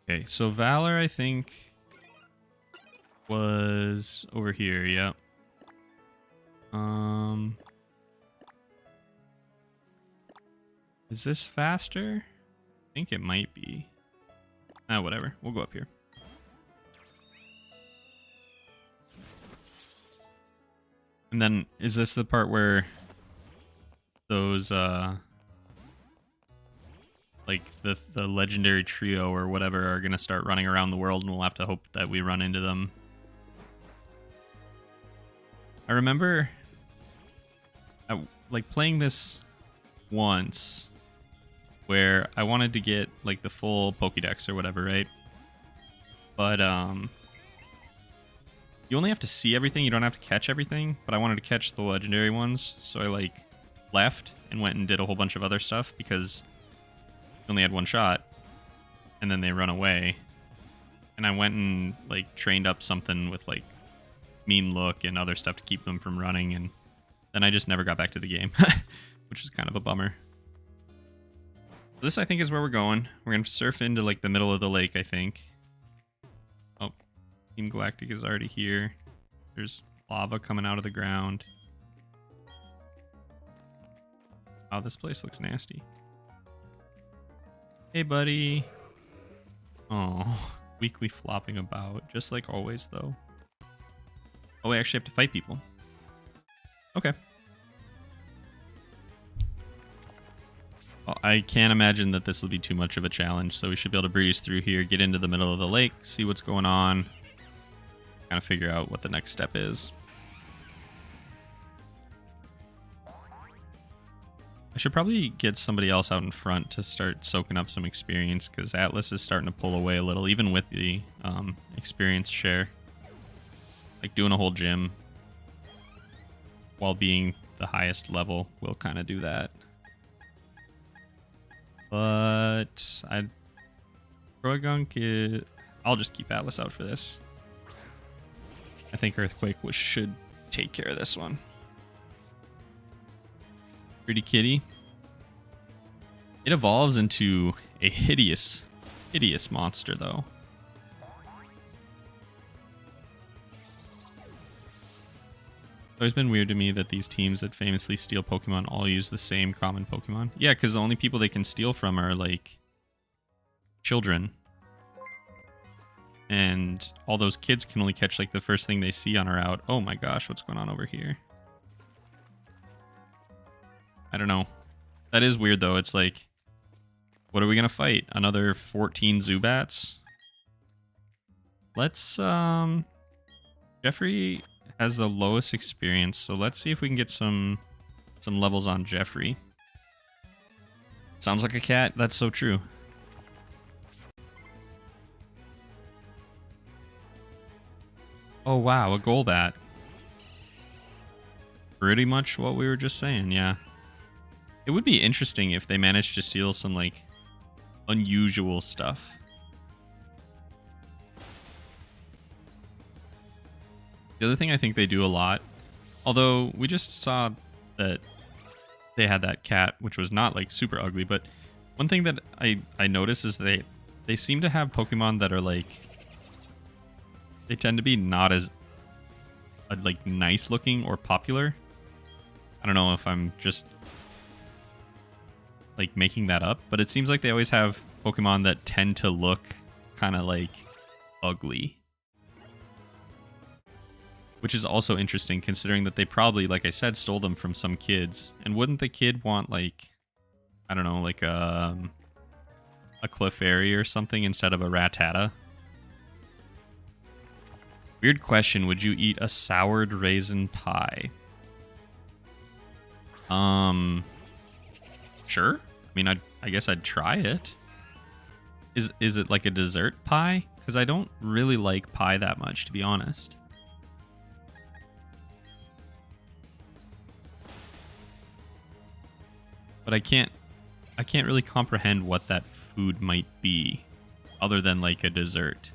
Okay, so Valor, I think, was over here. Yep. Is this faster? I think it might be. Whatever. We'll go up here. And then, is this the part where those, like, the legendary trio or whatever are going to start running around the world, and we'll have to hope that we run into them? I remember, like, playing this once where I wanted to get, like, the full Pokédex or whatever, right? But, you only have to see everything, you don't have to catch everything, but I wanted to catch the legendary ones, so I, like, left and went and did a whole bunch of other stuff because I only had 1 shot, and then they run away. And I went and, like, trained up something with, like, mean look and other stuff to keep them from running, and then I just never got back to the game, which is kind of a bummer. This, I think, is where we're going. We're going to surf into, like, the middle of the lake, I think. Oh, Team Galactic is already here. There's lava coming out of the ground. Oh, this place looks nasty. Hey, buddy. Oh, weakly flopping about. Just like always, though. Oh, we actually have to fight people. Okay. Well, I can't imagine that this will be too much of a challenge, so we should be able to breeze through here, get into the middle of the lake, see what's going on, kind of figure out what the next step is. I should probably get somebody else out in front to start soaking up some experience, because Atlas is starting to pull away a little, even with the experience share. Like, doing a whole gym while being the highest level will kind of do that. But I'll just keep Atlas out for this. I think Earthquake should take care of this one. Pretty kitty. It evolves into a hideous monster, though. It's always been weird to me that these teams that famously steal Pokemon all use the same common Pokemon. Yeah, because the only people they can steal from are, like, children. And all those kids can only catch, like, the first thing they see on a route. Oh my gosh, what's going on over here? I don't know. That is weird, though. It's like, what are we going to fight? Another 14 Zubats? Let's, Jeffrey has the lowest experience, so let's see if we can get some levels on Jeffrey. Sounds like a cat. That's so true. Oh wow, a Golbat. Pretty much what we were just saying, yeah. It would be interesting if they managed to steal some, like, unusual stuff. The other thing I think they do a lot, although we just saw that they had that cat, which was not, like, super ugly, but one thing that I noticed is they seem to have Pokemon that are, like, they tend to be not as, like, nice looking or popular. I don't know if I'm just, like, making that up, but it seems like they always have Pokemon that tend to look kind of, like, ugly. Which is also interesting, considering that they probably, like I said, stole them from some kids. And wouldn't the kid want, like, I don't know, like a Clefairy or something instead of a Rattata? Weird question. Would you eat a soured raisin pie? Sure. I mean, I guess I'd try it. Is it like a dessert pie? Because I don't really like pie that much, to be honest. But I can't really comprehend what that food might be, other than like a dessert.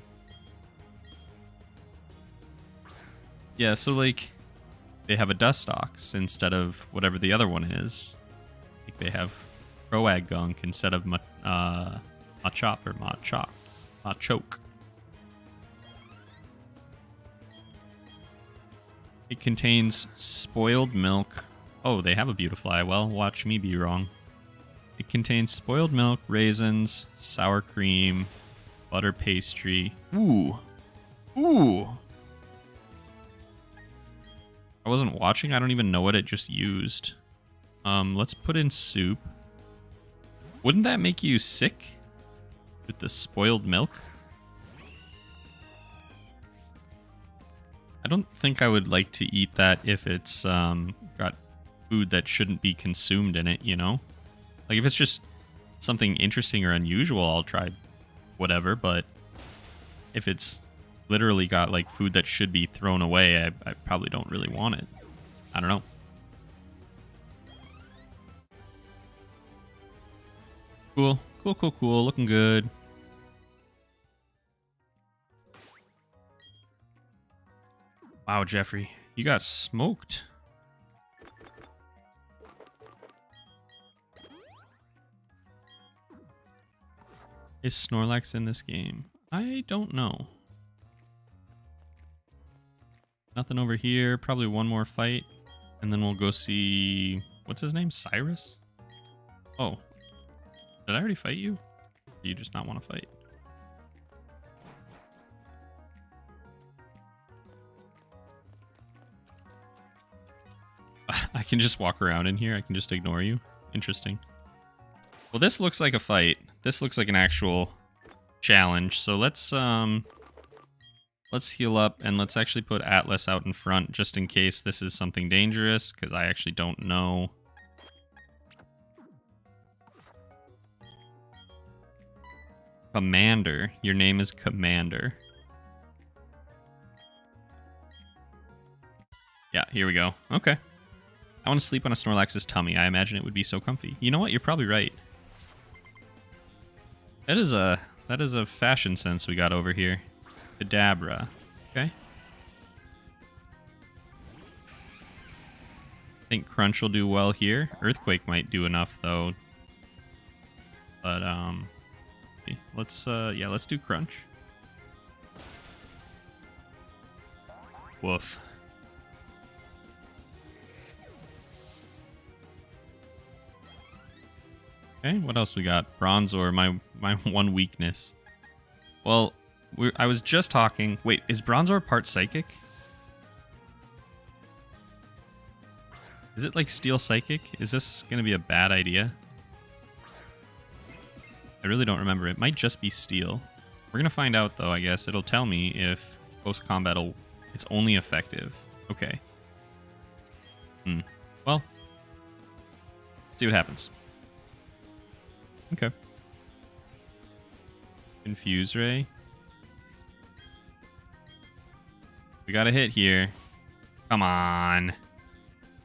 Yeah, so like they have a Dustox instead of whatever the other one is. Like they have Croag Gunk instead of Machop or Machoke. It contains spoiled milk. Oh, they have a Beautifly. Well, watch me be wrong. It contains spoiled milk, raisins, sour cream, butter pastry. Ooh. Ooh. I wasn't watching. I don't even know what it just used. Let's put in soup. Wouldn't that make you sick? With the spoiled milk? I don't think I would like to eat that if it's got food that shouldn't be consumed in it, you know? Like if it's just something interesting or unusual, I'll try whatever, but if it's literally got like food that should be thrown away, I probably don't really want it. I don't know. Cool. Cool, cool, cool. Looking good. Wow, Jeffrey. You got smoked. Is Snorlax in this game? I don't know. Nothing over here. Probably one more fight. And then we'll go see... What's his name? Cyrus? Oh. Did I already fight you? Or do you just not want to fight? I can just walk around in here. I can just ignore you. Interesting. Well, this looks like a fight. This looks like an actual challenge. So let's heal up and let's actually put Atlas out in front just in case this is something dangerous, because I actually don't know. Commander. Your name is Commander. Yeah, here we go. Okay. I want to sleep on a Snorlax's tummy. I imagine it would be so comfy. You know what? You're probably right. That is a fashion sense we got over here. Abra. Okay. I think Crunch will do well here. Earthquake might do enough though. But let's do Crunch. Woof. Okay, what else we got? Bronzor, my one weakness. Well, I was just talking... Wait, is Bronzor part Psychic? Is it like Steel Psychic? Is this going to be a bad idea? I really don't remember. It might just be Steel. We're going to find out, though, I guess. It'll tell me if post-combat it's only effective. Okay. Well, see what happens. Okay. Confuse Ray. We got a hit here. Come on.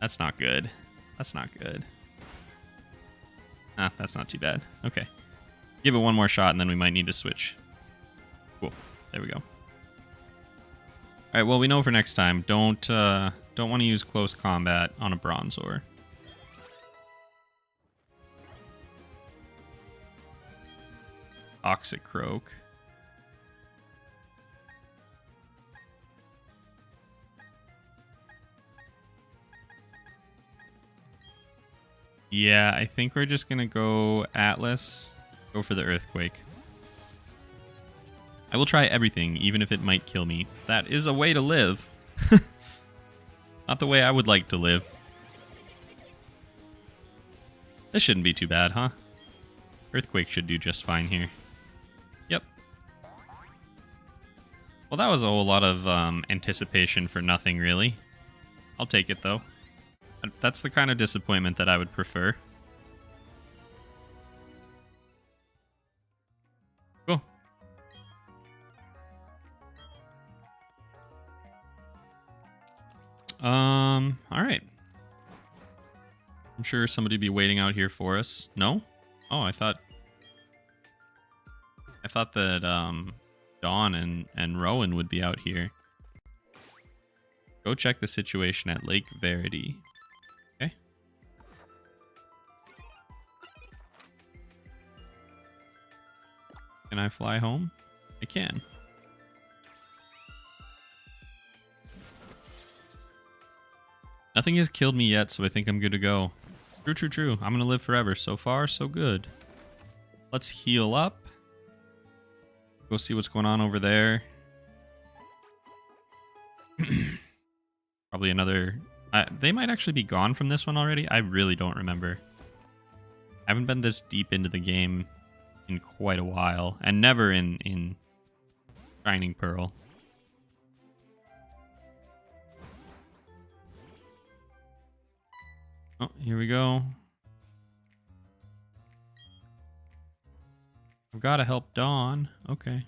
That's not good. That's not good. Ah, that's not too bad. Okay. Give it one more shot and then we might need to switch. Cool. There we go. Alright, well we know for next time. Don't want to use close combat on a Bronzor. Toxic Croak. Yeah, I think we're just gonna go Atlas. Go for the Earthquake. I will try everything, even if it might kill me. That is a way to live. Not the way I would like to live. This shouldn't be too bad, huh? Earthquake should do just fine here. Yep. Well, that was a whole lot of anticipation for nothing, really. I'll take it, though. That's the kind of disappointment that I would prefer. Cool. All right. I'm sure somebody be waiting out here for us. No? Oh, I thought that Dawn and Rowan would be out here. Go check the situation at Lake Verity. Okay. Can I fly home? I can. Nothing has killed me yet, so I think I'm good to go. True, true, true. I'm gonna live forever. So far, so good. Let's heal up. Go see what's going on over there. Probably another... they might actually be gone from this one already. I really don't remember. I haven't been this deep into the game in quite a while. And never in Shining Pearl. Oh, here we go. I've got to help Dawn. Okay.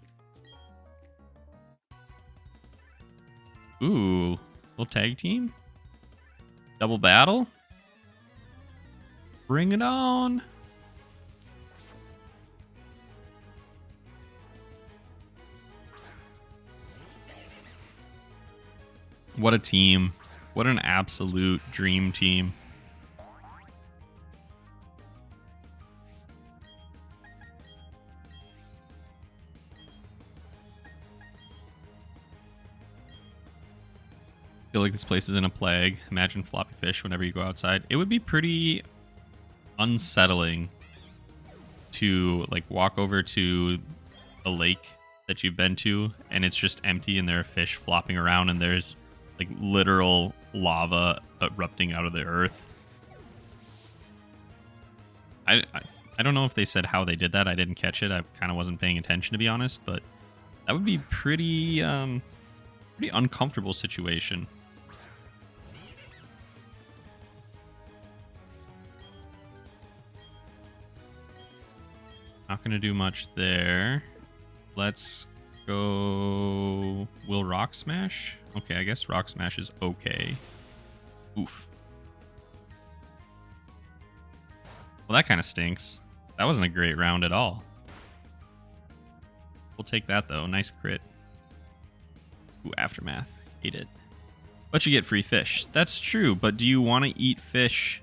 Ooh, little tag team? Double battle? Bring it on. What a team. What an absolute dream team. I feel like this place is in a plague. Imagine floppy fish whenever you go outside. It would be pretty unsettling to like walk over to a lake that you've been to and it's just empty and there are fish flopping around and there's like literal lava erupting out of the earth. I don't know if they said how they did that. I didn't catch it. I kind of wasn't paying attention, to be honest, but that would be pretty uncomfortable situation. Not gonna do much there. Let's go... Will Rock Smash? Okay, I guess Rock Smash is okay. Oof. Well, that kind of stinks. That wasn't a great round at all. We'll take that, though. Nice crit. Ooh, Aftermath. Hate it. But you get free fish. That's true, but do you want to eat fish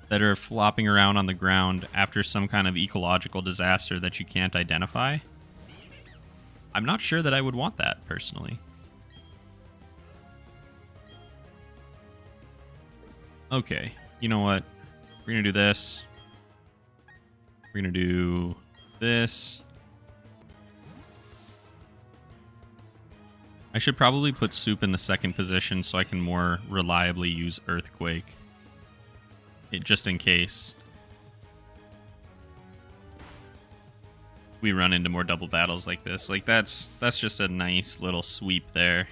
that are flopping around on the ground after some kind of ecological disaster that you can't identify? I'm not sure that I would want that, personally. Okay, you know what? We're going to do this. We're going to do this. I should probably put Soup in the second position so I can more reliably use Earthquake. Just in case we run into more double battles like this. Like, that's just a nice little sweep there.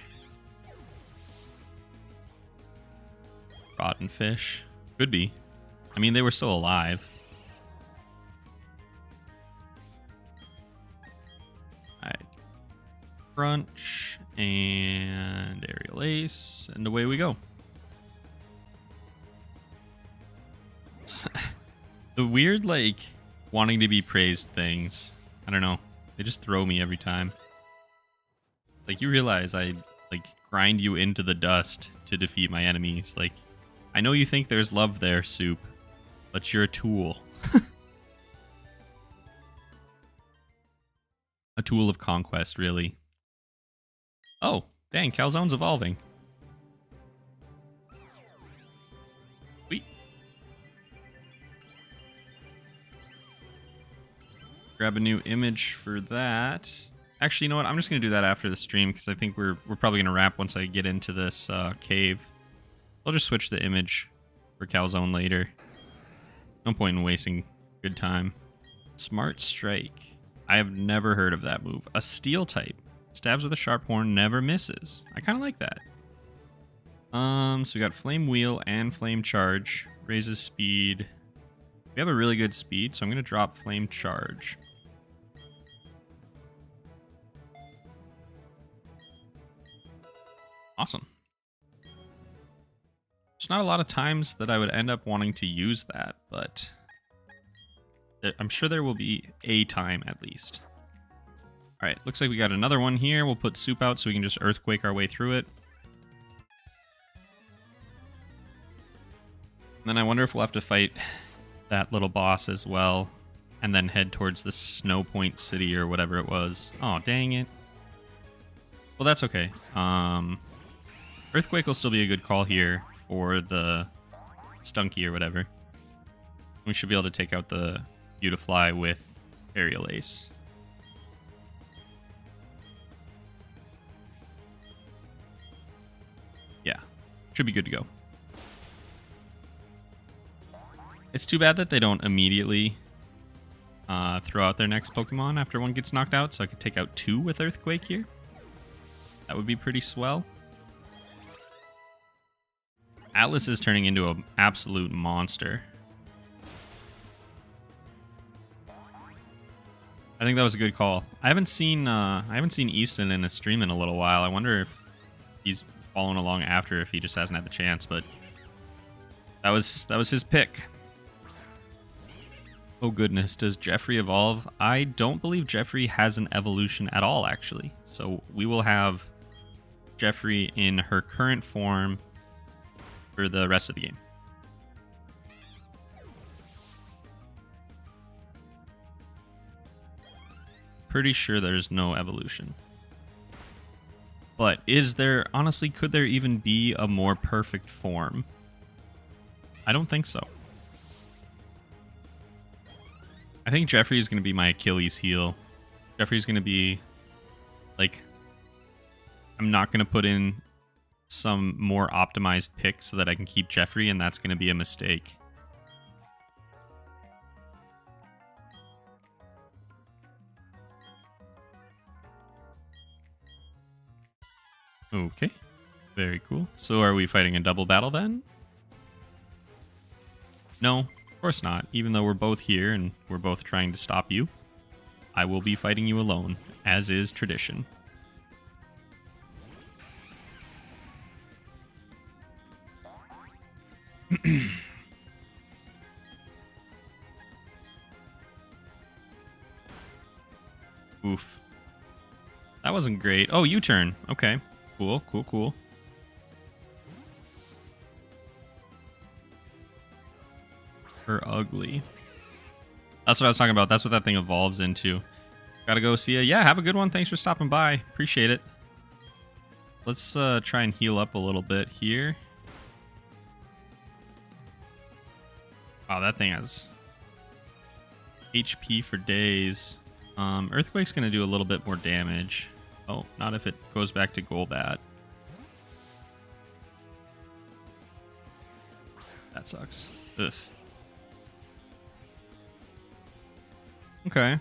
Rotten fish. Could be. I mean, they were still alive. Alright. Crunch and Aerial Ace, and away we go. The weird, like, wanting to be praised things. I don't know. They just throw me every time. Like, you realize I, like, grind you into the dust to defeat my enemies. Like, I know you think there's love there, Soup, but you're a tool. A tool of conquest, really. Oh, dang, Calzone's evolving. Sweet. Grab a new image for that. Actually, you know what? I'm just going to do that after the stream because I think we're probably going to wrap once I get into this cave. I'll just switch the image for Calzone later. No point in wasting good time. Smart Strike. I have never heard of that move. A Steel type. Stabs with a sharp horn, never misses. I kind of like that. So we got Flame Wheel and Flame Charge. Raises speed. We have a really good speed, so I'm going to drop Flame Charge. Awesome. There's not a lot of times that I would end up wanting to use that, but I'm sure there will be a time at least. All right, looks like we got another one here. We'll put Soup out so we can just Earthquake our way through it. And then I wonder if we'll have to fight that little boss as well, and then head towards the Snow Point City or whatever it was. Oh, dang it. Well, that's okay. Earthquake will still be a good call here for the Stunky or whatever. We should be able to take out the Beautifly with Aerial Ace. Yeah, should be good to go. It's too bad that they don't immediately throw out their next Pokemon after one gets knocked out, so I could take out 2 with Earthquake here. That would be pretty swell. Atlas is turning into an absolute monster. I think that was a good call. I haven't seen Easton in a stream in a little while. I wonder if he's following along after, if he just hasn't had the chance, but that was his pick. Oh goodness, does Jeffrey evolve? I don't believe Jeffrey has an evolution at all, actually. So we will have Jeffrey in her current form for the rest of the game. Pretty sure there's no evolution. But is there, honestly, could there even be a more perfect form? I don't think so. I think Jeffrey is going to be my Achilles heel. Jeffrey's going to be, like, I'm not going to put in some more optimized pick so that I can keep Jeffrey, and that's going to be a mistake. Okay, very cool. So are we fighting a double battle then? No, of course not. Even though we're both here and we're both trying to stop you, I will be fighting you alone, as is tradition. Oof. That wasn't great. Oh, U-turn. Okay. Cool, cool, cool. Her ugly. That's what I was talking about. That's what that thing evolves into. Gotta go see ya. Yeah, have a good one. Thanks for stopping by. Appreciate it. Let's try and heal up a little bit here. Wow, that thing has HP for days. Earthquake's going to do a little bit more damage. Oh, not if it goes back to Golbat. That sucks. Ugh. Okay.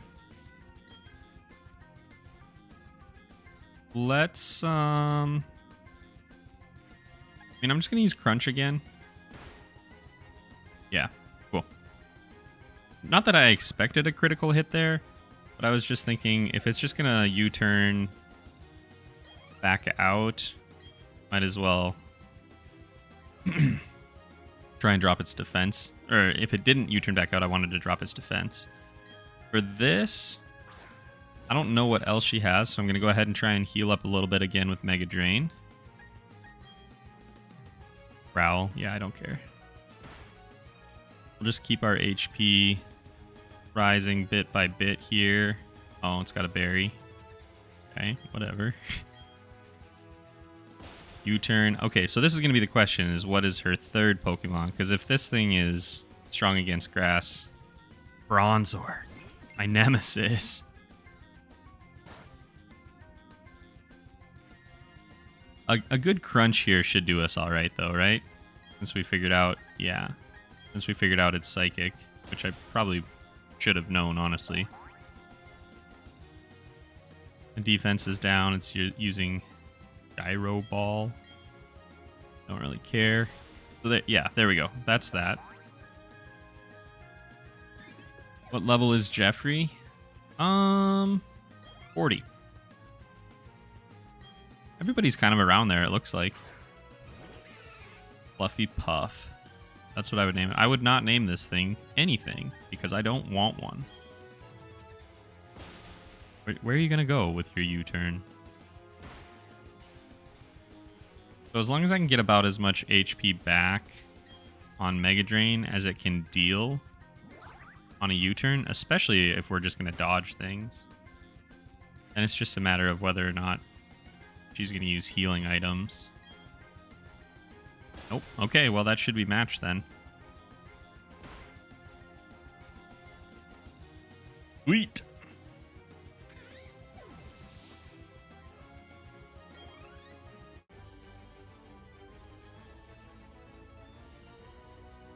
Let's, I mean, I'm just going to use Crunch again. Yeah, cool. Not that I expected a critical hit there, but I was just thinking if it's just going to U-turn back out, might as well try and drop its defense. Or if it didn't U-turn back out, I wanted to drop its defense. For this, I don't know what else she has, so I'm going to go ahead and try and heal up a little bit again with Mega Drain. Growl, yeah, I don't care. We'll just keep our HP rising bit by bit here. Oh, it's got a berry. Okay, whatever. U-turn. Okay, so this is going to be the question, is what is her third Pokemon? Because if this thing is strong against grass... Bronzor. My nemesis. A good crunch here should do us all right, though, right? Since we figured out... Yeah. Since we figured out it's psychic, which I probably should have known, honestly. The defense is down. It's using Gyro Ball. Don't really care. So yeah, there we go. That's that. What level is Jeffrey? 40. Everybody's kind of around there, it looks like. Fluffy Puff. That's what I would name it. I would not name this thing anything because I don't want one. Where are you going to go with your U-turn? So as long as I can get about as much HP back on Mega Drain as it can deal on a U-turn, especially if we're just going to dodge things, then it's just a matter of whether or not she's going to use healing items. Nope. Okay, well that should be matched then. Sweet.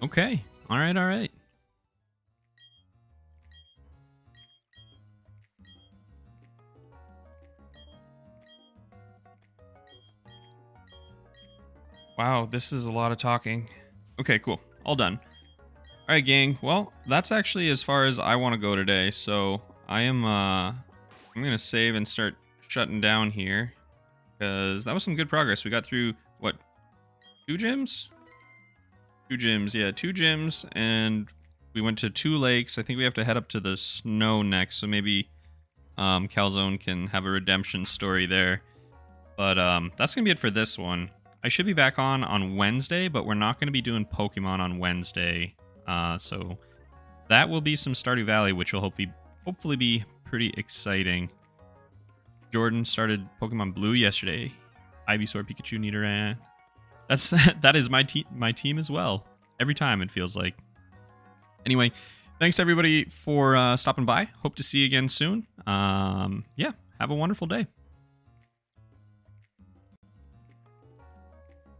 Okay. All right, all right. Wow, this is a lot of talking. Okay, cool. All done. All right, gang. Well, that's actually as far as I want to go today. So I'm going to save and start shutting down here because that was some good progress. We got through, what, 2 gyms? 2 gyms, yeah, 2 gyms, and we went to 2 lakes. I think we have to head up to the snow next, so maybe Calzone can have a redemption story there. But that's going to be it for this one. I should be back on Wednesday, but we're not going to be doing Pokemon on Wednesday. So that will be some Stardew Valley, which will hopefully be pretty exciting. Jordan started Pokemon Blue yesterday. Ivysaur, Pikachu, Nidoran. That is my team as well. Every time it feels like. Anyway, thanks everybody for stopping by. Hope to see you again soon. Yeah, have a wonderful day.